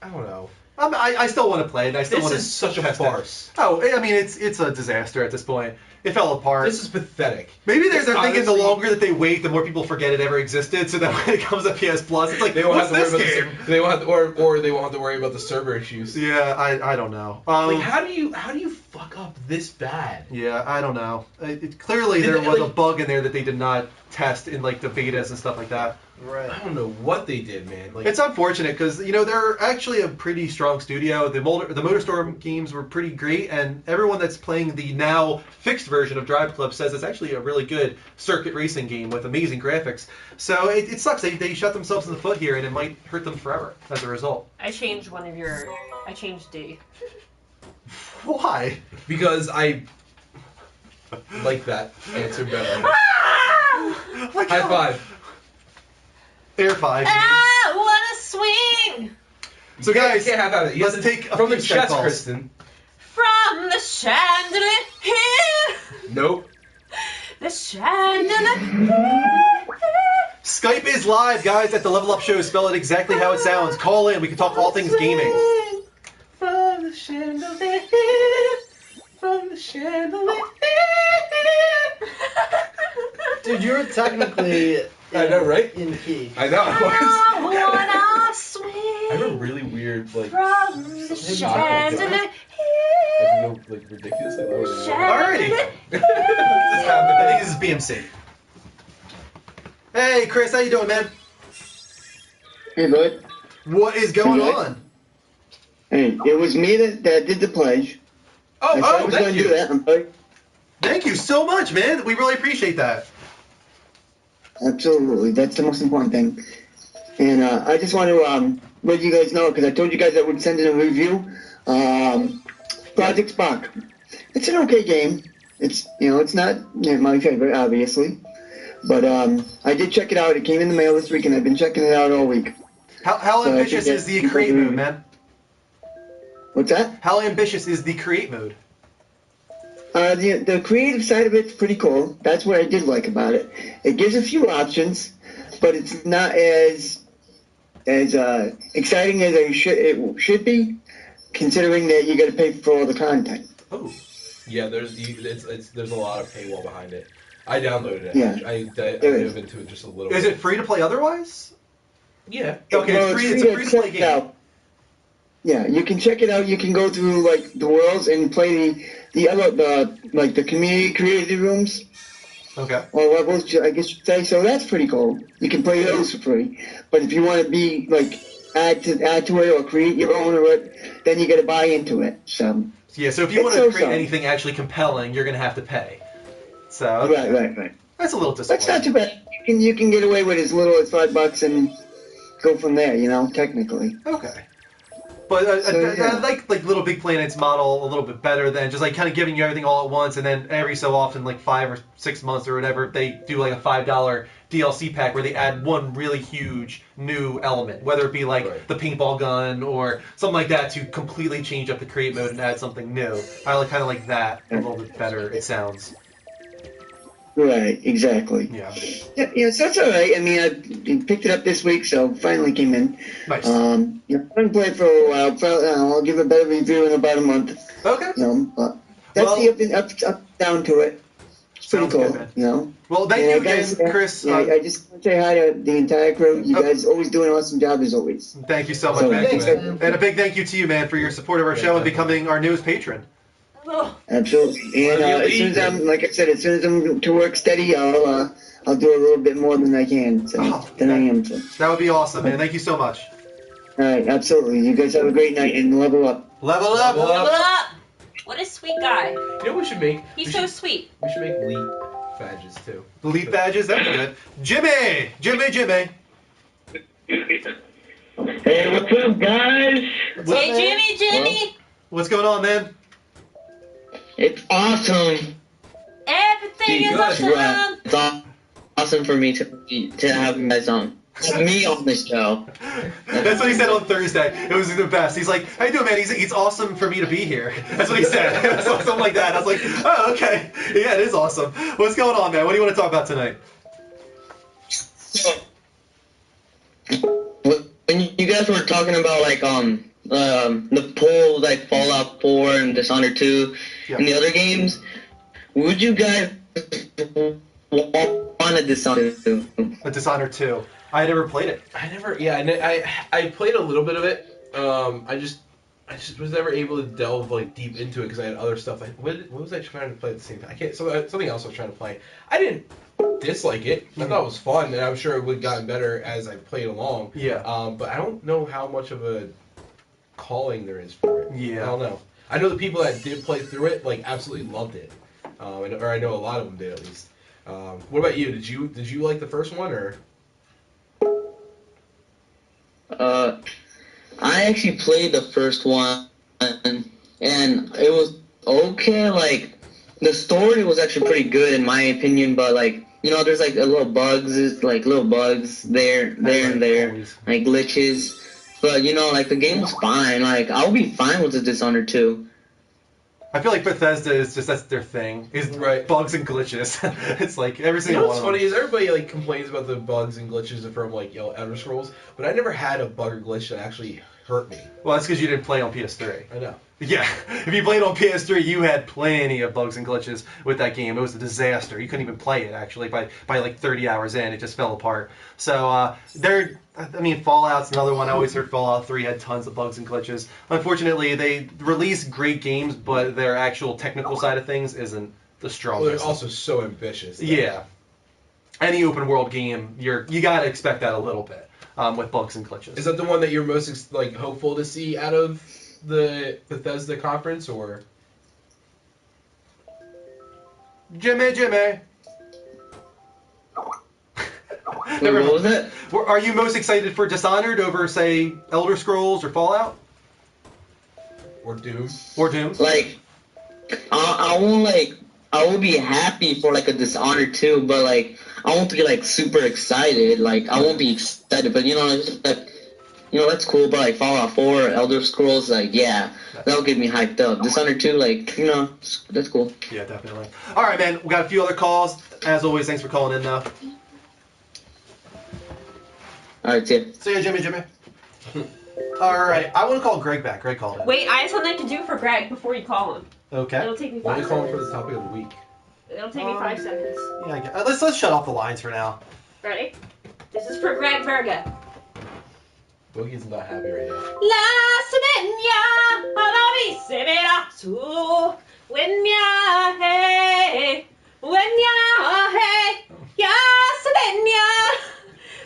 I don't know. I still want to play it. I still This want to is such a test farce. it. Oh, I mean, it's a disaster at this point. It fell apart. This is pathetic. Maybe they're This thinking the honestly- longer that they wait, the more people forget it ever existed. So that when it comes to PS Plus, it's like, They won't what's have to worry this about game? they won't have to, or they won't have to worry about the server issues. Yeah, I don't know. Like, how do you fuck up this bad? Yeah, I don't know. Clearly, And, there was a like- bug in there that they did not test in like the betas and stuff like that. Right. I don't know what they did, man. Like, It's unfortunate because they're actually a pretty strong studio. The MotorStorm games were pretty great, and everyone that's playing the now fixed version of Drive Club says it's actually a really good circuit racing game with amazing graphics. So it sucks. They shot themselves in the foot here, and it might hurt them forever as a result. I changed I changed D. Why? because I like that answer better. Like High how- five. Air 5. Ah, what a swing! So guys, you can't have that. You let's have to- take a from the few chest, calls. Kristen. From the chandelier, Nope. the chandelier. Skype is live, guys, at the Level Up Show. Spell it exactly how it sounds. Call in. We can talk all things gaming. From the chandelier, from the chandelier. Dude, you're technically I know, right? in key. I know. I wanna swing I have a really weird, like, from the chandelier. like ridiculously low. Alrighty. I think this is BMC. Hey, Chris, how you doing, man? Hey, bud. What is going Hey, on? Hey, it was me that did the pledge. I said I was thank going to you. do that. I'm sorry. Thank you so much, man. We really appreciate that. Absolutely. That's the most important thing. And I just want to let you guys know, because I told you guys I would send in a review. Project Spark. It's an okay game. It's it's not my favorite, obviously. But I did check it out. It came in the mail this week, and I've been checking it out all week. How So I ambitious think is the that- create mode, man? What's that? How ambitious is the create mode? The creative side of it's pretty cool. That's what I did like about it. It gives a few options, but it's not as exciting as it should be, considering that you got to pay for all the content. Oh. Yeah, there's a lot of paywall behind it. I downloaded it. Yeah. I dove into it just a little bit. Is it free to play otherwise? Yeah. Okay, Well, it's a free to play game. Yeah, you can check it out. You can go through like the worlds and play the community creative rooms. Okay. Or levels, I guess you'd say. So that's pretty cool. You can play those for free. But if you want to be like add to it or create your own or it, then you got to buy into it. So. Yeah. So if you want to create anything actually compelling, you're gonna have to pay. So. Okay. Right. That's a little disappointing. That's not too bad. You can get away with as little as $5 and go from there. Technically. Okay. But I like Little Big Planet's model a little bit better than just like kind of giving you everything all at once, and then every so often, like 5 or 6 months or whatever, they do like a $5 DLC pack where they add one really huge new element, whether it be like the paintball gun or something like that to completely change up the create mode and add something new. I kind of like that a little bit better. It sounds. Right, exactly. Yeah. Yeah, so it's all right. I mean, I picked it up this week, so finally came in. Nice. I haven't played for a while. Probably, I'll give a better review in about a month. Okay. But that's the up down to it. It's pretty cool. Good, Well, thank you again, Chris. Yeah, I just want to say hi to the entire crew. You guys always do an awesome job as always. Thank you so much, man. Thanks, And a big thank you to you, man, for your support of our show and becoming our newest patron. Absolutely. And as soon as as soon as I'm to work steady, I'll do a little bit more than I can. So, than I am. So. That would be awesome, man. Thank you so much. All right, absolutely. You guys have a great night and level up. Level up. Level up. What a sweet guy. You know what we should make? He's so sweet. We should make elite badges too. Elite badges? That'd be good. Jimmy! Hey, what's up, guys? Hey, Jimmy! What's going on, man? It's awesome. Everything is awesome. It's awesome for me to have you guys on. Me on the show. That's what he said on Thursday. It was the best. He's like, how you doing, man? It's awesome for me to be here. That's what he said. Something like that. I was like, oh, okay. Yeah, it is awesome. What's going on, man? What do you want to talk about tonight? When you guys were talking about the polls like Fallout 4 and Dishonored 2 and the other games, would you guys want a Dishonored 2? A Dishonored 2. I never played it. I played a little bit of it. I just was never able to delve deep into it because I had other stuff. What was I trying to play at the same time? I can't. Something else I was trying to play. I didn't dislike it. I thought it was fun, and I'm sure it would have gotten better as I played along. Yeah. But I don't know how much of a calling there is for it. Yeah. I don't know. I know the people that did play through it absolutely loved it, or I know a lot of them did at least. What about you? Did you like the first one or? I actually played the first one, and it was okay. Like, the story was actually pretty good in my opinion, but there's little bugs there and there, like glitches. But the game was fine. I'll be fine with the Dishonored 2. I feel like Bethesda is that's their thing. Is bugs and glitches. It's like every single one. What's funny is everybody complains about the bugs and glitches from Elder Scrolls, but I never had a bug or glitch that actually hurt me. Well, that's because you didn't play on PS3. I know. Yeah, if you played on PS3, you had plenty of bugs and glitches with that game. It was a disaster. You couldn't even play it actually. By 30 hours in, it just fell apart. So Fallout's another one. I always heard Fallout 3 had tons of bugs and glitches. Unfortunately, they release great games, but their actual technical side of things isn't the strongest. Well, they're also so ambitious. Yeah. Any open world game, you gotta expect that a little bit with bugs and glitches. Is that the one that you're most hopeful to see out of the Bethesda conference, or? Jimmy. What was it? Are you most excited for Dishonored over, say, Elder Scrolls or Fallout? Or Doom? I will be happy for a Dishonored 2, but I won't be super excited. I won't be excited, but that's cool. But like Fallout 4, Elder Scrolls, like that'll get me hyped up. Dishonored 2, like that's cool. Yeah, definitely. All right, man. We got a few other calls. As always, thanks for calling in, though. All right, see ya. See ya, Jimmy. All right, I want to call Greg back. Greg called in. Wait, I have something to do for Greg before you call him. Okay. It'll take me Why 5 are you calling seconds. for the topic of the week? It'll take me 5 seconds. Yeah, let's shut off the lines for now. Ready? This is for Greg Verga. Boogie's not happy right now. La Slovenia, Alavi Severa, Su, Wenya, hey, Ya Slovenia,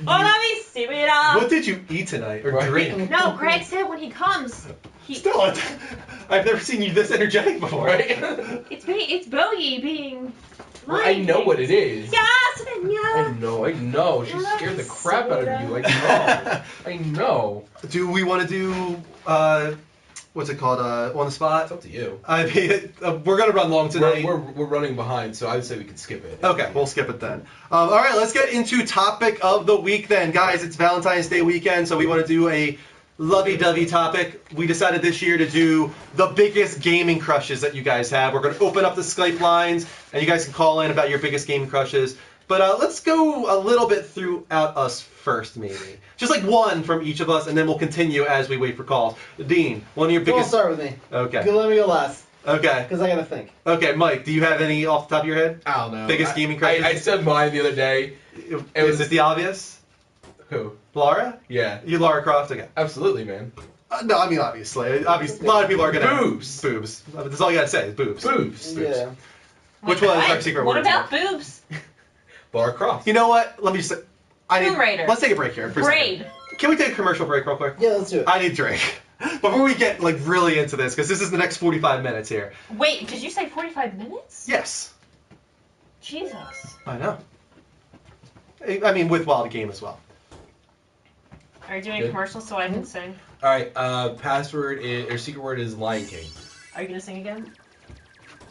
Alavi Severa. What did you eat tonight or drink? No, Greg said when he comes. Still, I've never seen you this energetic before. Right? It's Bogey being. Well, I know what it is. Ya Slovenia. I know. She scared the crap out of you. I know. Do we want to do what's it called? On the spot? It's up to you. I mean, we're gonna run long tonight. We're running behind, so I would say we could skip it. Okay, we'll skip it then. All right, let's get into topic of the week then, guys. It's Valentine's Day weekend, so we want to do a lovey-dovey topic. We decided this year to do the biggest gaming crushes that you guys have. We're going to open up the Skype lines, and you guys can call in about your biggest gaming crushes. But let's go a little bit throughout us first, maybe. Just like one from each of us, and then we'll continue as we wait for calls. Dean, one of your biggest... Don't start with me. Okay. Let me go last. Okay. Because I got to think. Okay, Mike, do you have any off the top of your head? I don't know. Biggest gaming crushes? I said mine the other day. Is it the obvious? Who? Laura? Yeah. You Lara Croft again? Absolutely, man. No, I mean obviously. A lot of people are gonna boobs. Boobs. That's all you gotta say is boobs. Boobs. Yeah. Which was our secret What word. about boobs? Lara Croft. You know what? Let me just. Tomb Raider. Let's take a break here. For a Braid. second. Can we take a commercial break real quick? Yeah, let's do it. I need a drink. Before we get like really into this, because this is the next 45 minutes here. Wait, did you say 45 minutes? Yes. Jesus. I know. I mean, with Wild Game as well. Are you doing Good. commercials so I can sing? All right. Password or secret word is Lion King. Are you gonna sing again?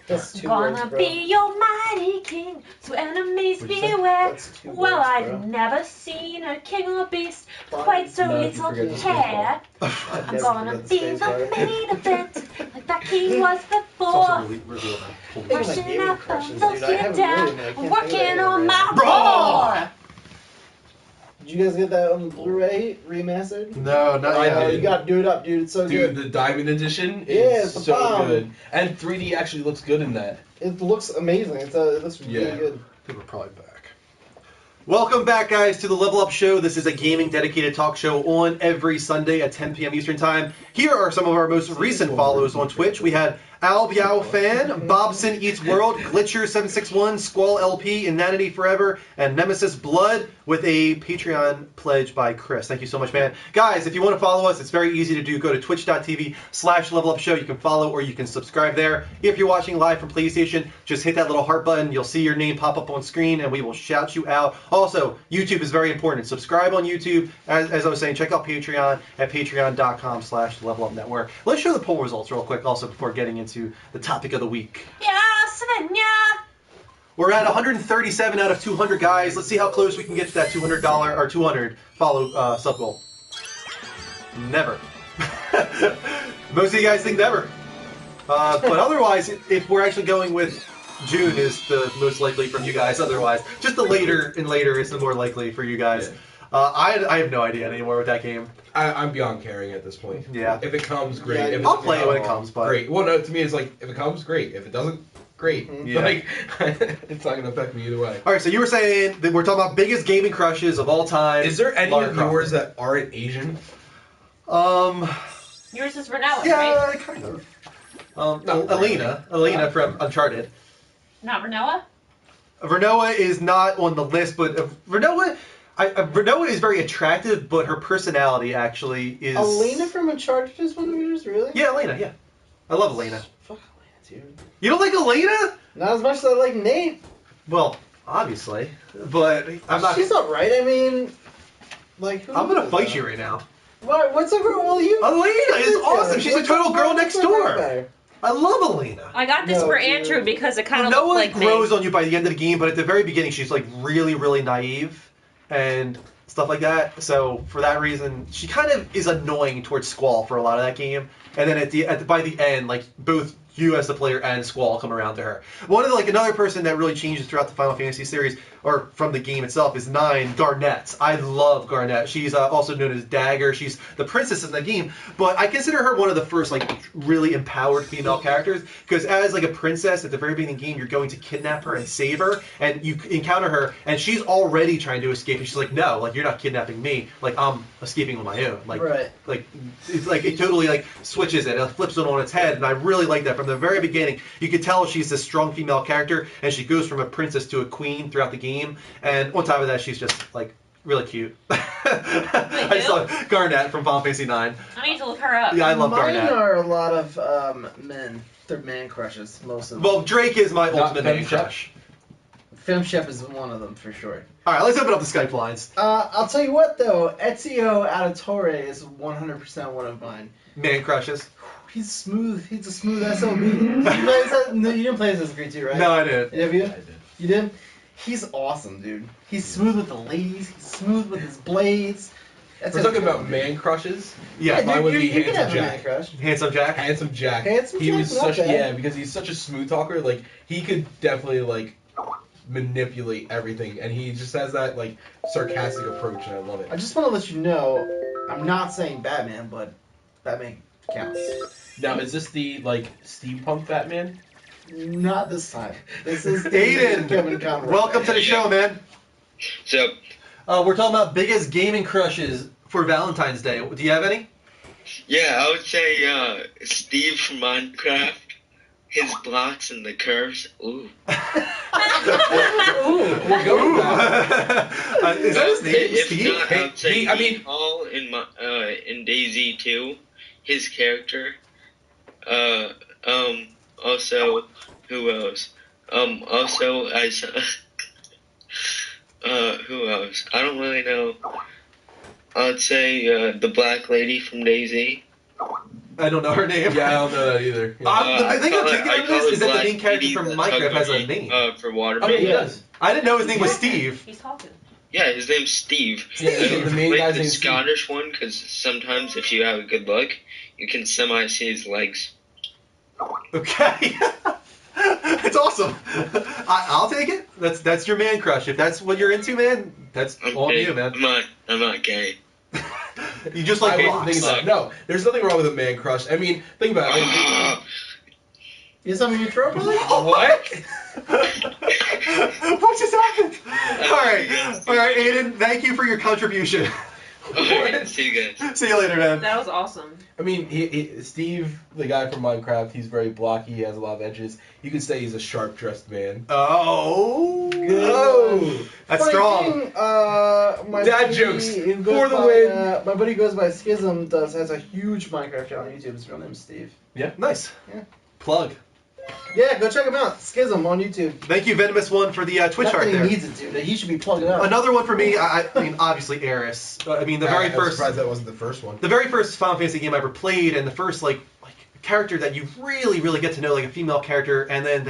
That's 2 Gonna words, bro. be your mighty king, so enemies What'd you say? beware. That's 2 Well, words, I've bro. never seen a king or beast quite so No, you little forget the care. I'd I'm never gonna forget the be space the bar. main event, like that king was It's also before. revealed that. Think of my Rushing gaming up crushes, from dude. the I haven't down, really, man. I can't think of working anything on right my now. roar. Did you guys get that on Blu-ray remastered? No, not yet. Oh, you got to do it up, dude. It's so Dude, good. the Diamond Edition Yeah, is it's a so bomb. good. And 3D actually looks good in that. It looks amazing. It looks really Yeah. good. I think we're probably back. Welcome back, guys, to the Level Up Show. This is a gaming dedicated talk show on every Sunday at 10 p.m. Eastern Time. Here are some of our most recent follows on Twitch. We had Al Biao Fan, Bobson Eats World, Glitcher761, Squall LP, Inanity Forever, and Nemesis Blood with a Patreon pledge by Chris. Thank you so much, man. Guys, if you want to follow us, it's very easy to do. Go to twitch.tv/levelupshow. You can follow or you can subscribe there. If you're watching live from PlayStation, just hit that little heart button. You'll see your name pop up on screen, and we will shout you out. Also, YouTube is very important. Subscribe on YouTube. As I was saying, check out Patreon at patreon.com/levelupnetwork. Let's show the poll results real quick also before getting into the topic of the week. Yeah, Savannah. We're at 137 out of 200, guys. Let's see how close we can get to that $200 or 200 follow sub goal. Never. Most of you guys think never. But otherwise, if we're actually going with June is the most likely from you guys. Otherwise, just the later and later is the more likely for you guys. I have no idea anymore with that game. I'm beyond caring at this point. Yeah. If it comes, great. Yeah, If I'll doesn't play it when it come, comes, but great. Well, no, to me it's like if it comes, great. If it doesn't, great. Yeah. Like it's not gonna affect me either way. All right, so you were saying that we're talking about biggest gaming crushes of all time. Is there any Lara of Croft. yours that aren't Asian? Yours is Renoa, Yeah, right? kind of. Not Elena from Uncharted. Not Renoa? Renoa is not on the list, but Renoa is very attractive, but her personality actually is. Elena from Uncharted is one of yours, really? Yeah, Elena. Yeah, I love Elena. Fuck Elena, dude. You don't like Elena? Not as much as I like Nate. Well, obviously, but I'm not. She's alright. I mean, like. Who I'm gonna is fight that? you right now. What? What's a girl? Well, you. Elena is awesome. She's a total girl next door. Better? I love Elena. I got this No, for dude. Andrew because it kind of Noah looked like grows me. on you by the end of the game, but at the very beginning, she's like really, really naive, and stuff like that. So for that reason, she kind of is annoying towards Squall for a lot of that game. And then by the end, like both you as the player and Squall come around to her. One of another person that really changes throughout the Final Fantasy series, or from the game itself, is 9, Garnet. I love Garnet. She's also known as Dagger. She's the princess in the game, but I consider her one of the first like really empowered female characters, because as like a princess at the very beginning of the game, you're going to kidnap her and save her, and you encounter her, and she's already trying to escape, and she's like, no, like you're not kidnapping me, like I'm escaping on my own. Like, right. Like it's like it totally like switches it, flips it on its head, and I really like that. From the very beginning, you could tell she's this strong female character, and she goes from a princess to a queen throughout the game. And on top of that, she's just like really cute. I just love Garnet from Final Fantasy 9. I need to look her up. Yeah, I love Mine Garnet. are a lot of men. They're man crushes, most of them. Well, Drake is my ultimate man Femshep. crush. Femshep is one of them for sure. All right, let's open up the Skype lines. I'll tell you what though, Ezio Auditore is 100% one of mine. Man crushes. He's smooth. He's a smooth SOB. You didn't play Assassin's Creed 2, right? No, I didn't. Have you? I did. You did? He's awesome, dude. He's smooth with the ladies. He's smooth with his blades. We're talking about man crushes. Yeah, mine would be you can have Handsome a man Jack. crush. Handsome Jack. Handsome Jack. Handsome He Jack, was not such bad. because he's such a smooth talker. Like he could definitely like manipulate everything, and he just has that like sarcastic approach, and I love it. I just want to let you know, I'm not saying Batman, but Batman counts. Now, is this the like steampunk Batman? Not this time. This is Aiden, Kevin Conroy. welcome to the show, man. So, We're talking about biggest gaming crushes for Valentine's Day. Do you have any? yeah, I would say Steve from Minecraft. His blocks and the curves. Ooh. We're going back. Is that his name, If Steve? not, I would say I mean- Paul in DayZ 2. His character. Also, who else? Also, I saw. Who else? I don't really know. I'd say the black lady from DayZ. I don't know her name. Yeah, I don't know that either. Yeah. I think I'm thinking of this is that the black main character lady from that's Minecraft has a hungry, name. for water. Oh, yeah, he does. I didn't know his name was Steve. He's talking. Yeah, his name's Steve. Yeah, And the main like guy's the name's Steve. Scottish one, because sometimes if you have a good look, you can semi-see his legs. Okay. It's awesome. I'll take it. That's your man crush. If that's what you're into, man, that's on gay. you, man. I'm not gay. You just like I wasn't blocks. thinking that. No, there's nothing wrong with a man crush. I mean, think about it. I mean, You have something in your throat, brother? what? What just happened? All right, Aiden. Thank you for your contribution. Alright, see you guys. See you later, man. That was awesome. I mean, Steve, the guy from Minecraft, he's very blocky. He has a lot of edges. You could say he's a sharp-dressed man. Oh, that's Funny strong. thing, my Dad buddy jokes who goes for the by, win. My buddy goes by Schism has a huge Minecraft channel on YouTube. His real name's Steve. Yeah, nice. Yeah. Plug. Yeah, go check him out. Schism on YouTube. Thank you, Venomous One, for the Twitch Not art that there. he needs it, dude. He should be plugged up. Another one for me. I mean, obviously, Eris. I mean, the very I'm first. surprised that wasn't the first one. The very first Final Fantasy game I ever played, and the first like character that you really get to know, like a female character, and then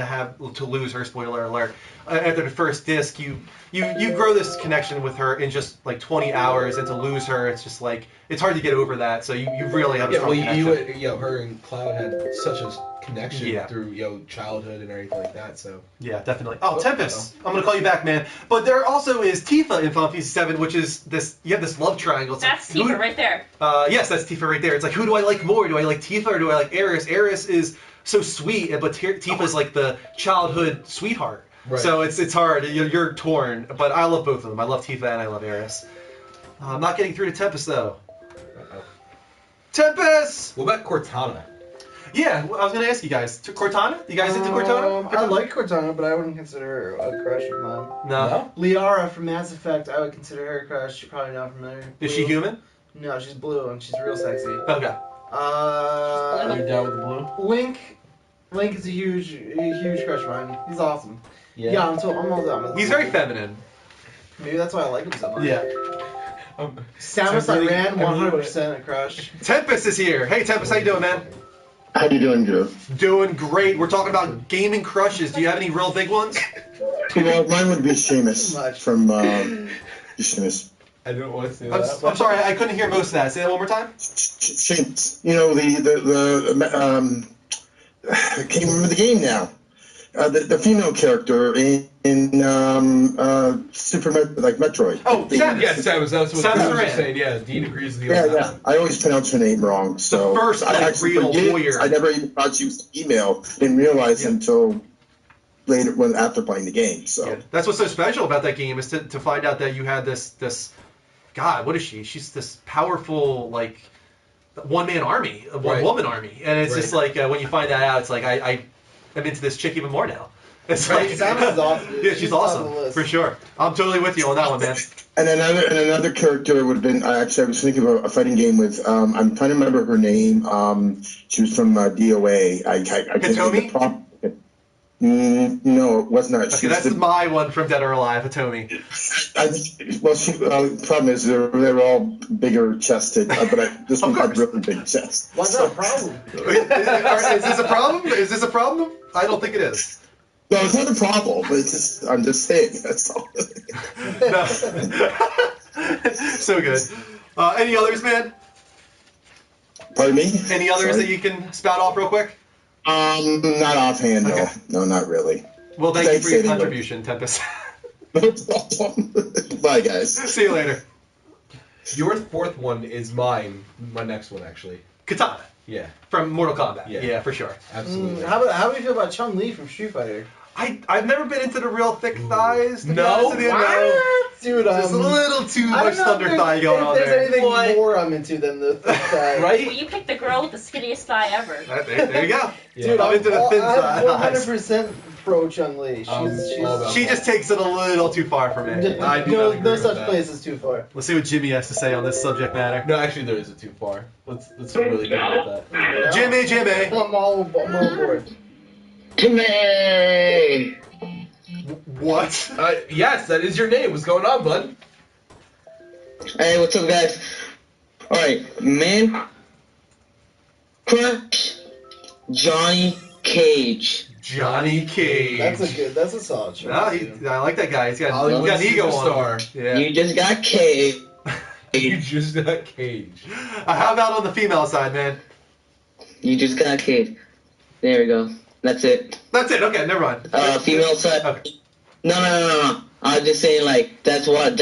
to lose her. Spoiler alert! After the first disc, you grow this connection with her in just like 20 hours, and to lose her, it's just like it's hard to get over that. So you really have a Yeah, strong well, connection. her and Cloud had such a connection Yeah. through, childhood and everything like that. So Yeah, definitely. Oh, Tempest. I'm gonna call you back, man. But there also is Tifa in Final Fantasy VII, which is this. You have this love triangle. It's That's like, Tifa right there. Yes, that's Tifa right there. It's like, who do I like more? Do I like Tifa or do I like Eris? Eris is so sweet, but Tifa's like the childhood sweetheart. Right. So it's hard. You're torn. But I love both of them. I love Tifa and I love Eris. I'm not getting through to Tempest though. Tempest. what about Cortana? Yeah, I was gonna ask you guys. Cortana? You guys into Cortana? I like Cortana, but I wouldn't consider her a crush of mine. No. Liara from Mass Effect, I would consider her a crush. You're probably not familiar. Is she human? No, she's blue and she's real sexy. Okay. You're down with the blue? Link is a huge crush of mine. He's awesome. Yeah, I'm all down with him. He's very feminine. Maybe that's why I like him so much. Yeah. Samus So really- Aran, I really 100% a crush. Tempest is here. Hey, Tempest, how you doing, man? How you doing, Joe? Doing great. We're talking about gaming crushes. Do you have any real big ones? Well, mine would be Seamus from Seamus. I didn't want to say I'm that. sorry, I couldn't hear most of that. Say that one more time. You know I can't remember the game now. The female character in Metroid. Oh, Samus. Yeah, Samus. That's what Samus I was Aran. saying. Yeah, Dean agrees with you. Yeah, on that yeah. one. I always pronounce her name wrong. So The first, I like, actually real forget- warrior. I never even thought she was female. Didn't realize until later, after playing the game. So Yeah. That's what's so special about that game is to find out that you had this God, what is she? She's this powerful like one-man army, a one-woman army, and it's just like when you find that out, it's like I'm into this chick even more now. It's like Samus is awesome. Yeah, she's top of awesome the list. for sure. I'm totally with you on that one, man. and another character would have been. I was thinking of a fighting game with. I'm trying to remember her name. She was from DOA. I can't think of the no, it was not. Okay, that's my one from Dead or Alive, Hitomi. Problem is they're all bigger chested, but this one had really big chest. What's that a problem? Is this a problem? Is this a problem? I don't think it is. No, it's not a problem. But it's just I'm just saying. That's all. No. So good. Any others, man? Pardon me? Any others Sorry? that you can spout off real quick? Not offhand. No, Okay. no, not really. Well, thank you Thanks for your anyway. contribution, Tempest. No problem. Bye, guys. See you later. Your fourth one is mine. My next one, actually. Katana Yeah, from Mortal Kombat. Yeah. Yeah, for sure. absolutely. How do you feel about Chun-Li from Street Fighter? I've never been into the real thick thighs. To be No? honest with you. No. Dude, Just a little too I much don't know thunder thigh going on if there's there. anything more I'm into than the thick thigh. Right? Well, you picked the girl with the skinniest thigh ever. There you go. Dude, I'm into the thin I'm thighs. 100% pro Chun-Li. She's all about She just takes it a little too far for me. I do no, not agree no with such that. place is too far. Let's see what Jimmy has to say on this subject matter. No, actually, there isn't too far. Let's really go about that. Jimmy. I'm all on board. Timmy! What? Yes, that is your name. What's going on, bud? Hey, what's up, guys? Alright, man crush Johnny Cage. Johnny Cage. That's a solid choice. No, I like that guy. He's got Hollywood an ego on him. superstar. Yeah. You just got Cage. You just got Cage. How about on the female side, man? You just got Cage. There we go. That's it. That's it. Okay, never mind. Female side. Okay. No. I was just saying, like, that's like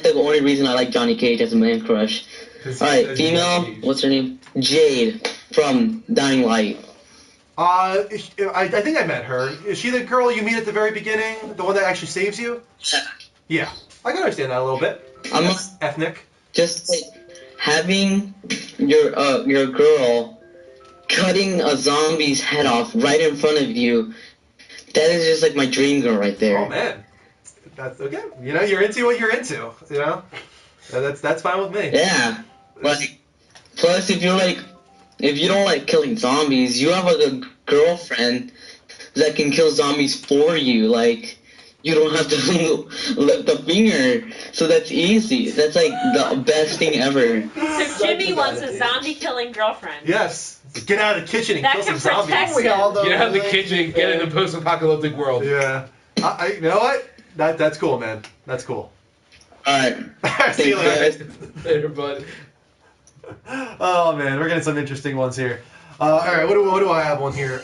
the only reason I like Johnny Cage as a man crush. Alright, female, what's her name? Jade from Dying Light. I think I met her. Is she the girl you meet at the very beginning? The one that actually saves you? Yeah. I can understand that a little bit. I'm That's ethnic. just like having your girl cutting a zombie's head off right in front of you. That is just like my dream girl right there. Oh man. That's okay. You know, you're into what you're into. You know? That's fine with me. Yeah. Like, plus if you don't like killing zombies, you have a girlfriend that can kill zombies for you. Like, you don't have to lift the finger. So that's easy. That's like the best thing ever. So Jimmy wants a zombie-killing girlfriend. Yes. Get out of the kitchen and That kill some can protect zombies. him. Get out of the kitchen, get in the post-apocalyptic world. Yeah. You know what? That's cool, man. That's cool. Alright. See you later. Later, bud. Oh man, we're getting some interesting ones here. All right, what do I have on here?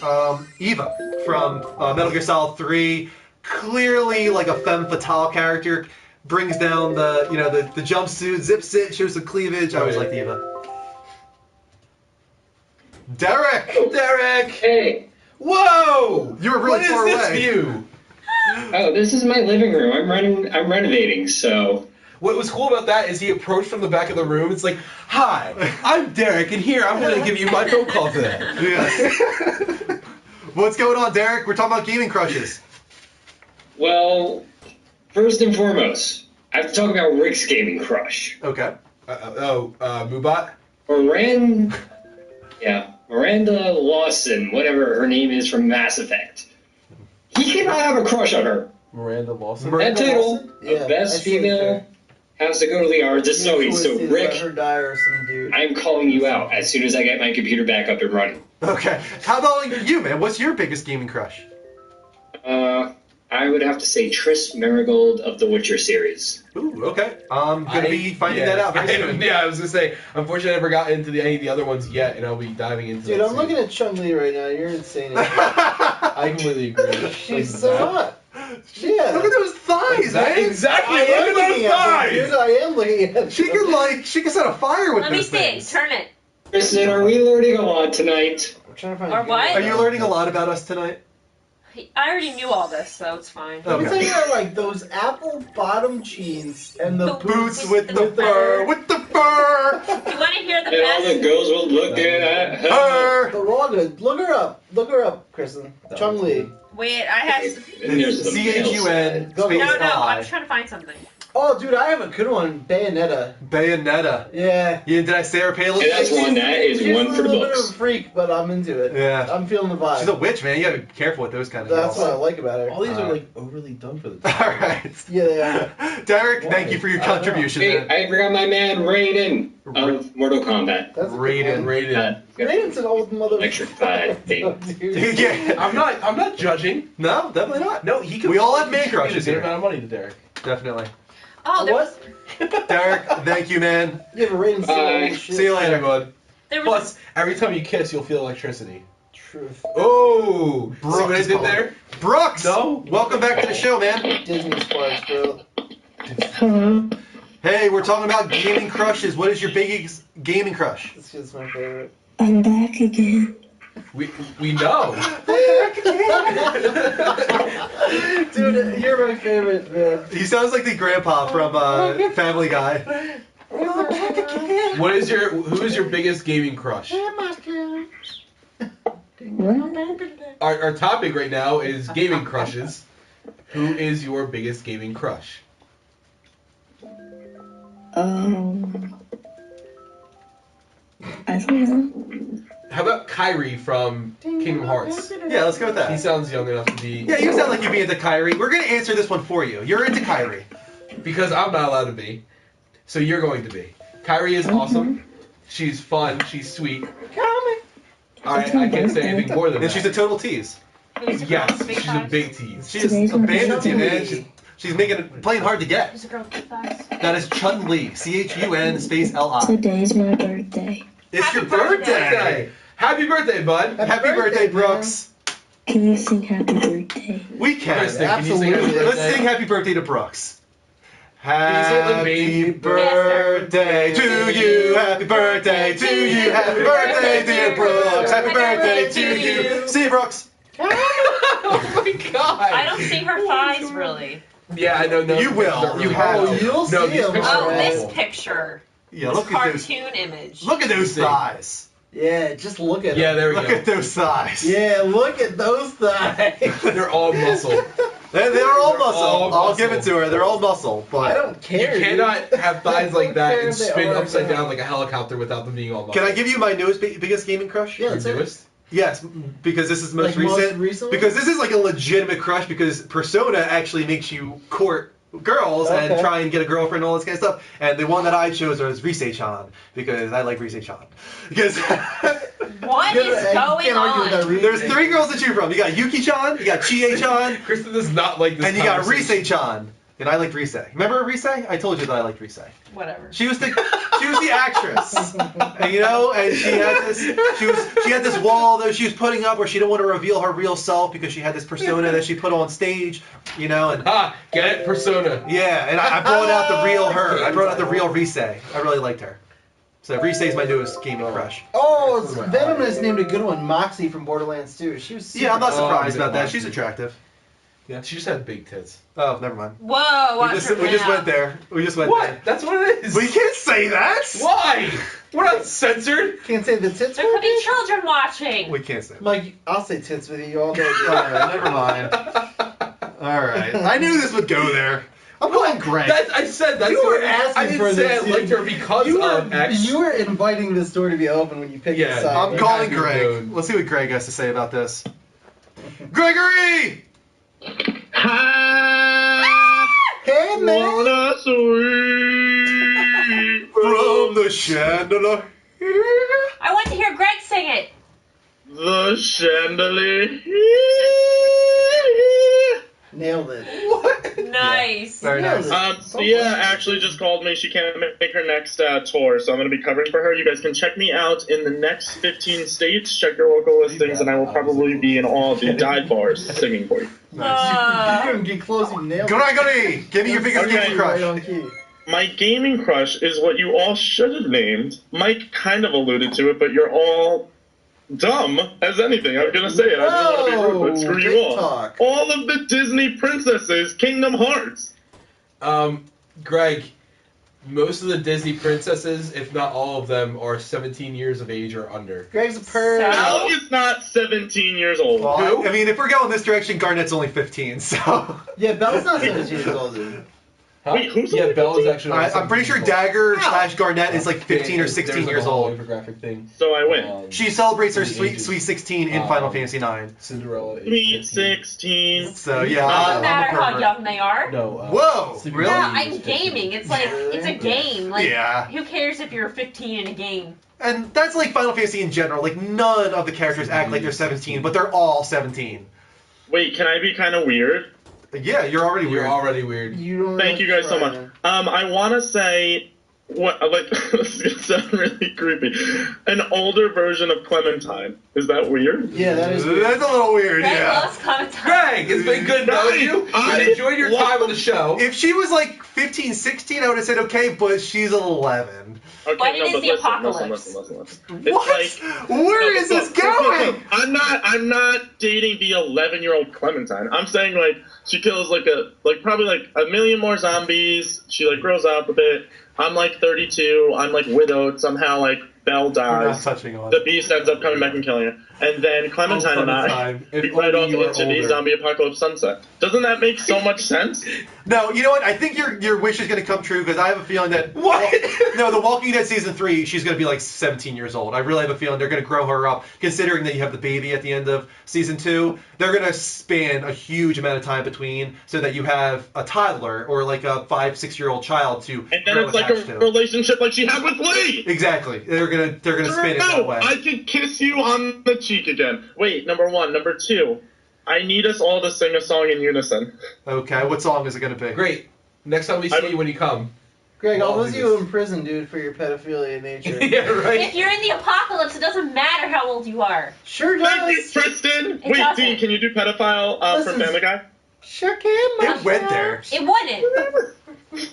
Eva from Metal Gear Solid 3, clearly like a femme fatale character, brings down the jumpsuit, zips it, shows some cleavage. I always liked Eva. Derek. Hey. Whoa! You were really far What is this away. view? Oh, this is my living room. I'm renovating, so. What was cool about that is he approached from the back of the room. It's like, hi, I'm Derek, and here I'm going to give you my phone call today. Yeah. What's going on, Derek? We're talking about gaming crushes. Well, first and foremost, I have to talk about Rick's gaming crush. Okay. Mubot? Miranda Lawson, whatever her name is from Mass Effect. He cannot have a crush on her. Miranda Lawson? That title, Yeah, of best I've seen female, has to go to the artist. So Let Rick, her die or some dude. I'm calling you out as soon as I get my computer back up and running. Okay. How about you, man? What's your biggest gaming crush? I would have to say Triss Marigold of the Witcher series. Ooh, okay. I'm going to be finding that out very soon. Yeah, I was going to say, unfortunately I never got into any of the other ones yet, and I'll be diving into Dude, that I'm soon. looking at Chun-Li right now. You're insane. I completely agree. She's so hot. Yeah. Look at those thighs, man. Exactly. I Look am at looking those at them. thighs. Dude, I am looking at them. She can set a fire with Let me those see. things. Turn it. Kristen, are we learning a lot tonight? I'm trying to find Or a good what? Are you learning a lot about us tonight? I already knew all this, so it's fine. Let me Okay. tell you about, like, those apple bottom jeans and the Boots with the fur, with the fur. You want to hear the And all the best? girls were looking at her. Her. They're all good. Look her up. Look her up, Kristen. Chun-Li. Wait, I have. And there's the male CHUN Go. space No, L-I. I'm trying to find something. Oh, dude, I have a good one. Bayonetta. Bayonetta. Yeah. Yeah, did I say her pale? And that's one that is She's one for the a little bit of books. a freak, but I'm into it. Yeah. I'm feeling the vibe. She's a witch, man. You gotta be careful with those kind of That's what I girls. like about her. All these are, like, overly done for the time. All right. Yeah, they are. Derek, thank you for your contribution. Hey, man. I forgot my man Raiden of Mortal Kombat. That's a good Raiden. one. Rated. Raiden's an old mother. Electrified thing. Dude. Yeah. I'm not judging. No, definitely not. No, he could. We all have man contribute crushes a good here. amount of money to Derek. Definitely. Oh, there was. What? Derek, thank you, man. You have a Raiden Bye. shit. See you later. bud. There was. Plus, every time you kiss, you'll feel electricity. Truth. Oh, see what I Brooks did there? Brooks! No. Welcome back to the show, man. Disney Sparks, bro. Hello. Hey, we're talking about gaming crushes. What is your biggest gaming crush? This kid's my favorite. I'm back again. We know. Dude, you're my favorite, man. He sounds like the grandpa from Family Guy. Who is your biggest gaming crush? Our topic right now is gaming crushes. Who is your biggest gaming crush? I don't know. How about Kyrie from Kingdom Hearts? Yeah, let's go with He that. sounds young enough to be. Yeah, you sound like you'd be into Kyrie. We're going to answer this one for you. You're into Kyrie. Because I'm not allowed to be. So you're going to be. Kyrie is awesome. She's fun. She's sweet. I can't say anything more than And that. she's a total tease. Who's the girl Yes, with big she's a thighs? big tease. She's abandoned you, man. She's making it playing hard to get. Who's the girl with big thighs? That is Chun-Li. CHUN space L-I. Today's my birthday. It's Happy your birthday. Birthday. Happy birthday, bud. Happy birthday, Brooks. Can you sing happy birthday? We can. Kristen, can you sing Absolutely. happy Let's birthday? sing happy birthday to Brooks. you say it like Happy me? birthday to you. Happy birthday to you. Happy birthday, dear Brooks. Happy birthday to you. See you, Brooks. Oh my god. I don't see her thighs really. Yeah, I know. No, You will. You have have to. You'll No, see these him. pictures Oh, are this awful. picture. Yeah, This look at those. cartoon image. Look at those thighs. Yeah, just look at Yeah, him. there we Look go. at those thighs. Yeah, look at those thighs. They're all muscle. They're all muscle. all I'll muscle. give it to her. They're all muscle. I But don't care. You cannot have thighs like that care and if they spin are or upside not. down like a helicopter without them being all muscle. can I give you my newest biggest gaming crush? Yeah, Your that's it. newest? Yes, because this is most Like most recent. recently? Because this is like a legitimate crush because Persona actually makes you court girls and Okay. try and get a girlfriend and all this kind of stuff. And the one that I chose was Rise-chan because I like Rise-chan. Because What You is can't going argue with that on? reason. there's 3 girls to choose from. You got Yuki-chan, you got Chie-chan, Kristen does not like this and you got conversation. Rise-chan. And I liked Rise. Remember Rise? I told you that I liked Rise. Whatever. She was the actress, and, you know, and she had this wall that she was putting up where she didn't want to reveal her real self because she had this persona that she put on stage, you know, and Ah, get it? Persona. yeah, and I brought out the real her. I brought out the real Rise. I really liked her. So Rise is my newest gaming crush. Oh, Venom has named a good one. Moxie from Borderlands 2. She was. Yeah, I'm not surprised Oh, about that. Moxie. She's attractive. Yeah, she just had big tits. Oh, never mind. Whoa, watch We just her went there. We just went there. What? That's what it is. We can't say that. Why? We're not censored. Can't say the tits. There could be children watching. We can't say that. Mike, I'll say tits with you all day. All right, never mind. All right. I knew this would go there. I'm calling Greg. I said that's You were what- asking I didn't for say this. I liked her because You of X. were inviting this door to be open when you picked Yeah, the side. I'm man. calling You're Greg. doing. Let's see what Greg has to say about this. Gregory! Hey, man. From the chandelier. I want to hear Greg sing it. The chandelier. Nailed it. What? Nice. Very nice. Sia actually just called me. She can't make her next tour, so I'm going to be covering for her. You guys can check me out in the next 15 states. Check your local listings, and I will probably be in all the dive bars singing for you. You couldn't get close. You nailed it. Gori, give me your biggest Okay. gaming crush. Right on key. My gaming crush is what you all should have named. Mike kind of alluded to it, but you're all dumb as anything. I'm going to say it. I don't want to be rude, but screw Whoa, you big all. talk. All of the Disney princesses, Kingdom Hearts. Greg, most of the Disney princesses, if not all of them, are 17 years of age or under. Greg's a perv. Al is not 17 years old. Well, I mean, if we're going this direction, Garnet's only 15, so. Yeah, Belle's not 17 years old, dude. Huh? Wait, who's Yeah, only Bella's 15? actually. I'm pretty sure Dagger / Garnet is like 15 or There's 16 like years a whole old. infographic thing. So I win. She celebrates her the sweet ages. 16 in Final Fantasy IX. Cinderella is Sweet 15. 16. So yeah, Doesn't I'm a matter how pervert. young they are. No. Whoa, Sleeping really? Yeah, Beauty I'm is 15. gaming. It's like it's a game. Like, Yeah. who cares if you're 15 in a game? And that's like Final Fantasy in general. Like none of the characters act like they're 17, but they're all 17. Wait, can I be kind of weird? Yeah, you're already You're weird. already weird. You don't Thank you guys so much. I want to say, what like this is gonna sound really creepy. An older version of Clementine. Is that weird? Yeah, that is weird. That's a little weird, Greg yeah. loves Clementine. Greg, it's been good knowing you. I enjoyed your time on the show. If she was like 15, 16, I would have said okay, but she's 11. Okay, But it is but the listen, apocalypse. listen. What? It's like, Where is this going? I'm not dating the 11-year-old Clementine. I'm saying like she kills probably like a million more zombies. She like grows up a bit. I'm like 32. I'm like widowed. Somehow like Belle We're not dies. touching on The it. beast ends up coming back and killing her. And then Clementine and I Clementine. If we ride only off you were into the older. zombie apocalypse sunset. Doesn't that make so much sense? No, you know what? I think your wish is going to come true because I have a feeling that What? No, The Walking Dead season 3, she's going to be like 17 years old. I really have a feeling they're going to grow her up. Considering that you have the baby at the end of season 2, they're going to span a huge amount of time between so that you have a toddler or like a 5-6-year-old child to And then grow it's like attached a to. relationship like she had with Lee. Exactly. They're gonna spin it that No, way. I could kiss you on the cheek again. Wait, number one. Number two, I need us all to sing a song in unison. Okay, what song is it gonna be? Great. Next time we see you when you come. Greg, I'll Well, visit you in prison, dude, for your pedophilia nature. Yeah, right. If you're in the apocalypse, it doesn't matter how old you are. Sure Thank you, does. Tristan. It Wait, doesn't. Dean, can you do pedophile from Listen. Family Guy? Sure can, It went there. It wouldn't.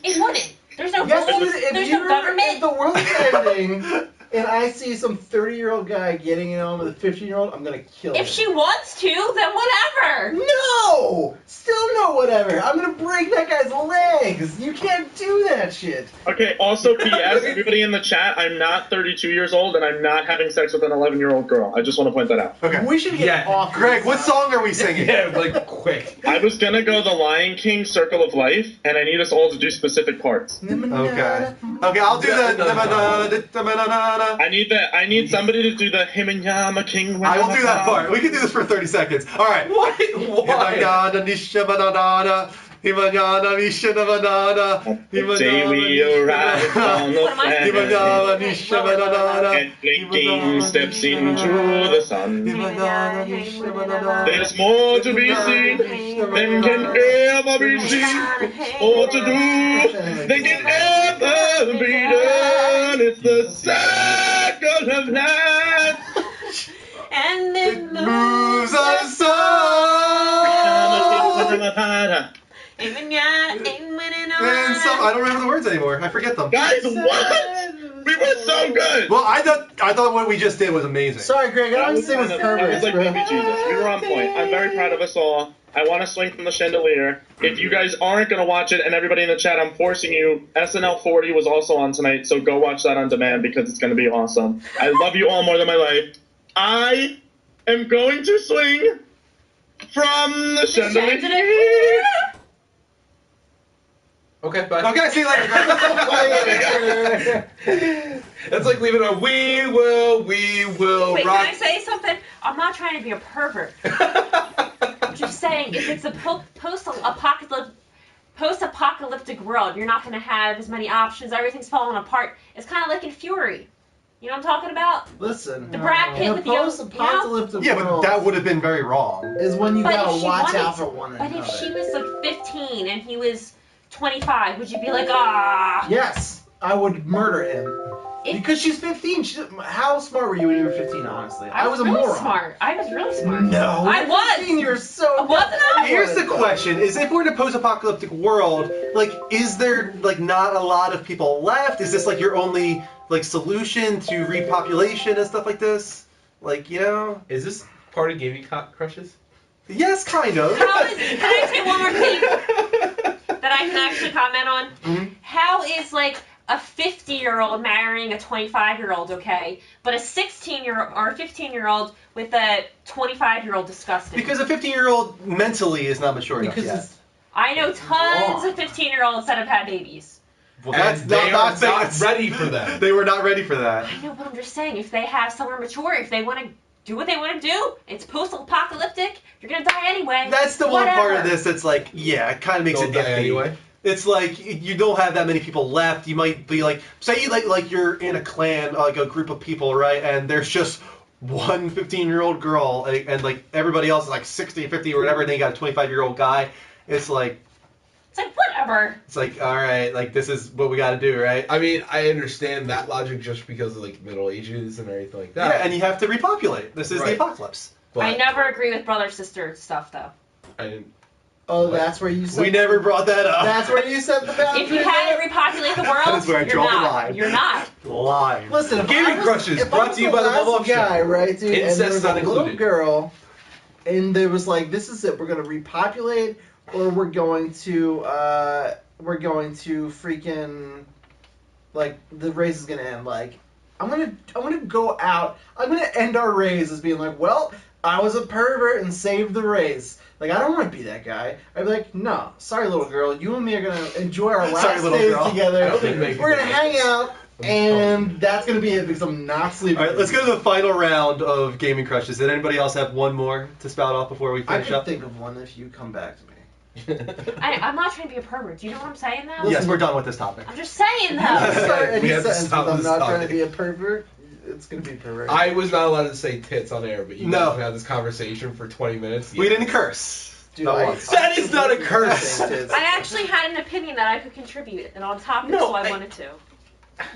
It wouldn't. There's no Yes, rules. dude, There's no government. if the world is ending and I see some 30-year-old guy getting it on with a 15-year-old, I'm gonna kill him. If she wants to, then whatever. No! Still no whatever. I'm gonna break that guy's legs. You can't do that shit. Okay, also, P.S., everybody in the chat, I'm not 32 years old, and I'm not having sex with an 11-year-old girl. I just want to point that out. Okay. We should get off. Greg, what song are we singing? Yeah, like quick. I was going to go the Lion King Circle of Life, and I need us all to do specific parts. Okay. Okay, I'll do the. I need somebody to do the Himanyama King. I will do that part. We can do this for 30 seconds. All right. What? Why? Himanana nisha banana. Himanana nisha banana. Day we arrive on the Himanana planet, nisha banana. and blinking steps into the sun. Himanana nisha banana. There's more to be seen than can ever be seen. More to do than can ever be done. It's the circle of life. And it Moves us on. And some, I don't remember the words anymore. I forget them. Guys, what? We were so good. Well, I thought what we just did was amazing. Sorry, Greg, I don't sing with That perverts, was like bro. baby Jesus. We were on point. I'm very proud of us all. I want to swing from the chandelier. If you guys aren't going to watch it, and everybody in the chat, I'm forcing you. SNL 40 was also on tonight, so go watch that on demand because it's going to be awesome. I love you all more than my life. I am going to swing from the chandelier. Okay, bye. Okay, see you later, guys. It's like leaving a we will Wait, rock. can I say something? I'm not trying to be a pervert. I'm just saying, if it's a post-apocalyptic world, you're not going to have as many options. Everything's falling apart. It's kind of like in Fury. You know what I'm talking about? Listen, The Brad Pitt in a with the young, post-apocalyptic Yeah, but world that would have been very wrong. is when you But gotta if she watch wanted out to- for one another. But if she was like 15 and he was 25, would you be like, ah? Yes, I would murder him. Because she's 15. How smart were you when you were 15, honestly? I was a really moron. smart. I was really smart. No. I was. 15, you're so Wasn't I? Here's the question: is if we're in a post-apocalyptic world, like, is there like not a lot of people left? Is this like your only like solution to repopulation and stuff like this? Like, you know? Is this part of gaming crushes? Yes, kind of. Can I say one more thing that I can actually comment on? Mm-hmm. How is like a 50-year-old marrying a 25-year-old okay, but a 16-year-old or a 15-year-old with a 25-year-old disgusting? Because a 15-year-old mentally is not mature enough yet. I know tons of 15-year-olds that have had babies. Well, that's And they not are saying not it's- ready for that. They were not ready for that. I know, but I'm just saying, if they have somewhere mature, if they want to do what they want to do, it's post-apocalyptic, you're going to die anyway. That's the one part of Whatever. this that's like, yeah, it kind of makes They'll it die iffy. anyway. It's like you don't have that many people left. You might be like, say you like you're in a clan, like a group of people, right? And there's just one 15-year-old girl, and like everybody else is like 60, 50, or whatever. And then you got a 25-year-old guy. It's like whatever. It's like, all right, like this is what we got to do, right? I mean, I understand that logic just because of like Middle Ages and everything like that. Yeah, and you have to repopulate. This is the apocalypse. I never agree with brother-sister stuff, though. I didn't. Oh, that's where you said. We never brought that up. That's where you said the boundary. If you had to repopulate the world, That is where I you're draw the not. line. You're not. Line. Listen, if Gaming I was, Crushes, if I brought was to you by the last Level Up Show. guy, right, dude, and Incest there was not a little included. girl, and there was like, this is it. We're gonna repopulate, or we're going to freaking, like, the race is gonna end. Like, I'm gonna go out. I'm gonna end our race as being like, well, I was a pervert and saved the race. Like, I don't want to be that guy. I'd be like, no, sorry, little girl. You and me are going to enjoy our Sorry, last little days girl. together. I don't think Megan We're going to did. hang out, and that's going to be it because I'm not sleeping. All right, let's go to the final round of gaming crushes. Did anybody else have one more to spout off before we I finish could up? think of one if you come back to me. I'm not trying to be a pervert. Do you know what I'm saying now? Yes, we're done with this topic. I'm just saying, If you though. start We any have to sentence stop with I'm this not trying to topic. be a pervert, it's going to be pervert. I was not allowed to say tits on air, but you No. guys had this conversation for 20 minutes. We didn't curse. Dude, Not I- once. That is not a curse. I actually had an opinion that I could contribute, and on topic, No, so I I- wanted to.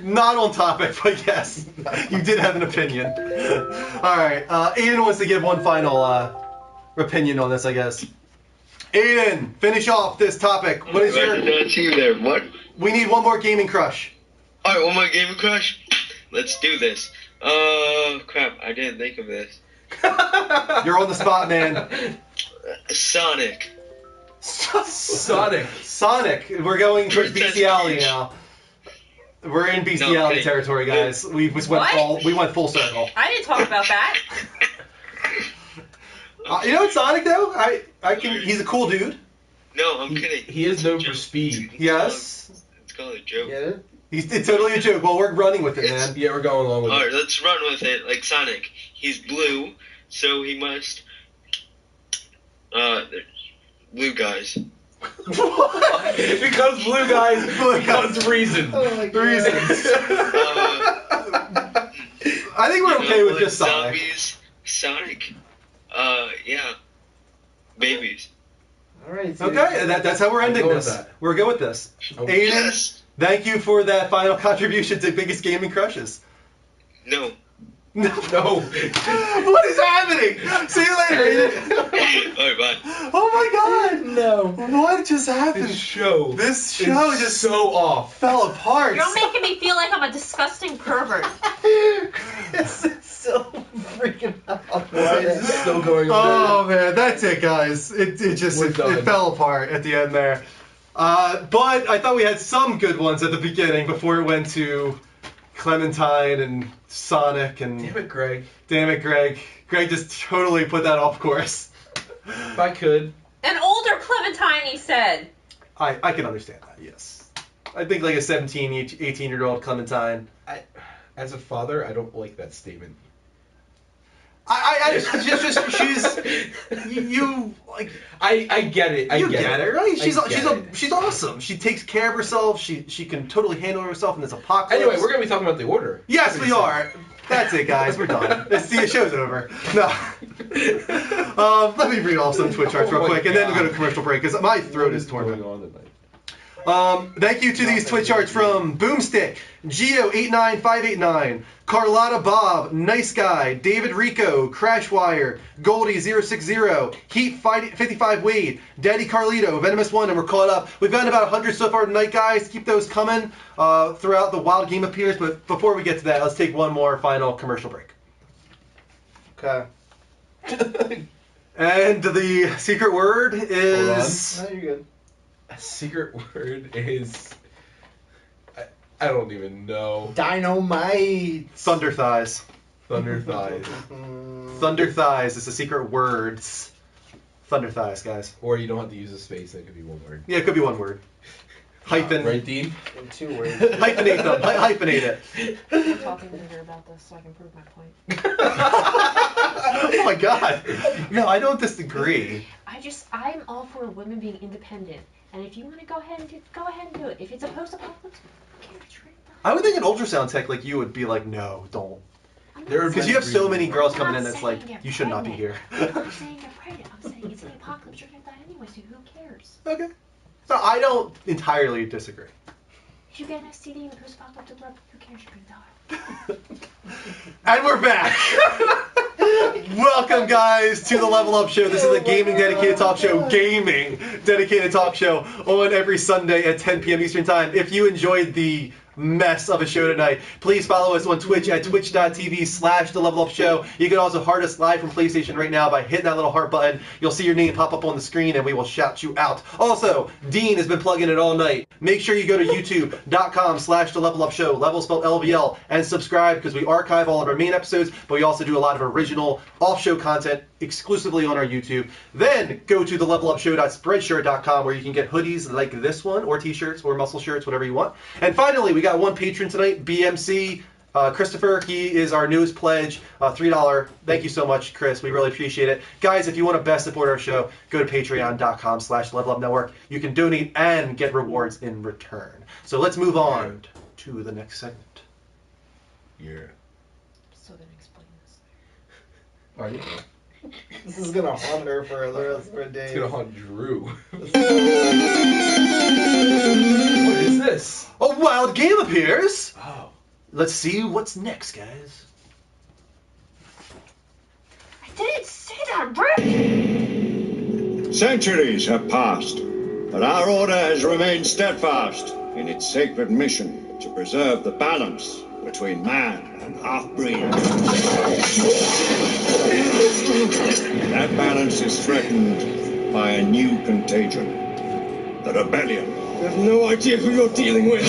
Not on topic, but yes, you did have an opinion. All right, Aiden wants to give one final opinion on this, I guess. Aiden, finish off this topic. What is I did your? not see you there. What? We need one more gaming crush. All right, one more Game of Crush. Let's do this. Crap, I didn't think of this. You're on the spot, man. Sonic. Sonic. Sonic. We're going towards Princess bestiality Peach. now. We're in bestiality kidding. territory, guys. We just went What? we went full circle. I didn't talk about that. You know what, Sonic though? I can. He's a cool dude. No, I'm kidding. He is known for speed. Yes. It's called a joke. Get it? It's totally a joke. Well, we're running with it, man. Yeah, we're going along with All it. right, let's run with it. Like Sonic, he's blue, so he must. There's blue guys. Because blue guys becomes reason. Oh my God. Reasons. Uh, I think we're you okay know, with like just Sonic. zombies, Sonic. Yeah. Babies. All right. dude. Okay, that's how we're ending I'll go with this. that. We're good with this. Oh, Aiden, Yes. thank you for that final contribution to Biggest Gaming Crushes. No. No. No. What is happening? See you later, Aiden. All right, bye. Oh my God. No. What just happened? This show. This show is just so off. fell apart. You're making me feel like I'm a disgusting pervert. It's so freaking out. Why is this still going on? Oh man, that's it, guys. It just We're it done. fell apart at the end there. But I thought we had some good ones at the beginning before it went to Clementine and Sonic and Damn it, Greg. damn it, Greg. Greg just totally put that off course. If I could. An older Clementine, he said. I can understand that. Yes, I think like a 17, 18-year-old Clementine. As a father, I don't like that statement. I just she's you like. I get it. I get it, right? it. She's awesome. She takes care of herself. She can totally handle herself in this apocalypse. Anyway, we're gonna be talking about The Order. Yes, we are. That's it, guys. We're done. The show's over. No. Let me read off some Twitch charts real quick, and then we'll go to commercial break because my throat is torn. Thank you to these Twitch charts from Boomstick, Geo89589, Carlotta Bob, Nice Guy, David Rico, Crashwire, Goldie060, Heat 55 Wade, Daddy Carlito, Venomous1, and we're caught up. We've gotten about 100 so far tonight, guys. Keep those coming throughout the Wild Game Appears, but before we get to that, let's take one more final commercial break. Okay. And the secret word is... No, you're good. Secret word is... I don't even know. Dynamite. Thunder thighs. Thunder thighs. Thunder thighs is the secret words. Thunder thighs, guys. Or you don't have to use a space. That could be one word. Yeah, it could be one word. Hyphen. Right, Dean? In 2 words. Hyphenate them. Hyphenate it. I'm talking to her about this so I can prove my point. Oh my god. No, I don't disagree. I'm all for women being independent. And if you want to go ahead and do it. If it's a post-apocalypse, who cares? I would think an ultrasound tech like you would be like, no, don't. Because you have so many girls coming in that's like, you should not be here. I'm not saying you're pregnant. I'm saying it's an apocalypse. You're going to die anyway, so who cares? Okay. So I don't entirely disagree. If you get an STD in the post-apocalyptic world, who cares? You're going to die. And we're back. Welcome, guys, to the Level Up Show. This is a gaming dedicated talk show, on every Sunday at 10 p.m. Eastern Time. If you enjoyed the mess of a show tonight, please follow us on Twitch at twitch.tv/TheLevelUpShow. You can also heart us live from PlayStation right now by hitting that little heart button. You'll see your name pop up on the screen and we will shout you out. Also, Dean has been plugging it all night. Make sure you go to youtube.com/TheLevelUpShow, level spelled LVL, and subscribe because we archive all of our main episodes, but we also do a lot of original off-show content exclusively on our YouTube. Then go to thelevelupshow.spreadshirt.com where you can get hoodies like this one, or t-shirts, or muscle shirts, whatever you want. And finally, we got one patron tonight, BMC. Christopher, he is our newest pledge, $3. Thank you so much, Chris. We really appreciate it. Guys, if you want to best support our show, go to patreon.com/levelupnetwork. You can donate and get rewards in return. So let's move on to the next segment. Yeah. So then explain this. Are you? This is gonna haunt her for the rest of her days. It's gonna haunt Drew. What is this? A wild game appears. Oh. Let's see what's next, guys. I didn't say that, Rick! Centuries have passed, but our order has remained steadfast in its sacred mission to preserve the balance between man and half-breed. That balance is threatened by a new contagion, the rebellion. You have no idea who you're dealing with.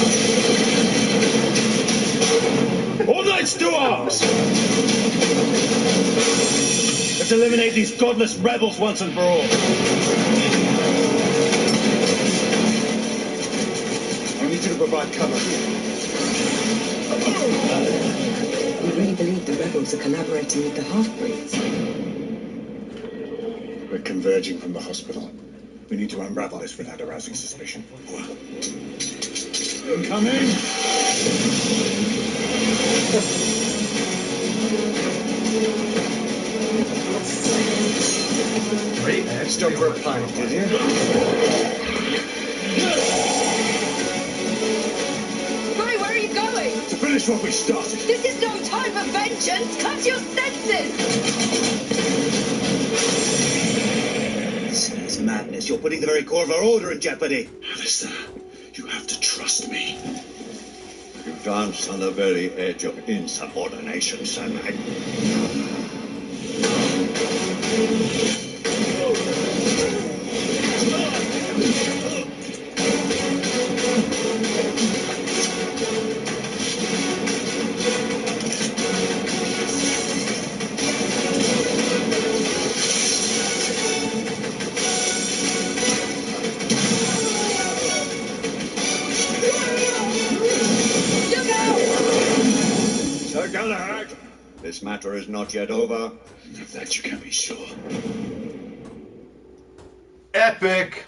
All knights to arms! Let's eliminate these godless rebels once and for all. I need you to provide cover. You really believe the rebels are collaborating with the half-breeds? We're converging from the hospital. We need to unravel this without arousing suspicion. Incoming! Ready? Stop for a pint, did you? Roy, where are you going? To finish what we started. This is no time for vengeance. Come to your senses. This is madness. You're putting the very core of our order in jeopardy. Alistair, you have to trust me. You dance on the very edge of insubordination, son. Sir Galahad, this matter is not yet over. Of that you can be sure. epic.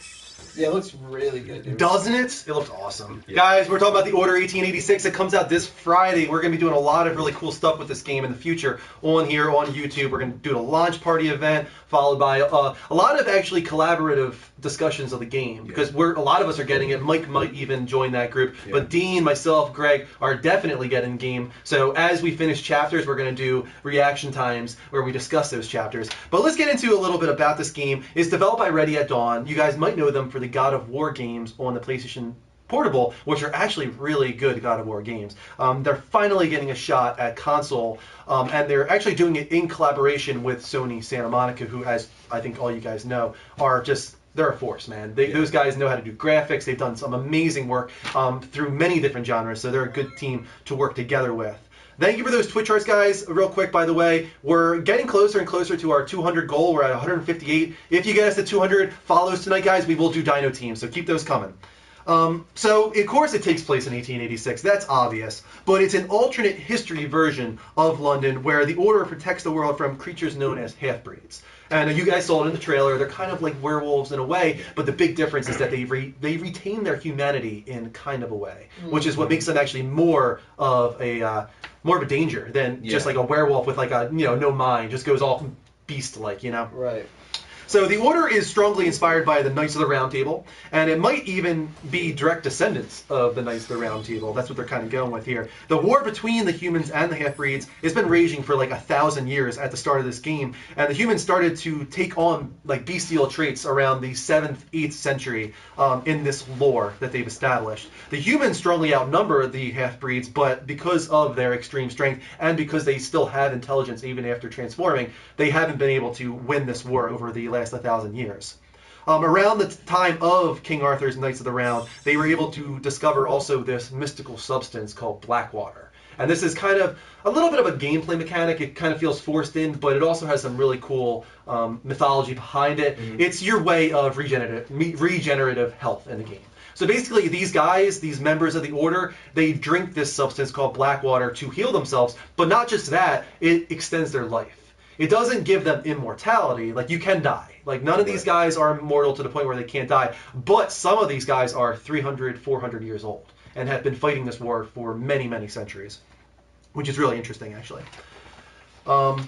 Yeah, it looks really good, dude. Doesn't it? It looks awesome. Yeah. Guys, we're talking about the Order 1886. It comes out this Friday. We're going to be doing a lot of really cool stuff with this game in the future on here on YouTube. We're going to do a launch party event followed by a lot of actually collaborative discussions of the game because a lot of us are getting it. Mike might even join that group. Yeah. But Dean, myself, Greg are definitely getting game. So as we finish chapters, we're going to do reaction times where we discuss those chapters. But let's get into a little bit about this game. It's developed by Ready at Dawn. You guys might know them for the God of War games on the PlayStation Portable, which are actually really good God of War games. They're finally getting a shot at console, and they're actually doing it in collaboration with Sony Santa Monica, who, as I think all you guys know, are just... They're a force, man. Those guys know how to do graphics. They've done some amazing work through many different genres, so they're a good team to work together with. Thank you for those Twitch hearts, guys. Real quick, by the way, we're getting closer and closer to our 200 goal. We're at 158. If you get us to 200 follows tonight, guys, we will do Dino Team, so keep those coming. So, of course, it takes place in 1886. That's obvious. But it's an alternate history version of London where the Order protects the world from creatures known as half-breeds. And you guys saw it in the trailer. They're kind of like werewolves in a way, but the big difference is that they retain their humanity in kind of a way, which is what makes them actually more of a danger than just like a werewolf with like a no mind, just goes all beast-like, Right. So the Order is strongly inspired by the Knights of the Round Table, and it might even be direct descendants of the Knights of the Round Table. That's what they're kind of going with here. The war between the humans and the half-breeds has been raging for like 1,000 years at the start of this game, and the humans started to take on like bestial traits around the 7th, 8th century in this lore that they've established. The humans strongly outnumber the half-breeds, but because of their extreme strength and because they still have intelligence even after transforming, they haven't been able to win this war over the last 1,000 years. Around the time of King Arthur's Knights of the Round, they were able to discover also this mystical substance called Blackwater. And this is kind of a little bit of a gameplay mechanic. It kind of feels forced in, but it also has some really cool mythology behind it. Mm-hmm. It's your way of regenerative health in the game. So basically, these guys, these members of the Order, they drink this substance called Blackwater to heal themselves. But not just that, it extends their life. It doesn't give them immortality. Like, you can die. Like, none of these guys are immortal to the point where they can't die. But some of these guys are 300, 400 years old and have been fighting this war for many, many centuries, which is really interesting, actually. After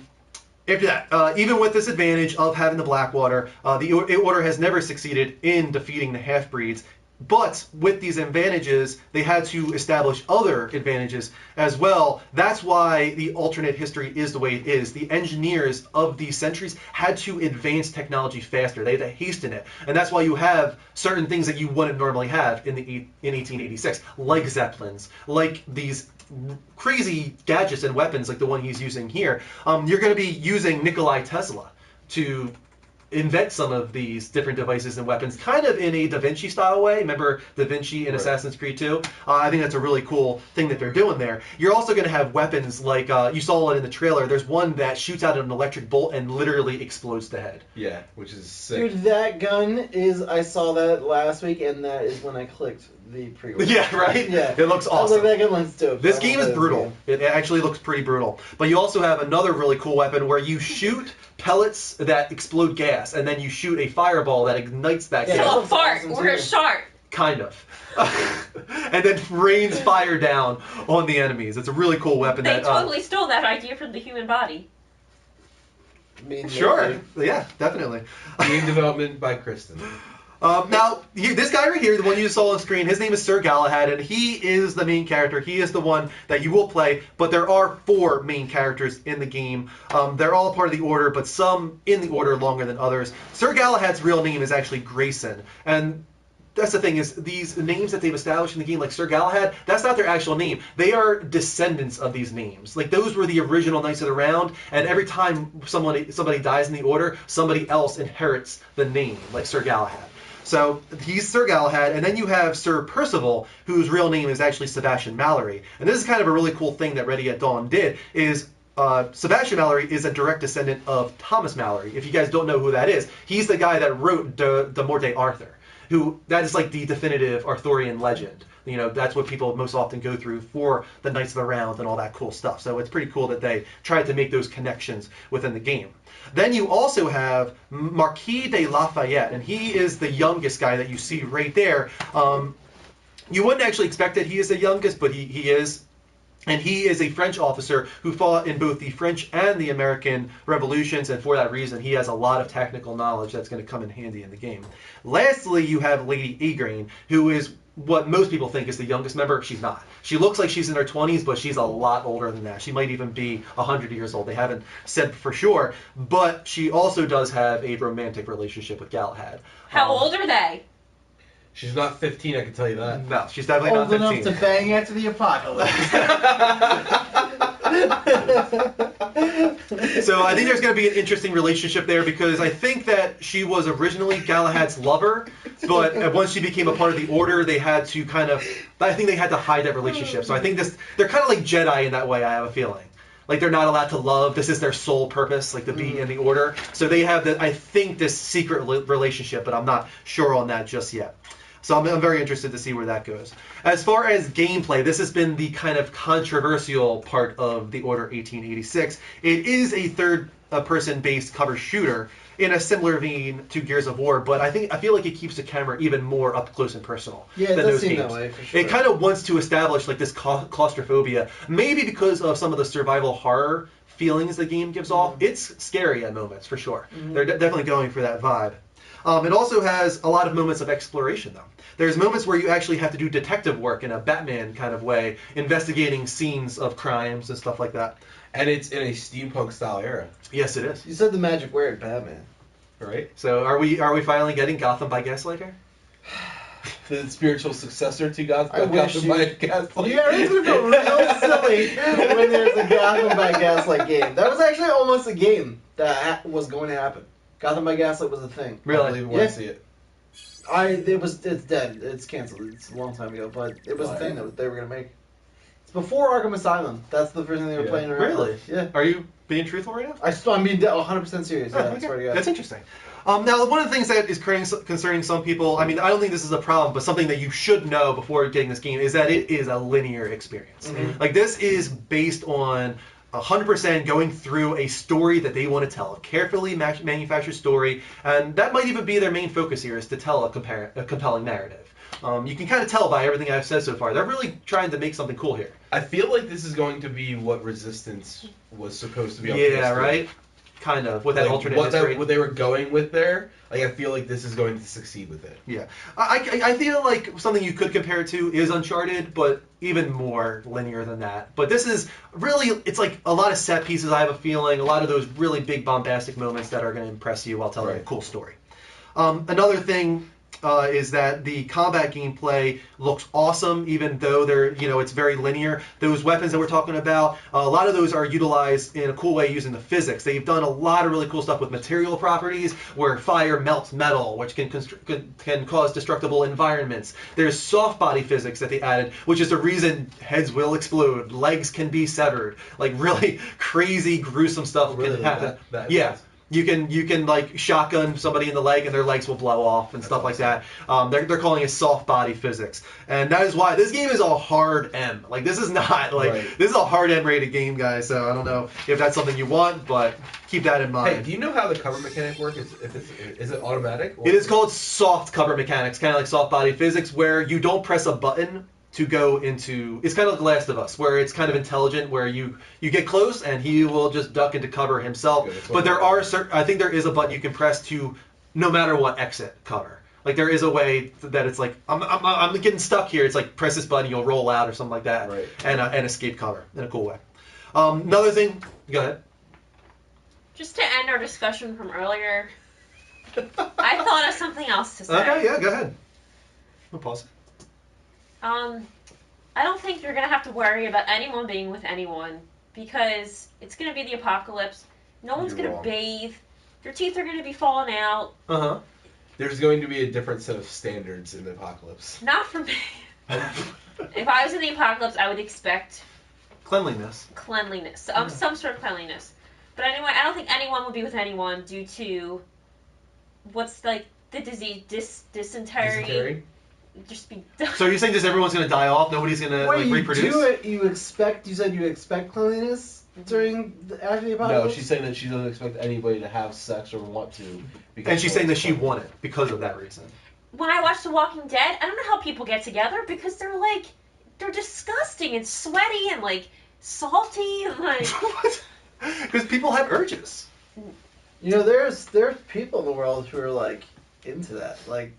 that, even with this advantage of having the Blackwater, the Order has never succeeded in defeating the half-breeds. But with these advantages, they had to establish other advantages as well. That's why the alternate history is the way it is. The engineers of these centuries had to advance technology faster. They had to hasten it. And that's why you have certain things that you wouldn't normally have in 1886, like Zeppelins, like these crazy gadgets and weapons like the one he's using here. You're going to be using Nikola Tesla to invent some of these different devices and weapons, kind of in a Da Vinci style way. Remember Da Vinci in Assassin's Creed 2? I think that's a really cool thing that they're doing there. You're also going to have weapons like, you saw it in the trailer, there's one that shoots out an electric bolt and literally explodes the head. Yeah, which is sick. Dude, that gun is, I saw that last week, and that is when I clicked the pre-order. Yeah, right? Yeah. It looks awesome. That gun looks dope. This game is brutal. It actually looks pretty brutal. But you also have another really cool weapon where you shoot pellets that explode gas, and then you shoot a fireball that ignites that gas. So a fart or a shark. Kind of. And then rains fire down on the enemies. It's a really cool weapon. They totally stole that idea from the human body. Sure. Yeah, definitely. Game development by Kristen. Now, this guy right here, the one you saw on screen, his name is Sir Galahad, and he is the main character. He is the one that you will play, but there are 4 main characters in the game. They're all part of the Order, but some in the Order longer than others. Sir Galahad's real name is actually Grayson, and that's the thing, is these names that they've established in the game, like Sir Galahad, that's not their actual name. They are descendants of these names. Like, those were the original Knights of the Round, and every time somebody dies in the Order, somebody else inherits the name, like Sir Galahad. So he's Sir Galahad, and then you have Sir Percival, whose real name is actually Sebastian Mallory. And this is kind of a really cool thing that Ready at Dawn did, is Sebastian Mallory is a direct descendant of Thomas Mallory. If you guys don't know who that is, he's the guy that wrote De Morte Arthur. that is like the definitive Arthurian legend. You know, that's what people most often go through for the Knights of the Round and all that cool stuff. So it's pretty cool that they tried to make those connections within the game. Then you also have Marquis de Lafayette, and he is the youngest guy that you see right there. You wouldn't actually expect that he is the youngest, but he is. And he is a French officer who fought in both the French and the American revolutions, and for that reason, he has a lot of technical knowledge that's going to come in handy in the game. Lastly, you have Lady Igraine, who is what most people think is the youngest member. She's not. She looks like she's in her 20s, but she's a lot older than that. She might even be 100 years old. They haven't said for sure, but she also does have a romantic relationship with Galahad. How old are they? She's not 15, I can tell you that. No, she's definitely Old not 15. enough to bang after the apocalypse. So I think there's going to be an interesting relationship there because I think that she was originally Galahad's lover, but once she became a part of the Order, they had to I think they had to hide that relationship. So I think they're kind of like Jedi in that way, I have a feeling. Like they're not allowed to love. This is their sole purpose, like to be in the Order. So they have, I think, this secret relationship, but I'm not sure on that just yet. So I'm very interested to see where that goes. As far as gameplay, this has been the kind of controversial part of the Order 1886. It is a third-person based cover shooter in a similar vein to Gears of War, but I feel like it keeps the camera even more up close and personal than those seem games. that way, for sure. It kind of wants to establish like this claustrophobia, maybe because of some of the survival horror feelings the game gives off. It's scary at moments, for sure. They're definitely going for that vibe. It also has a lot of moments of exploration, though. There's moments where you actually have to do detective work in a Batman kind of way, investigating scenes of crimes and stuff like that. And it's in a steampunk style era. Yes, it is. You said the magic word, Batman. Right? So are we finally getting Gotham by Gaslight here? The spiritual successor to I wish Gotham by Gaslight. Yeah, it's gonna feel real silly when there's a Gotham by Gaslight game. That was actually almost a game that was going to happen. Gotham by Gaslight was a thing. Really? I believe I see it. It's dead. It's canceled. It's a long time ago, but it was a thing that they were gonna make. It's before Arkham Asylum. That's the first thing they were playing around. Really? With. Yeah. Are you being truthful right now? I'm being 100% serious. Yeah, Okay. I swear to God. That's interesting. Now, one of the things that is concerning some people, I mean, I don't think this is a problem, but something that you should know before getting this game is that it is a linear experience. Like, this is based on 100% going through a story that they want to tell, a carefully manufactured story, and that might even be their main focus here, is to tell a compelling narrative. You can kind of tell by everything I've said so far. They're really trying to make something cool here. I feel like this is going to be what Resistance was supposed to be. Yeah, right? Kind of, with that alternate history. What they were going with there, like I feel like this is going to succeed with it. Yeah. I feel like something you could compare it to is Uncharted, but even more linear than that. But this is really, it's like a lot of set pieces, I have a feeling, a lot of those really big bombastic moments that are going to impress you while telling a cool story. Another thing is that the combat gameplay looks awesome, even though it's very linear. Those weapons that we're talking about, a lot of those are utilized in a cool way using the physics. They've done a lot of really cool stuff with material properties, where fire melts metal, which can cause destructible environments. There's soft body physics that they added, which is the reason heads will explode, legs can be severed, like really crazy, gruesome stuff can happen. Yeah. You can like shotgun somebody in the leg and their legs will blow off and stuff like that. They're calling it soft body physics, and that is why this game is a hard M. Like, this is not this is a hard M rated game, guys. So I don't know if that's something you want, but keep that in mind. Hey, do you know how the cover mechanic works? Is it automatic? It is called soft cover mechanics, kind of like soft body physics, where you don't press a button to go into. It's kind of like The Last of Us, where it's kind of intelligent, where you get close and he will just duck into cover himself. But there are I think there is a button you can press to, no matter what, exit cover. Like, there is a way that it's like, I'm getting stuck here. It's like, press this button, you'll roll out or something like that, and escape cover in a cool way. Another thing, go ahead. Just to end our discussion from earlier, I thought of something else to say. Okay, yeah, go ahead. We'll pause. I don't think you're going to have to worry about anyone being with anyone, because it's going to be the apocalypse. No one's going to bathe. Your teeth are going to be falling out. Uh-huh. There's going to be a different set of standards in the apocalypse. Not for me. If I was in the apocalypse, I would expect cleanliness. Some sort of cleanliness. But anyway, I don't think anyone would be with anyone due to what's like the disease, dysentery. Just be done. So you're saying just everyone's going to die off? Nobody's going to like, reproduce? You said you expect cleanliness after the apocalypse? No, she's saying that she doesn't expect anybody to have sex or want to. And she's saying that she won it because of that reason. When I watch The Walking Dead, I don't know how people get together because they're disgusting and sweaty and like salty and like. Because people have urges. You know, there's people in the world who are like into that, like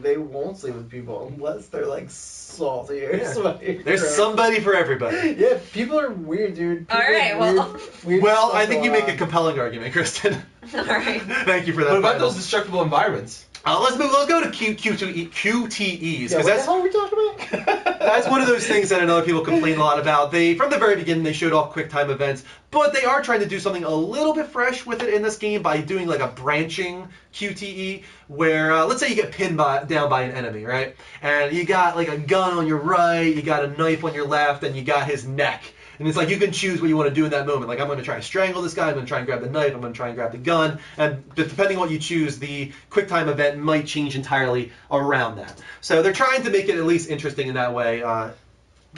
they won't sleep with people unless they're like salty or sweaty. There's somebody for everybody. Yeah, people are weird, dude. People All right, weird well, I think you make a compelling argument, Kristen. All right. Thank you for that. What about those destructible environments? Let's go to QTEs. Yeah, what the that's, hell are we talking about? That's one of those things that I know people complain a lot about. From the very beginning, they showed off QuickTime events, but they are trying to do something a little bit fresh with it in this game by doing like a branching QTE, where let's say you get pinned down by an enemy, right? And you got like a gun on your right, you got a knife on your left, and you got his neck. And it's like you can choose what you want to do in that moment. Like, I'm going to try and strangle this guy, I'm going to try and grab the knife, I'm going to try and grab the gun. And depending on what you choose, the QuickTime event might change entirely around that. So they're trying to make it at least interesting in that way,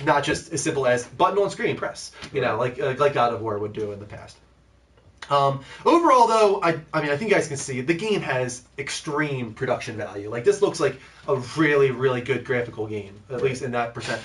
not just as simple as button on screen, press, like God of War would do in the past. Overall, though, I mean, I think you guys can see the game has extreme production value. Like, this looks like a really, really good graphical game, at least in that percent.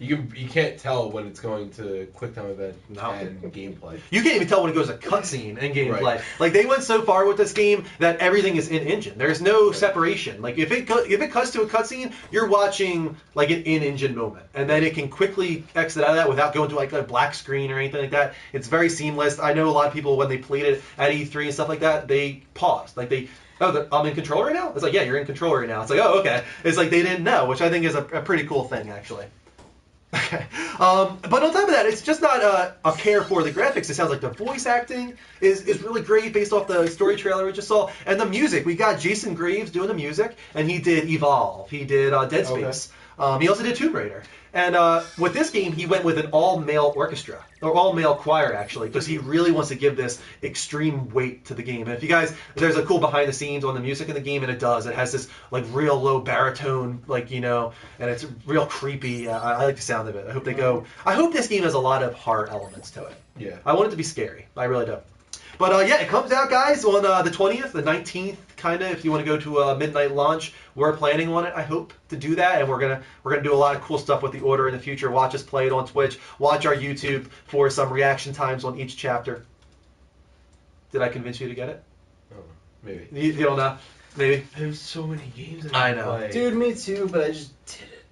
You can't tell when it's going to QuickTime event and gameplay. You can't even tell when it goes to cutscene and gameplay. Right. Like, they went so far with this game that everything is in-engine. There's no separation. Like, if it cuts to a cutscene, you're watching like an in-engine moment, and then it can quickly exit out of that without going to like a black screen or anything like that. It's very seamless. I know a lot of people when they played it at E3 and stuff like that, they paused. Like I'm in control right now? It's like, yeah, you're in control right now. It's like, oh, okay. It's like they didn't know, which I think is a pretty cool thing, actually. Okay. But on top of that, it's just not a care for the graphics. It sounds like the voice acting is really great based off the story trailer we just saw. And the music, we got Jason Graves doing the music, and he did Evolve. He did Dead Space. Okay. He also did Tomb Raider. And with this game, he went with an all-male orchestra, or all-male choir, actually, because he really wants to give this extreme weight to the game. And if you guys, there's a cool behind-the-scenes on the music in the game, and it does. It has this, like, real low baritone, like, and it's real creepy. I like the sound of it. I hope this game has a lot of horror elements to it. Yeah. I want it to be scary. I really do. But, yeah, it comes out, guys, on the 20th, the 19th, kind of, if you want to go to a midnight launch. We're planning on it, I hope, to do that, and we're gonna do a lot of cool stuff with the order in the future. Watch us play it on Twitch. Watch our YouTube for some reaction times on each chapter. Did I convince you to get it? Oh, maybe. You don't know? Maybe? There's so many games I know. Play. Dude, me too, but I just did it.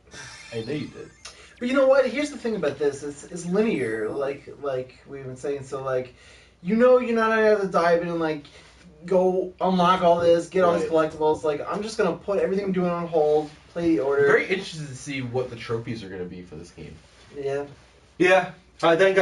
I know you did. But you know what? Here's the thing about this. It's linear, like we've been saying. So, like, you're not gonna have to dive in and, like, go unlock all this, get all these collectibles. Like, I'm just gonna put everything I'm doing on hold, play the order. Very interested to see what the trophies are gonna be for this game. Yeah. Yeah. I think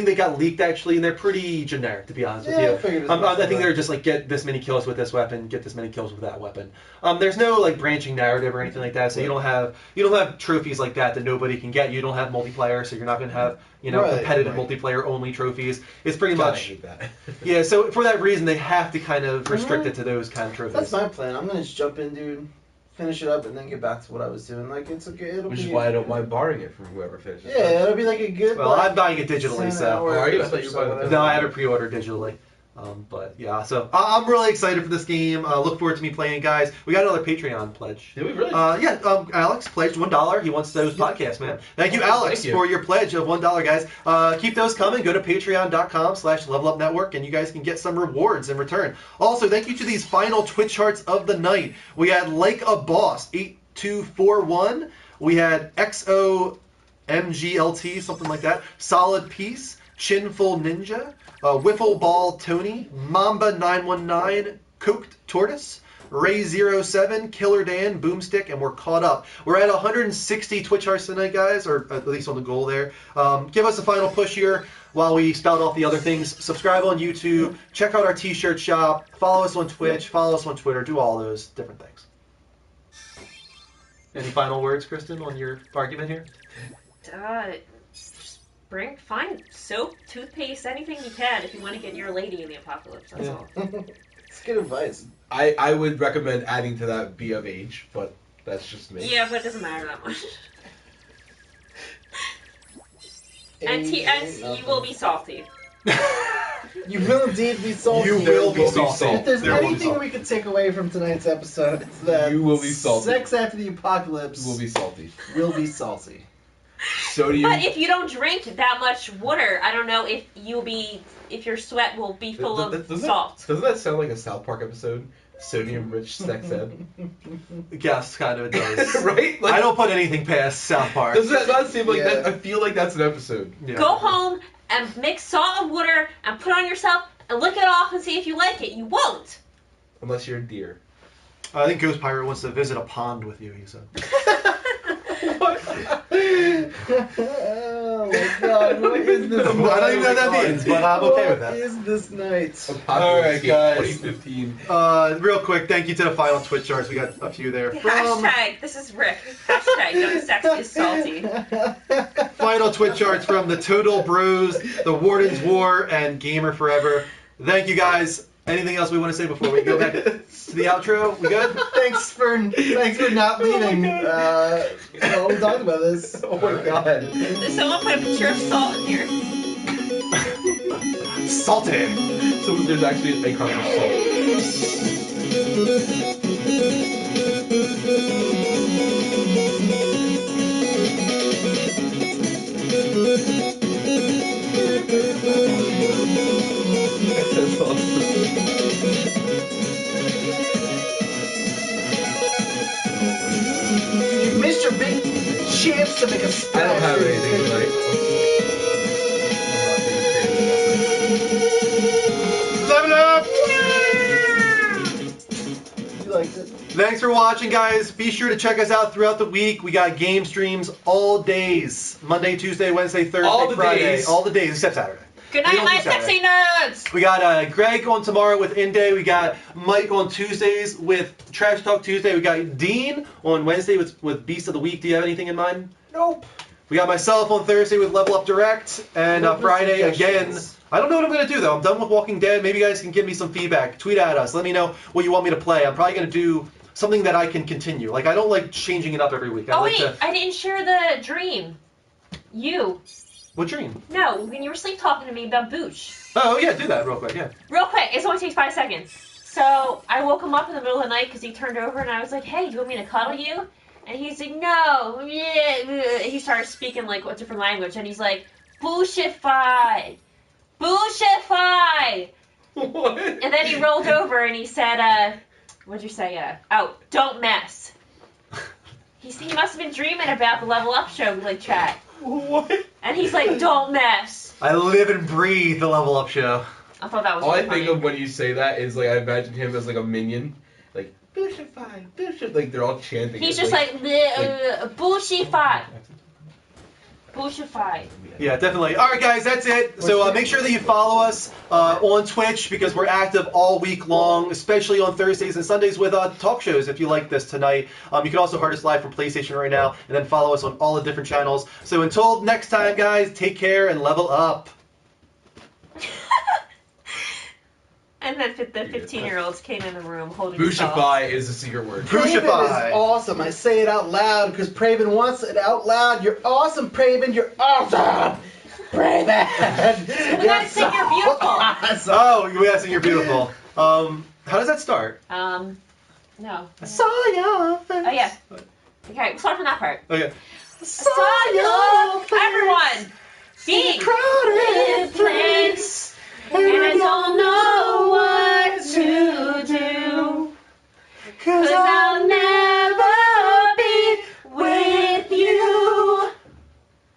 they got leaked, actually, and they're pretty generic, to be honest with you. I think they're just like, get this many kills with this weapon, get this many kills with that weapon. There's no like branching narrative or anything like that, so you don't have trophies like that nobody can get. You don't have multiplayer, so you're not gonna have competitive multiplayer only trophies. It's pretty much hate that. Yeah. So for that reason, they have to kind of restrict it to those kind of trophies. That's my plan. I'm gonna just jump in, dude. Finish it up and then get back to what I was doing. Like, it's okay. Which is why I don't mind borrowing it from whoever finishes. Yeah, it'll be like a good. Well, I'm buying it digitally, so. Are you? I thought you were buying it. No, I have it pre-ordered digitally. But yeah, so I'm really excited for this game. Look forward to me playing, guys. We got another Patreon pledge. Did we really? Yeah. Alex pledged $1. He wants those podcasts, man. Thank you, Alex, for your pledge of $1, guys. Keep those coming. Go to patreon.com/levelupnetwork, and you guys can get some rewards in return. Also, thank you to these final Twitch charts of the night. We had Like a Boss 8241. We had XOMGLT, something like that. Solid Piece. Chinful Ninja, Wiffle Ball Tony, Mamba 919, Cooked Tortoise, Ray07, Killer Dan, Boomstick, and we're caught up. We're at 160 Twitch hearts tonight, guys, or at least on the goal there. Give us a final push here while we spout off the other things. Subscribe on YouTube, check out our t-shirt shop, follow us on Twitch, follow us on Twitter, do all those different things. Any final words, Kristen, on your argument here? Find soap, toothpaste, anything you can if you want to get your lady in the apocalypse. That's all. It's good advice. I would recommend adding to that be of age, but that's just me. Yeah, but it doesn't matter that much. And you will be salty. You will indeed be salty. You will be salty. If there's There will be anything salt. we could take away from tonight's episode, it's that You will be salty. sex after the apocalypse You will be salty. will be salty. So do you. But if you don't drink that much water, I don't know if if your sweat will be full of salt. Doesn't that sound like a South Park episode? Sodium-rich sex ed. Yes, kind of it does. Right? Like, I don't put anything past South Park. does that not seem like Yeah. that? I feel like that's an episode. Yeah. Go home and mix salt and water and put it on yourself and lick it off and see if you like it. You won't. Unless you're a deer. I think Ghost Pirate wants to visit a pond with you, he said. Oh my god, what is this? I don't even know what that means, but I'm okay with that. What is this night? Alright, guys. 2015. Real quick, thank you to the final Twitch charts. We got a few there. Hashtag, this is Rick. Hashtag, no sex is salty. Final Twitch charts from the Total Bros, the Warden's War, and Gamer Forever. Thank you guys. Anything else we want to say before we go back to the outro? We good? Thanks for not leaving. While we talk about this. Oh my god. Someone put a picture of salt in here. Salted. So there's actually a icon for That's awesome. You missed your big chance to make a splash. I don't have anything tonight. Level up! You liked it. Thanks for watching, guys. Be sure to check us out throughout the week. We got game streams all days. Monday, Tuesday, Wednesday, Thursday, All the Friday. days. All the days except Saturday. Good We night, don't my do Saturday. sexy nerds. We got Greg on tomorrow with Inday. We got Mike on Tuesdays with Trash Talk Tuesday. We got Dean on Wednesday with Beast of the Week. Do you have anything in mind? Nope. We got myself on Thursday with Level Up Direct. And What Friday again. suggestions? I don't know what I'm going to do, though. I'm done with Walking Dead. Maybe you guys can give me some feedback. Tweet at us. Let me know what you want me to play. I'm probably going to do something that I can continue. Like, I don't like changing it up every week. I Oh like wait, I didn't share the dream. You. What dream? No, when you were sleep talking to me about Booch. Oh, yeah, do that real quick, yeah. Real quick, it only takes 5 seconds. So I woke him up in the middle of the night because he turned over and I was like, hey, do you want me to cuddle you? And he's like, no. Yeah. He started speaking like a different language and he's like, Booshify. Booshify. What? And then he rolled over and he said, what'd you say? Don't mess. He must have been dreaming about the Level Up show, like chat. What? And he's like, don't mess. I live and breathe the Level Up show. I thought that was All I really think funny. of when you say that is like I imagine him as like a minion, like Booshify, Booshify, like they're all chanting. He's it, just like, Booshify. Booshify. Yeah, definitely. All right, guys, that's it. So make sure that you follow us on Twitch because we're active all week long, especially on Thursdays and Sundays with talk shows if you like this tonight. You can also hear us live from PlayStation right now and then follow us on all the different channels. So until next time, guys, take care and level up. And then the 15-year-olds came in the room holding salt. Booshify is a secret word. Praven is awesome. I say it out loud because Praven wants it out loud. You're awesome, Praven. You're awesome. Praven. We gotta sing You're Beautiful. Awesome. Oh, we gotta sing You're Beautiful. How does that start? No. I saw your face. Oh, yeah. Okay, we'll start from that part. Okay. Saw your everyone. Be crowded place. And I don't know what to do. 'Cause I'll never be with you.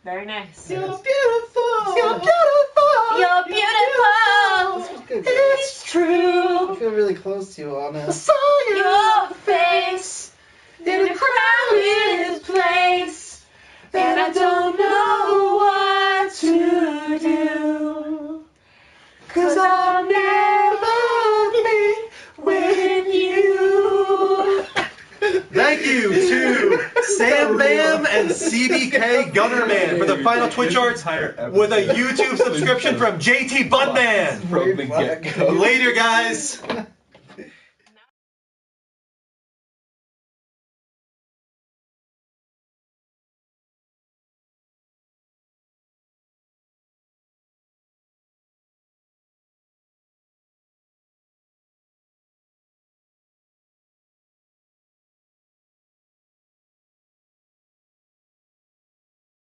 Very nice. You're beautiful. You're beautiful. You're beautiful. It's true. I feel really close to you, Anna. I saw your face in a crowded place. And I don't know what to do. 'Cause I'll never be with you. Thank you to Sam Bam and CBK Gunnerman for the final Twitch arts with a YouTube subscription from JT Budman. From the get-go. Later, guys.